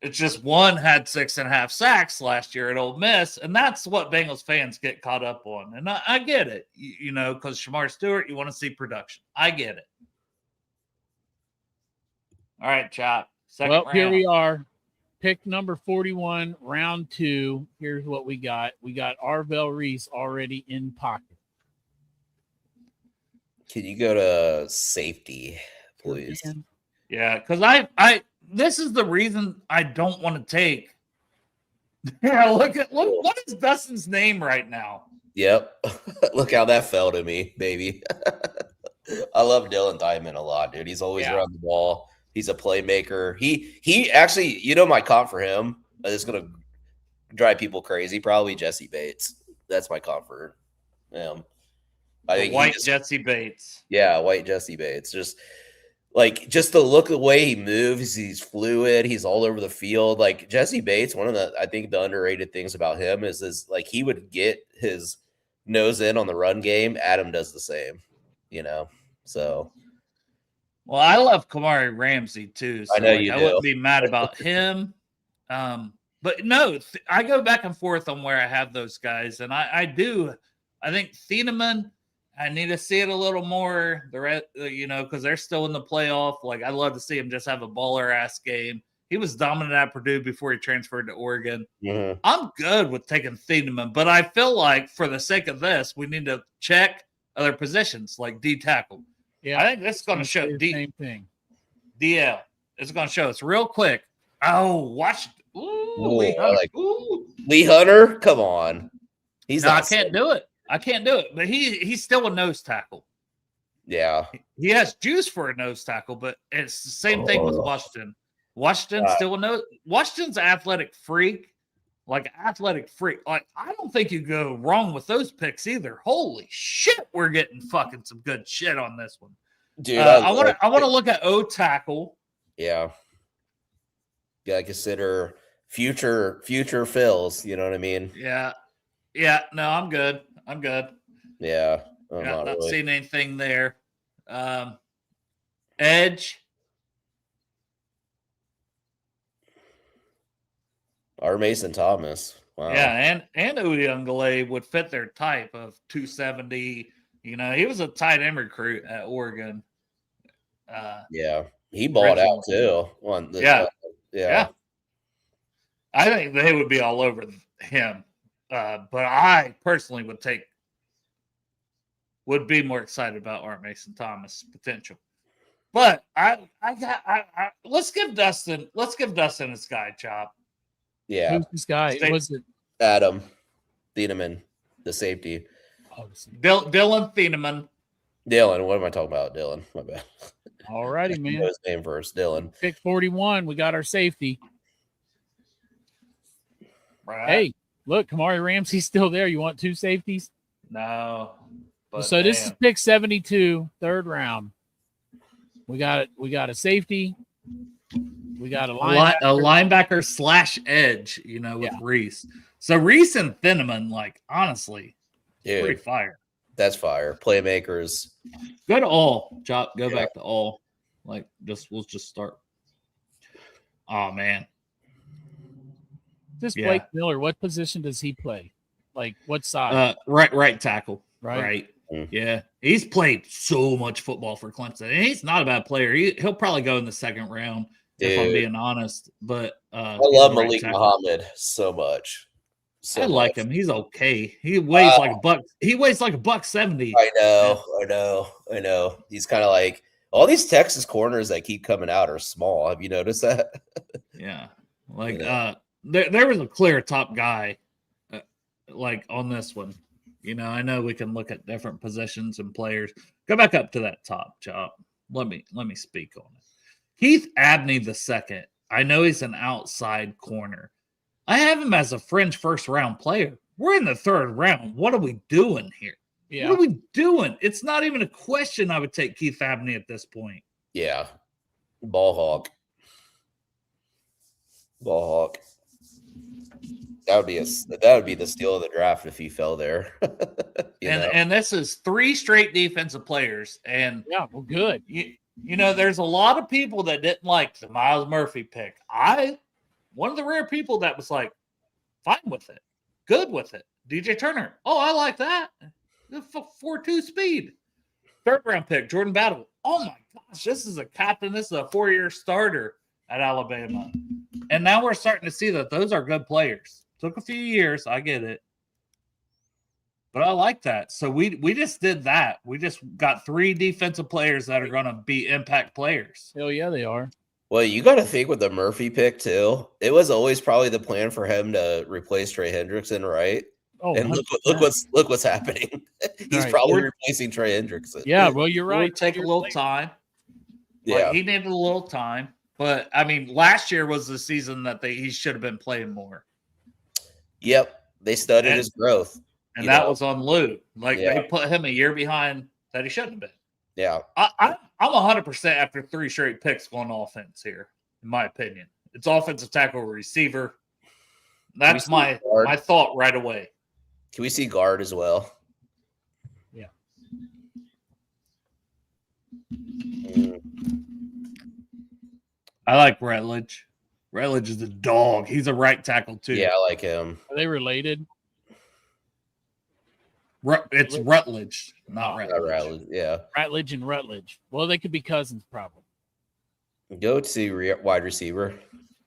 It's just one had 6.5 sacks last year at Ole Miss, and that's what Bengals fans get caught up on. And I get it, because Shamar Stewart, you want to see production. I get it. All right, Chop. Second round. Here we are. Pick number 41, round 2. Here's what we got. We got Arvell Reese already in pocket. Can you go to safety, please? Yeah, because this is the reason I don't want to take. Yeah, look, what is Dustin's name right now? Yep. Look how that fell to me, baby. I love Dylan Diamond a lot, dude. He's always around the ball. He's a playmaker. He actually, my comp for him is going to drive people crazy. Probably Jesse Bates. That's my comp for him. I think white Jesse Bates. Yeah, white Jesse Bates. Just the look, the way he moves, he's fluid. He's all over the field. Like Jesse Bates, I think the underrated things about him is like he would get his nose in on the run game. Adam does the same, so. Well, I love Kamari Ramsey too. So I know you do. I wouldn't be mad about him. But no, I go back and forth on where I have those guys. And I think Thieneman I need to see it a little more. Because they're still in the playoff. Like, I'd love to see him just have a baller ass game. He was dominant at Purdue before he transferred to Oregon. Mm-hmm. I'm good with taking Thiedemann, but I feel like for the sake of this, we need to check other positions like D tackle. Yeah, I think this is going to show the same thing. DL. It's going to show us real quick. Oh, watch. Ooh, Lee Hunter. Lee Hunter, come on. I can't do it. I can't do it. But he's still a nose tackle. Yeah. He has juice for a nose tackle, but it's the same thing with Washington. Washington's still a nose. Washington's an athletic freak. Like athletic freak. Like, I don't think you go wrong with those picks either. Holy shit, we're getting fucking some good shit on this one. Dude, I want to look at O tackle. Yeah. Gotta consider future fills, you know what I mean? Yeah. No, I'm good. Yeah. I'm not really seeing anything there. Edge. Our Mason Thomas. Wow. Yeah, and Uyunglele would fit their type of 270. You know, he was a tight end recruit at Oregon. Yeah. He balled out too. Yeah. I think they would be all over him. But I personally would be more excited about Art Mason Thomas' potential. But let's give Dustin his guy job. Yeah. Who's this guy? Was it Adam Thiedemann, the safety? Dylan Thiedemann. Dylan, what am I talking about? Dylan, my bad. All righty, man. Know his name first, Dylan. Pick 41. We got our safety. Right. Hey, look, Kamari Ramsey's still there. You want two safeties? No. But So this is pick 72, third round. We got a safety. We got a linebacker / edge, with Reese. So Reese and Thiedemann, like, honestly, dude, pretty fire. That's fire. Playmakers. Go to all. Go back to all. Like, we'll just start. Oh man. This Blake Miller, what position does he play? Like, what side? Right tackle. Right. Mm-hmm. Yeah. He's played so much football for Clemson. And he's not a bad player. He'll probably go in the second round, if I'm being honest. But I love Malik Muhammad so much. I like him. He's okay. He weighs like $170. I know. He's kind of like all these Texas corners that keep coming out are small. Have you noticed that? Yeah. Like there was a clear top guy like on this one. I know we can look at different positions and players. Go back up to that top, Chop. Let me speak on it. Keith Abney II. I know he's an outside corner. I have him as a fringe first round player. We're in the third round. What are we doing here? Yeah. What are we doing? It's not even a question. I would take Keith Abney at this point. Yeah. Ball hawk. That would be the steal of the draft if he fell there. And this is 3 straight defensive players. And yeah, well, good. There's a lot of people that didn't like the Myles Murphy pick. One of the rare people that was like, fine with it, good with it. DJ Turner. Oh, I like that. 4.2 speed. Third round pick, Jordan Battle. Oh my gosh, this is a captain. This is a 4-year starter at Alabama. And now we're starting to see that those are good players. Took a few years, I get it. But I like that. So we just did that. We just got 3 defensive players that are going to be impact players. Hell yeah, they are. Well, you got to think with the Murphy pick too. It was always probably the plan for him to replace Trey Hendrickson, right? Oh, and look what's happening. He's probably replacing Trey Hendrickson. Yeah, well, you're right. It would take a little time. Yeah, like, he needed a little time. But I mean, last year was the season that he should have been playing more. Yep, they studied his growth, and that was on Lou. Like they put him a year behind that he shouldn't have been. Yeah, I'm 100% after 3 straight picks going offense here, in my opinion. It's offensive tackle, receiver. That's my thought right away. Can we see guard as well? Yeah. I like Rutledge. Rutledge is a dog. He's a right tackle too. Yeah, I like him. Are they related? It's Rutledge, not Not Rutledge. Rutledge. Yeah. Ratledge and Rutledge. Well, they could be cousins, probably. Go to wide receiver.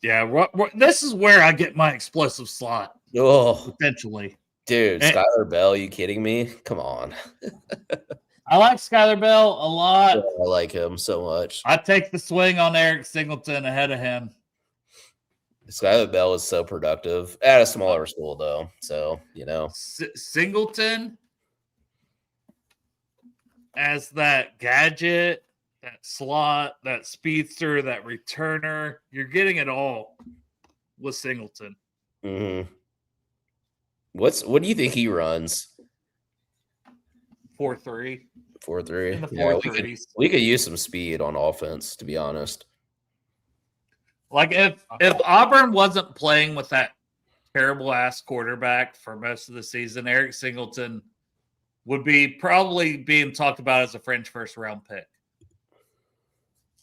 Yeah, this is where I get my explosive slot, Oh, potentially. dude, Skylar Bell, you kidding me? Come on. I like Skylar Bell a lot. I like him so much. I take the swing on Eric Singleton ahead of him. Skylar Bell is so productive at a smaller school, though. So, Singleton as that gadget, that slot, that speedster, that returner. You're getting it all with Singleton. Mm-hmm. What do you think he runs? 4.3. 4.3. In the Yeah, 4.3s. we could use some speed on offense, to be honest. Like if Auburn wasn't playing with that terrible ass quarterback for most of the season, Eric Singleton would be probably being talked about as a French first round pick.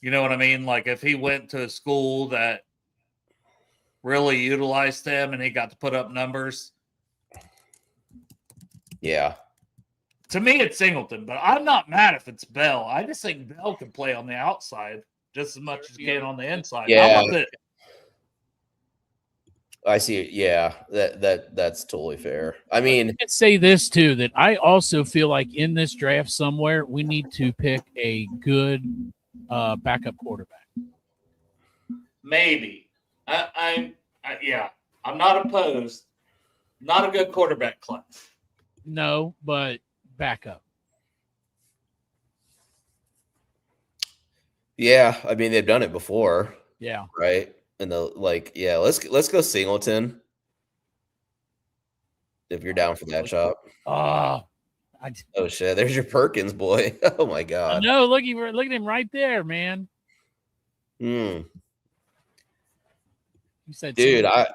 You know what I mean? Like if he went to a school that really utilized him and he got to put up numbers. Yeah. To me, it's Singleton, but I'm not mad if it's Bell. I just think Bell can play on the outside just as much as he can on the inside. Yeah. How about I see it. Yeah, that's totally fair. I mean, I can say this too, that I also feel like in this draft somewhere we need to pick a good backup quarterback. Maybe. Yeah, I'm not opposed. Not a good quarterback class. No, but backup. yeah, I mean they've done it before, Yeah. right? And let's go Singleton. If you're down for that chop. Oh Shit, there's your Perkins boy. Oh my god. no, look at him right there, man. Hmm. You said Dude, I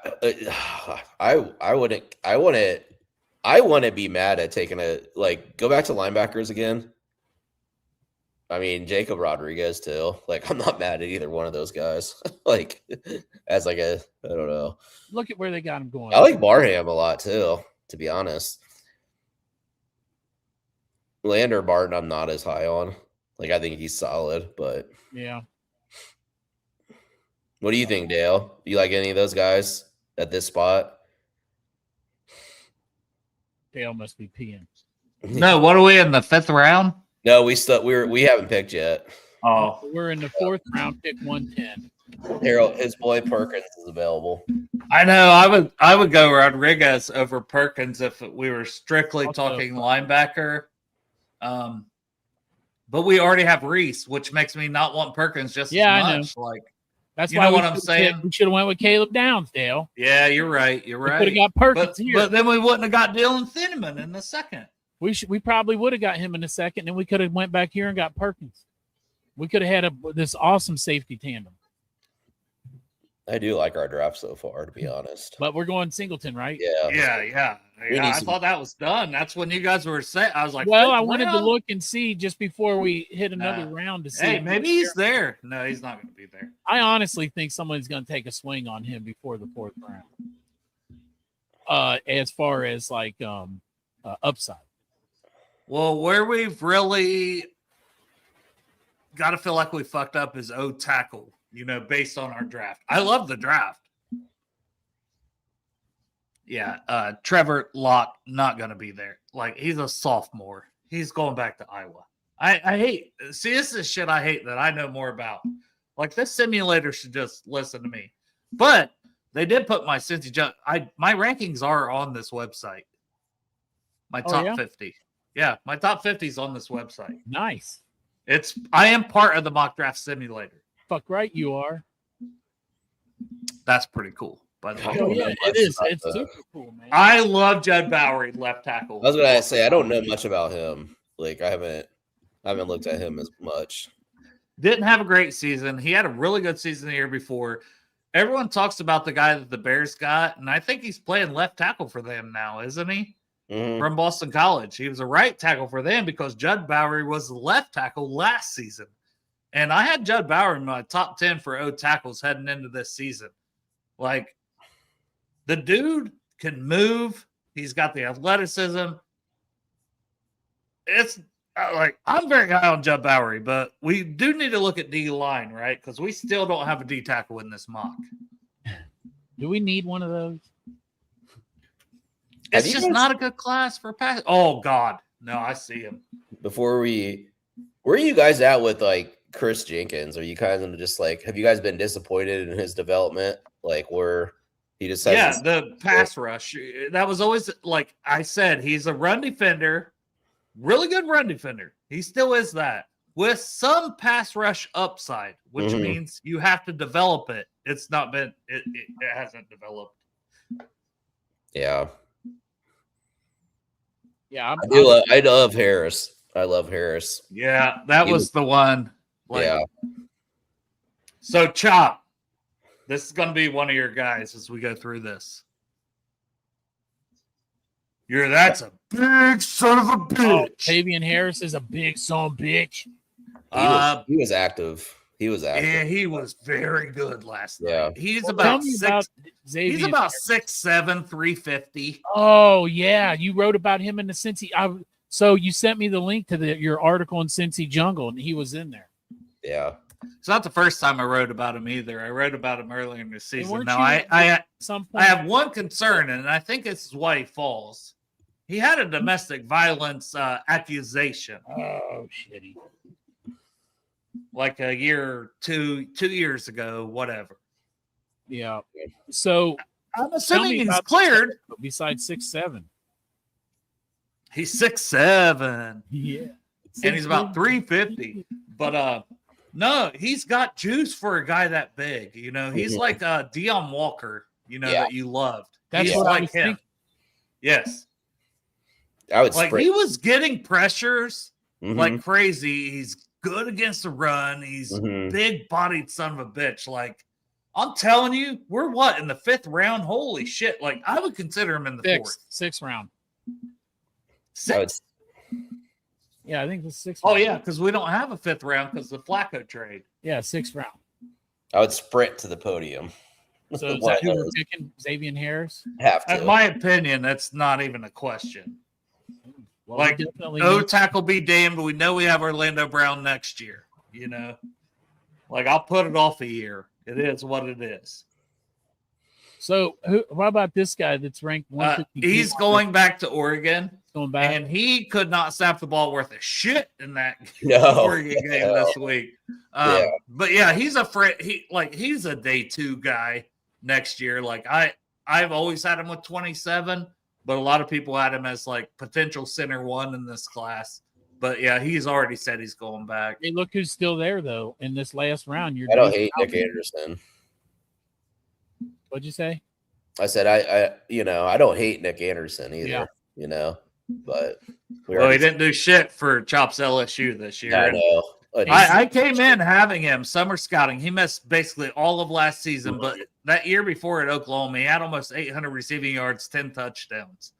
wouldn't be mad at taking go back to linebackers again. I mean, Jacob Rodriguez too. Like, I'm not mad at either one of those guys. As I don't know. Look at where they got him going. I like Barham a lot too, to be honest. Lander Barton, I'm not as high on. I think he's solid, but yeah. What do you think, Dale? Do you like any of those guys at this spot? Dale must be peeing. No, what are we in the 5th round? No, we haven't picked yet. Oh, We're in the 4th round, pick 110. Harold, his boy Perkins is available. I know. I would go Rodriguez over Perkins if we were strictly talking linebacker. But we already have Reese, which makes me not want Perkins just as much. I know. That's you why know what I'm saying. We should have went with Caleb Downs, Dale. Yeah, you're right. You're right. We could have got Perkins here, but then we wouldn't have got Dylan Thinneman in the second. We probably would have got him in the second, and we could have went back here and got Perkins. We could have had this awesome safety tandem. I do like our draft so far, to be honest. But we're going Singleton, right? Yeah. I thought that was done. That's when you guys were saying. I was like, well, I wanted to look and see just before we hit another round to see. Hey, maybe he's there. No, he's not going to be there. I honestly think someone's going to take a swing on him before the 4th round. As far as upside. Well, where we've really got to feel like we fucked up is tackle. Based on our draft. I love the draft. Yeah, Trevor Locke not going to be there. He's a sophomore. He's going back to Iowa. I hate. See, this is shit I hate that I know more about. This simulator should just listen to me. But they did put my Cincy my rankings are on this website. My top 50. Yeah, my top 50 is on this website. Nice. I am part of the mock draft simulator. Fuck right you are. That's pretty cool. By the way. Oh, yeah, it is. It's super cool, man. I love Judd Bowery, left tackle. I was going to say I don't know much about him. I haven't looked at him as much. Didn't have a great season. He had a really good season the year before. Everyone talks about the guy that the Bears got, and I think he's playing left tackle for them now, isn't he? Mm-hmm. From Boston College. He was a right tackle for them because Judd Bowery was the left tackle last season. And I had Judd Bowery in my top 10 for tackles heading into this season. The dude can move. He's got the athleticism. it's like I'm very high on Judd Bowery, but we do need to look at D line, right? Because we still don't have a D tackle in this mock. Do we need one of those? It's just not a good class for pass. Oh God, no, I see him. Where are you guys at with like Chris Jenkins? Are you kind of just like, have you guys been disappointed in his development? Like where he just has the pass rush. That was always like I said, he's a run defender, really good run defender. He still is that with some pass rush upside, which means you have to develop it. It's not been it hasn't developed. Yeah. Yeah, I love Harris. I love Harris. Yeah, that was the one. Yeah. So Chop, this is going to be one of your guys as we go through this. That's a big son of a bitch. Tavian Harris is a big son of a bitch. He was active. He was active. Yeah, he was very good last night. He's about about 6'7", 350. Oh yeah, you wrote about him in the Cincy. So you sent me the link to your article in Cincy Jungle, and he was in there. Yeah. It's not the first time I wrote about him either. I wrote about him earlier in the season. Now I have one concern, and I think this is why he falls. He had a domestic violence accusation. Oh, shitty. Like a year, 2 years ago, whatever. Yeah. So I'm assuming he's cleared. Besides 6'7". He's 6'7". Yeah. And he's about 350. But no, he's got juice for a guy that big. You know, he's like Deion Walker, that you loved. That's he's what like I was him. thinking. Yes. I would he was getting pressures like crazy. He's good against the run. He's big-bodied son of a bitch. Like, I'm telling you, we're in the 5th round? Holy shit. Like, I would consider him in the 4th. 6th round. 6th? Yeah, I think the 6th round. Oh, yeah, because we don't have a 5th round because of the Flacco trade. Yeah, 6th round. I would sprint to the podium. So is that who we're picking? Xavier Harris? Have to. In my opinion, that's not even a question. Well, like, no tackle be damned. We know we have Orlando Brown next year, Like, I'll put it off a year. It is what it is. So, what about this guy that's ranked 152? He's going back to Oregon. Going back. And he could not snap the ball worth a shit in that Oregon game this week. But, yeah, he's he's a day 2 guy next year. Like, I've always had him with 27. But a lot of people had him as like potential center 1 in this class. But yeah, he's already said he's going back. Hey, look who's still there though in this last round. I don't hate Nick Anderson. What'd you say? I said I don't hate Nick Anderson either. But he didn't do shit for Chops LSU this year. I know. I came in having him summer scouting. He missed basically all of last season, but that year before at Oklahoma, he had almost 800 receiving yards, 10 touchdowns.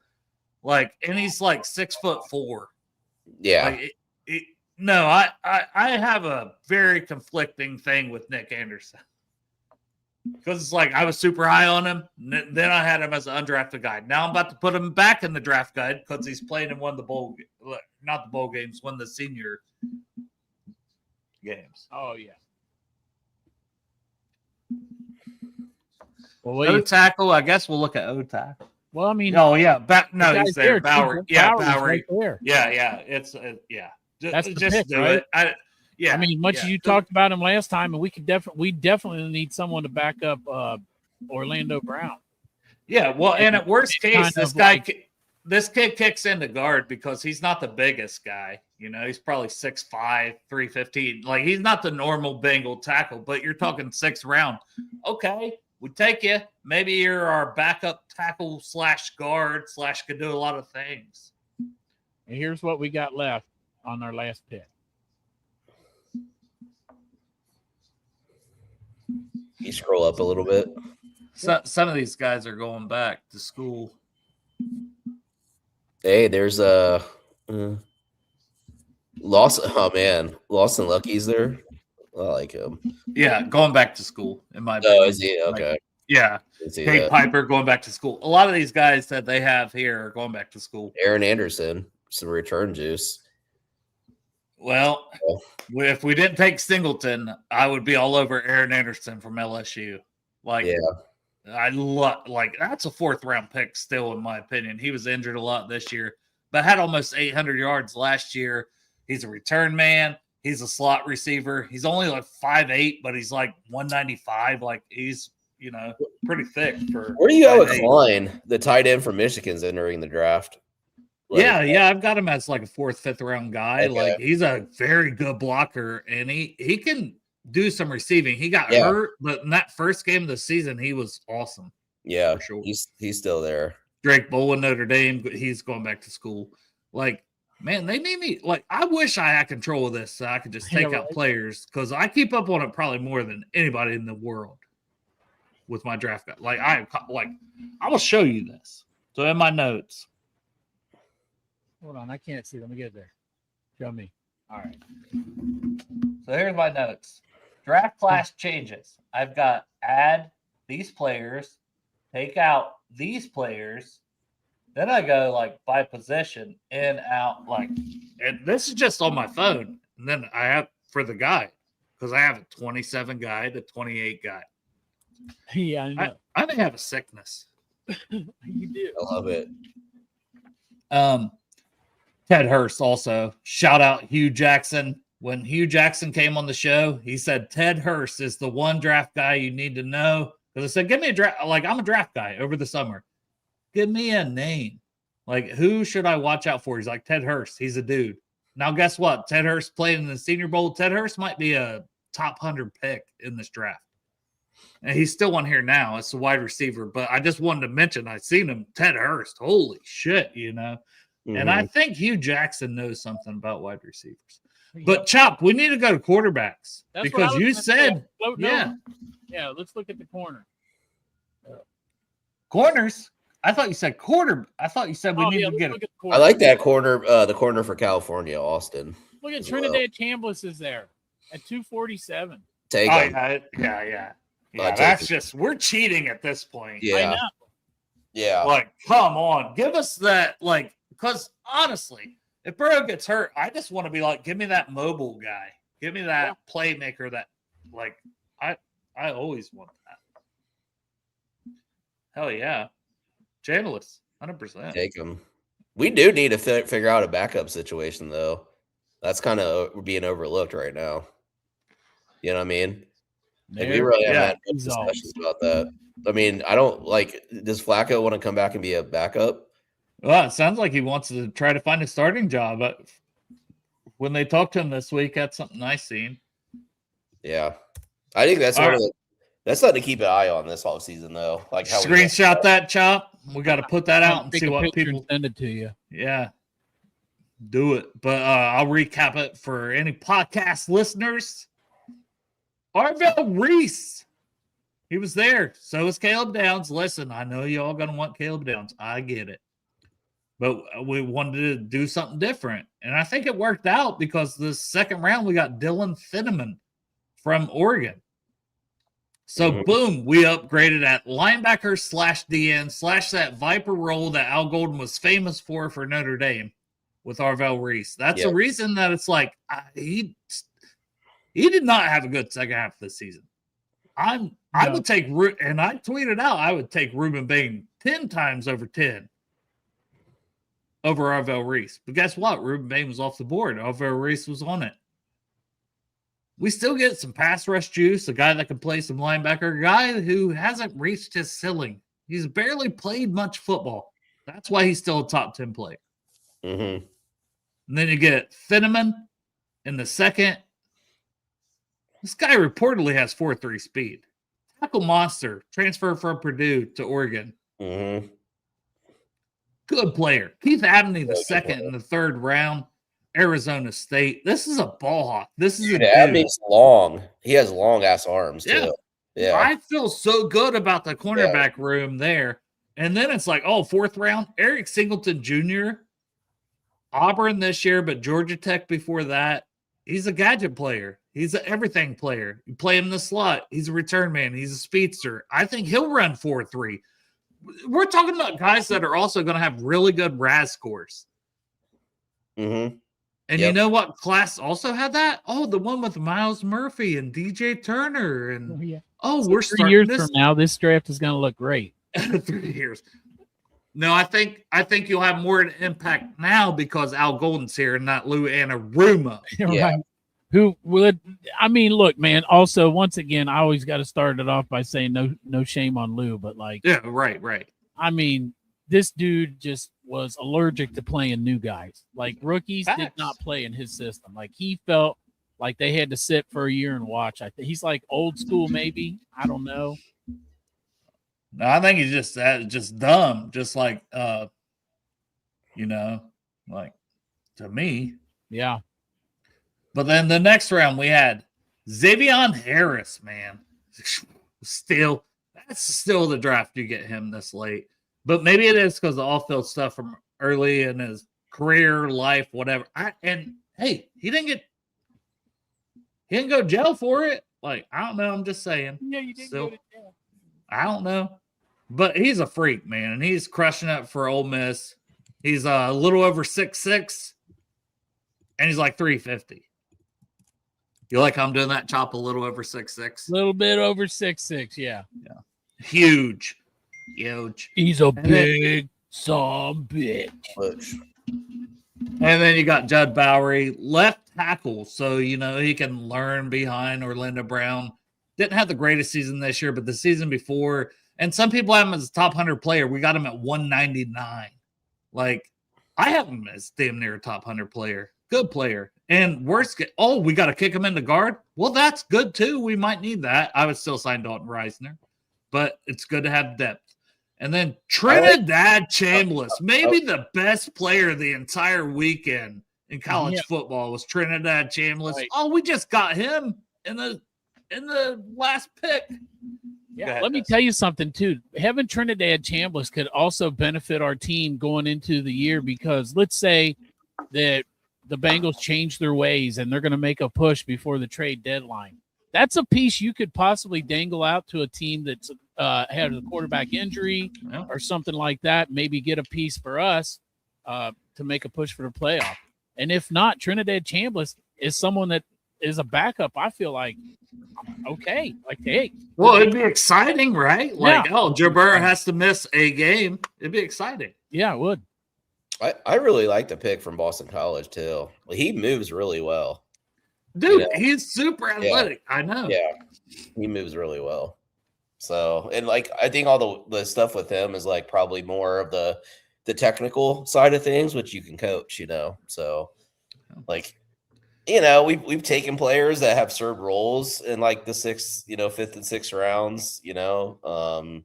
And he's like 6'4". Yeah. I have a very conflicting thing with Nick Anderson because it's like I was super high on him. Then I had him as an undrafted guy. Now I'm about to put him back in the draft guide because he's playing in one of the not the bowl games, one of the senior games. Oh yeah. Well, O tackle. I guess we'll look at O tackle. Well, I mean, he's there. Bowery. Yeah, Bowery. Right there. Yeah. It's That's the just pick, do right? it. I mean, much as you talked about him last time, and we definitely need someone to back up Orlando Brown. Yeah. Well, and at worst case, this kid kicks into guard because he's not the biggest guy. He's probably 6'5", 315. Like, he's not the normal Bengal tackle, but you're talking 6th round. Okay, we take you. Maybe you're our backup tackle / guard / could do a lot of things. And here's what we got left on our last pick. You scroll up a little bit. Some of these guys are going back to school. Hey, there's a Lawson Lucky's there. I like him. Yeah, going back to school in my opinion. Oh, is he? Okay. Yeah. Kate Piper going back to school. A lot of these guys that they have here are going back to school. Aaron Anderson, some return juice. Well, if we didn't take Singleton, I would be all over Aaron Anderson from LSU. Like, I love, like, that's a 4th-round pick still, in my opinion. He was injured a lot this year, but had almost 800 yards last year. He's a return man. He's a slot receiver. He's only like 5'8", but he's like 195. Like, he's, you know, pretty thick for. Where do you have a Klein, the tight end from Michigan's entering the draft? Like, yeah, I've got him as like a 4th, 5th-round guy. Okay. Like, he's a very good blocker, and he can do some receiving. He got hurt, but in that first game of the season, he was awesome. Yeah, for sure. He's still there. Drake Bowen, Notre Dame, he's going back to school. Like, man, they need me. Like, I wish I had control of this so I could just take out players, because I keep up on it probably more than anybody in the world with my draft guy. Like, I will show you this. So in my notes. Hold on, I can't see. Let me get there. Show me. All right. So here's my notes. Draft class changes. I've got add these players, take out these players. Then I go like by position, in, out, like, and this is just on my phone. And then I have for the guy, because I have a 27 guy to 28 guy. Yeah, I know. I may have a sickness. You do. I love it. Ted Hurst also. Shout out Hugh Jackson. When Hugh Jackson came on the show, he said Ted Hurst is the one draft guy you need to know. Because I said, give me a draft. Like, I'm a draft guy over the summer. Give me a name. Like, who should I watch out for? He's like, Ted Hurst. He's a dude. Now, guess what? Ted Hurst played in the Senior Bowl. Ted Hurst might be a top 100 pick in this draft. And he's still on here now. It's a wide receiver. But I just wanted to mention, I seen him, Ted Hurst. Holy shit, you know. Mm-hmm. And I think Hugh Jackson knows something about wide receivers. But Chop, we need to go to quarterbacks. That's because you said, yeah, let's look at the corner. Corners. I thought you said quarter. I thought you said we need to get it. I like that corner, the corner for California, Austin. Look at Trinidad Chambliss is there at 247. Take him. Yeah. That's just, we're cheating at this point. Yeah. I know. Yeah. Like, come on. Give us that, like, because honestly, if Burrow gets hurt, I just want to be like, give me that mobile guy. Give me that playmaker that, like, I always want that. Hell yeah. Channelis, 100%. Take him. We do need to figure out a backup situation, though. That's kind of being overlooked right now. You know what I mean? Like, we really haven't had discussions about that. I mean, I don't like, does Flacco want to come back and be a backup? Well, it sounds like he wants to try to find a starting job. But when they talked to him this week, that's something I seen. Yeah. I think that's that's something to keep an eye on this offseason, though. Like, how screenshot that, Chop. We got to put that out and see what people send it to you. Yeah. Do it. But I'll recap it for any podcast listeners. Arvell Reese. He was there. So is Caleb Downs. Listen, I know y'all going to want Caleb Downs. I get it. But we wanted to do something different. And I think it worked out because the second round we got Dylan Finneman from Oregon. So, boom, we upgraded at linebacker / DN / that Viper role that Al Golden was famous for Notre Dame with Arvell Reese. That's the reason that it's like he did not have a good second half of the season. I would take, and I tweeted out, I would take Ruben Bain 10 times over 10 over Arvell Reese. But guess what? Ruben Bain was off the board. Arvell Reese was on it. We still get some pass rush juice, a guy that can play some linebacker, a guy who hasn't reached his ceiling. He's barely played much football. That's why he's still a top 10 player. Mm-hmm. And then you get Finneman in the second. This guy reportedly has 4.3 speed. Tackle monster, transfer from Purdue to Oregon. Mm-hmm. Good player. Keith Abney, the second and the third round. Arizona State. This is a ball hawk. This is Abney's long. He has long ass arms too. Yeah. I feel so good about the cornerback room there. And then it's like, fourth round, Eric Singleton Jr., Auburn this year, but Georgia Tech before that. He's a gadget player. He's an everything player. You play him in the slot. He's a return man. He's a speedster. I think he'll run 4.3. We're talking about guys that are also going to have really good RAS scores. Mm-hmm. And you know what class also had that? Oh, the one with Miles Murphy and DJ Turner. And so we're 3 starting years this from now. This draft is going to look great. 3 years. No, I think you'll have more of an impact now because Al Golden's here and not Lou Anarumo. Right. Who would? I mean, look, man. Also, once again, I always got to start it off by saying no shame on Lou, but like, yeah, right. I mean, this dude just was allergic to playing new guys. Like rookies did not play in his system. Like he felt like they had to sit for a year and watch. I think he's like old school, maybe. I don't know. No, I think he's just dumb, just like like to me. Yeah. But then the next round we had Xavier Harris, man. That's still the draft you get him this late. But maybe it is because of the off-field stuff from early in his career, life, whatever. Hey, he didn't go to jail for it. Like, I don't know. I'm just saying. Yeah, you didn't go to jail. I don't know. But he's a freak, man, and he's crushing it for Ole Miss. He's a little over 6'6", and he's like 350. You like how I'm doing that, Chop? A little over 6'6"? A little bit over 6'6", yeah. Huge. He's a big some bitch. And then you got Judd Bowery, left tackle, so he can learn behind Orlando Brown. Didn't have the greatest season this year, but the season before, and some people have him as a top 100 player. We got him at 199. Like, I have him as damn near a top 100 player. Good player. And we got to kick him into guard. Well, that's good too. We might need that. I would still sign Dalton Reisner, but it's good to have depth. And then Trinidad Chambliss, maybe the best player the entire weekend in college football was Trinidad Chambliss. Right. Oh, we just got him in the last pick. Yeah, let me tell you something too. Having Trinidad Chambliss could also benefit our team going into the year because let's say that the Bengals change their ways and they're going to make a push before the trade deadline. That's a piece you could possibly dangle out to a team that's had a quarterback injury or something like that. Maybe get a piece for us to make a push for the playoff. And if not, Trinidad Chambliss is someone that is a backup. I feel like, okay, like, hey. Well, it'd be exciting, right? Like, Joe Burrow has to miss a game. It'd be exciting. Yeah, it would. I really like the pick from Boston College, too. He moves really well. Dude, he's super athletic. Yeah. I know. Yeah, he moves really well. So, and like, I think all the stuff with him is like probably more of the technical side of things, which you can coach, So, like, we've taken players that have served roles in like the fifth and sixth rounds, even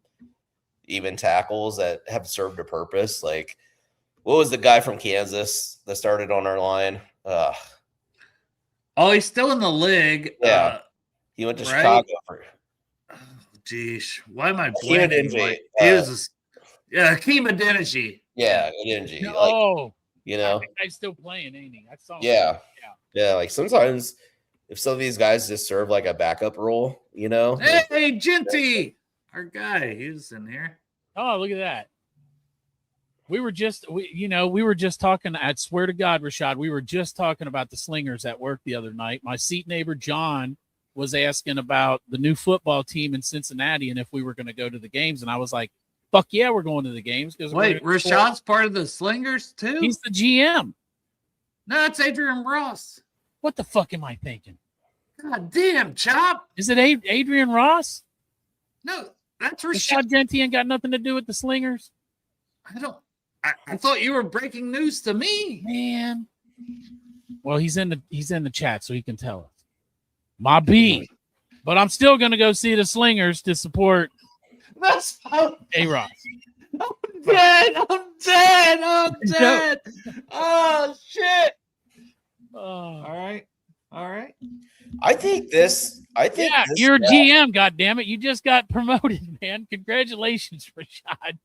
tackles that have served a purpose. Like, what was the guy from Kansas that started on our line? Oh, he's still in the league. Yeah. He went to Chicago for. Oh, geez. Why am I blanking? Hakeem Adeniji. Yeah, Adeniji. No. Like, he's still playing, ain't he? I saw him. Yeah. Like sometimes if some of these guys just serve like a backup role, Hey, Genty, our guy, he's in here. Oh, look at that. We were just talking. I swear to God, Rashad, we were just talking about the slingers at work the other night. My seat neighbor John was asking about the new football team in Cincinnati and if we were going to go to the games, and I was like, "Fuck yeah, we're going to the games." Because wait, Rashad's part of the slingers too. He's the GM. No, it's Adrian Ross. What the fuck am I thinking? God damn, Chop. Is it Adrian Ross? No, that's Rashad. Rashad Genty ain't got nothing to do with the slingers. I thought you were breaking news to me, man. Well, he's in the chat, so he can tell us. My B, but I'm still gonna go see the slingers to support. That's A-Ross. I'm dead. Oh shit. All right. I think you're a GM. God damn it! You just got promoted, man. Congratulations, Rashad.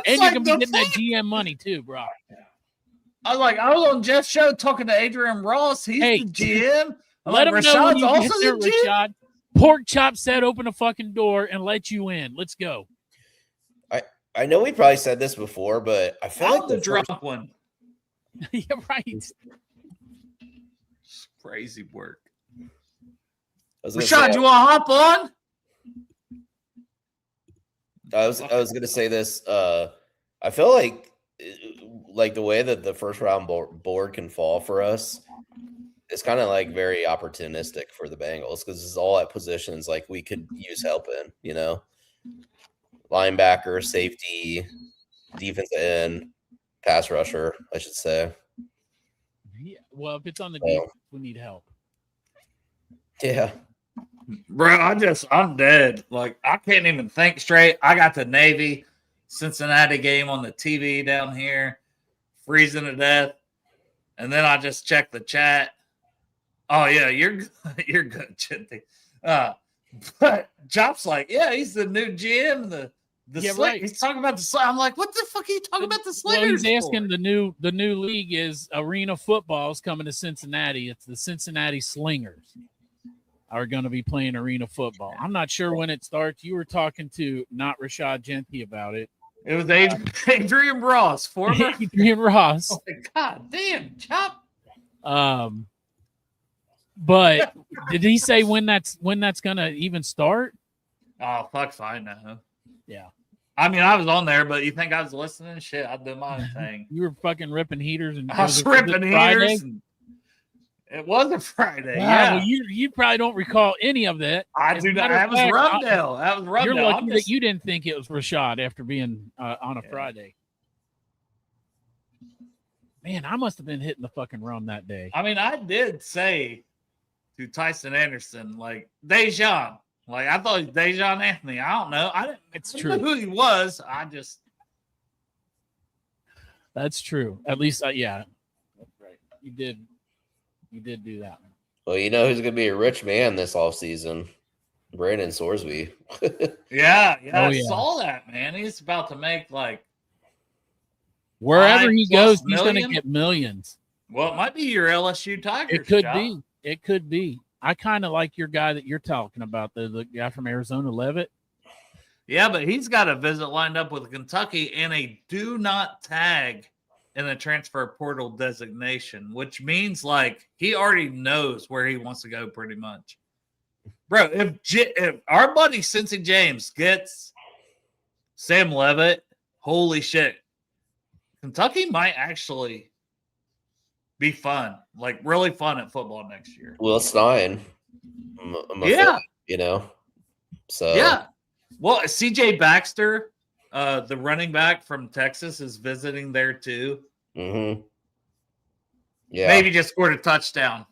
And you can be getting that GM money too, bro. I was on Jeff's show talking to Adrian Ross. He's the GM. Let him know when you get there, Rashad. Pork Chop said, "Open a fucking door and let you in." Let's go. I know we probably said this before, but I feel like the drunk one. Yeah, right. crazy work. Rashad, you want to hop on? I was going to say this. I feel like the way that the first round board can fall for us, it's kind of like very opportunistic for the Bengals because it's all at positions like we could use help in, you know, linebacker, safety, defensive end, pass rusher, I should say. Yeah. Well, if it's on the defense, we need help. Yeah. Bro, I'm dead. Like, I can't even think straight. I got the Navy Cincinnati game on the TV down here, freezing to death. And then I just checked the chat. Oh, yeah, you're good, Chinty. But Chop's like, yeah, he's the new GM. The right. He's talking about the sling. I'm like, what the fuck are you talking about the slingers? Well, he's asking the new league is arena football is coming to Cincinnati. It's the Cincinnati Slingers are going to be playing arena football. I'm not sure when it starts. You were talking to not Rashad Genty about it. It was Adrian Ross, former Adrian Ross. Oh my God damn, Chop. But did he say when that's gonna even start? Oh fuck, fine now. Yeah. I mean, I was on there, but you think I was listening? Shit, I did my own thing. You were fucking ripping heaters and I was ripping heaters. It was a Friday. Wow, Yeah, well, you probably don't recall any of that. I do not. That was Rumdale. That was Rumdale. You're lucky that you didn't think it was Rashad after being on a Friday. Man, I must have been hitting the fucking rum that day. I mean, I did say to Tyson Anderson, like, Dejan. Like, I thought he was Dejan Anthony. I don't know. I didn't know who he was. That's true. At least, yeah. That's right. You did do that. Well, you know who's going to be a rich man this offseason? Brandon Sorsby. Yeah. I saw that, man. He's about to make, like, wherever he goes, he's going to get millions. Well, it might be your LSU Tigers. It could be. It could be. I kind of like your guy that you're talking about, the guy from Arizona, Levitt. Yeah, but he's got a visit lined up with Kentucky and a do not tag in the transfer portal designation, which means, like, he already knows where he wants to go pretty much. Bro, if our buddy Cincy James gets Sam Levitt, holy shit. Kentucky might actually be fun, like really fun at football next year. Will Stein. Yeah. You know? So. Yeah. Well, CJ Baxter, the running back from Texas, is visiting there too. Mm-hmm. Yeah. Maybe just scored a touchdown.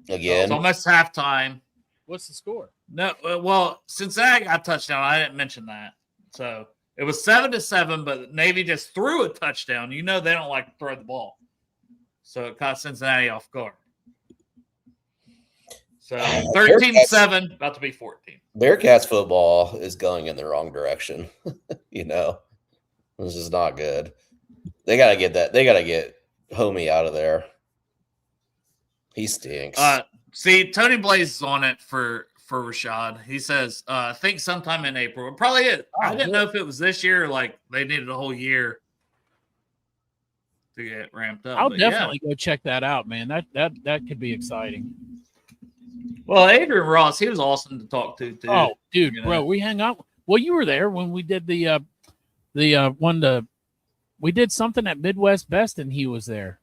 Again. It's almost halftime. What's the score? No, well, Cincinnati got a touchdown. I didn't mention that. So it was 7-7, but Navy just threw a touchdown. You know they don't like to throw the ball. So it caught Cincinnati off guard. So 13-7, about to be 14. Bearcats football is going in the wrong direction. You know, this is not good. They got to get that. They got to get Homie out of there. He stinks. See, Tony Blaze is on it for Rashad. He says, I think sometime in April. It probably is. I didn't know if it was this year or like they needed a whole year to get ramped up. I'll definitely go check that out, man. That could be exciting. Well, Adrian Ross, he was awesome to talk to too. Oh, dude, bro, we hung out. Well, you were there when we did we did something at Midwest Best, and he was there.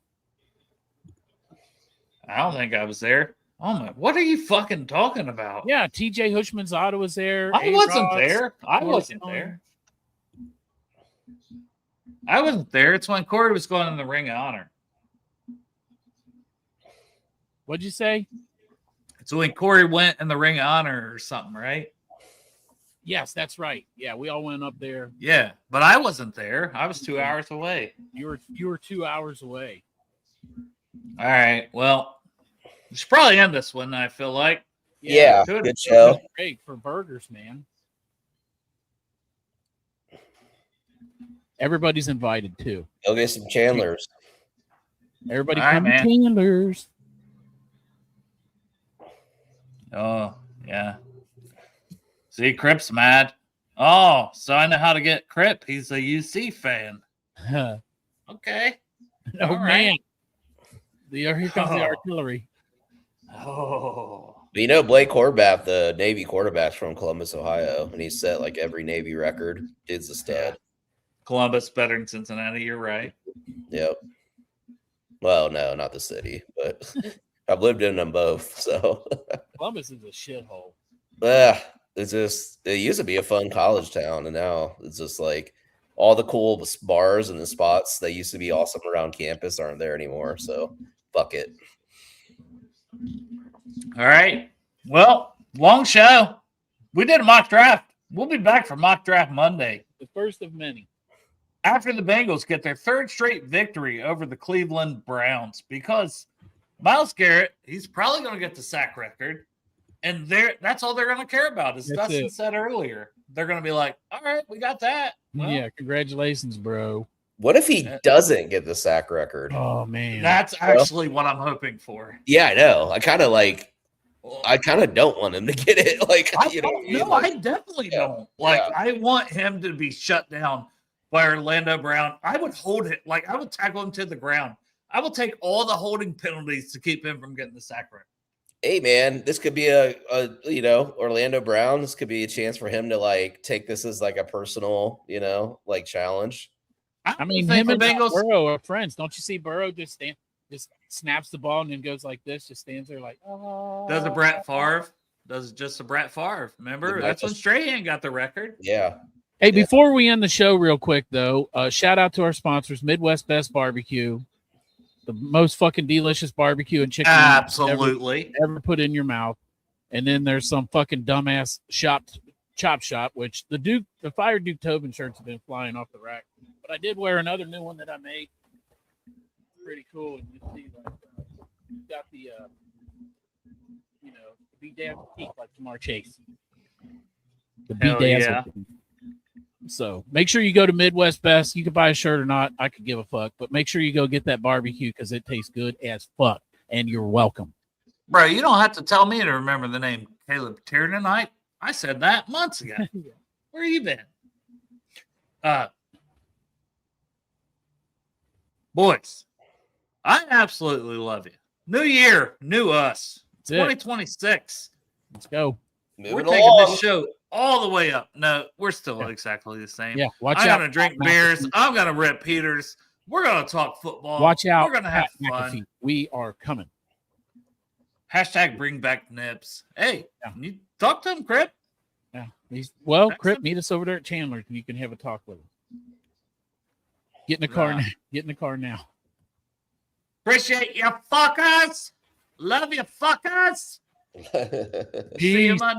I don't think I was there. Oh my! What are you fucking talking about? Yeah, TJ Hushmanzada was there. I wasn't there. I wasn't there. I wasn't there. It's when Corey was going in the Ring of Honor. What'd you say? It's when Corey went in the Ring of Honor or something, right? Yes, that's right. Yeah, we all went up there. Yeah, but I wasn't there. I was 2 hours away. You were 2 hours away. All right. Well, we should probably end this one, I feel like. Yeah, good show. Great for burgers, man. Everybody's invited too. Go get some Chandlers. Everybody All come right, to Chandlers. Oh, yeah. See, Crip's mad. Oh, so I know how to get Crip. He's a UC fan. Okay. Oh, man. Here comes the artillery. Oh. But you know, Blake Horvath, the Navy quarterback's from Columbus, Ohio, and he set like every Navy record. Dude's a stud. Columbus better than Cincinnati. You're right. Yep. Well, no, not the city, but I've lived in them both. So Columbus is a shithole. it used to be a fun college town, and now it's just like all the cool bars and the spots that used to be awesome around campus aren't there anymore. So fuck it. All right. Well, long show. We did a mock draft. We'll be back for mock draft Monday. The first of many. After the Bengals get their third straight victory over the Cleveland Browns, because Myles Garrett, he's probably going to get the sack record, and that's all they're going to care about. As Dustin said earlier, they're going to be like, all right, we got that. Well, yeah, congratulations, bro. What if he doesn't get the sack record? Oh, man. That's actually what I'm hoping for. Yeah, I know. I kind of don't want him to get it. Like, I definitely don't. Like, I want him to be shut down by Orlando Brown. I would hold it. Like, I would tackle him to the ground. I will take all the holding penalties to keep him from getting the sack record. Hey, man, this could be Orlando Brown. This could be a chance for him to like take this as like a personal, like challenge. I mean, him and Bengals Burrow are friends. Don't you see Burrow just snaps the ball and then goes like this, just stands there like, oh. Does a Brett Favre? Does just a Brett Favre? Remember, that's when Strahan got the record. Yeah. Hey, before we end the show real quick, though, shout out to our sponsors, Midwest Best Barbecue, the most fucking delicious barbecue and chicken absolutely ever put in your mouth. And then there's some fucking dumbass chop shop, which the Fire Duke Tobin shirts have been flying off the rack. But I did wear another new one that I made. Pretty cool. And you see, like, got the, be damn peak like Jamar Chase. The bedazzled. Yeah. So make sure you go to Midwest Best. You can buy a shirt or not. I could give a fuck, but make sure you go get that barbecue because it tastes good as fuck. And you're welcome. Bro, you don't have to tell me to remember the name Caleb Tiernan. I said that months ago. Where you been? Boys, I absolutely love you. New year, new us. 2026. Let's go. We're taking this show all the way up. No, we're still exactly the same. Yeah, watch I'm out. going to drink beers. I'm going to rip Peters. We're going to talk football. Watch out. We're going to have fun. We are coming. Hashtag bring back Nips. Hey, you talk to him, Crip. Yeah. Crip, meet us over there at Chandler. You can have a talk with him. Get in the car now. Get in the car now. Appreciate you, fuckers. Love you, fuckers. See you Monday.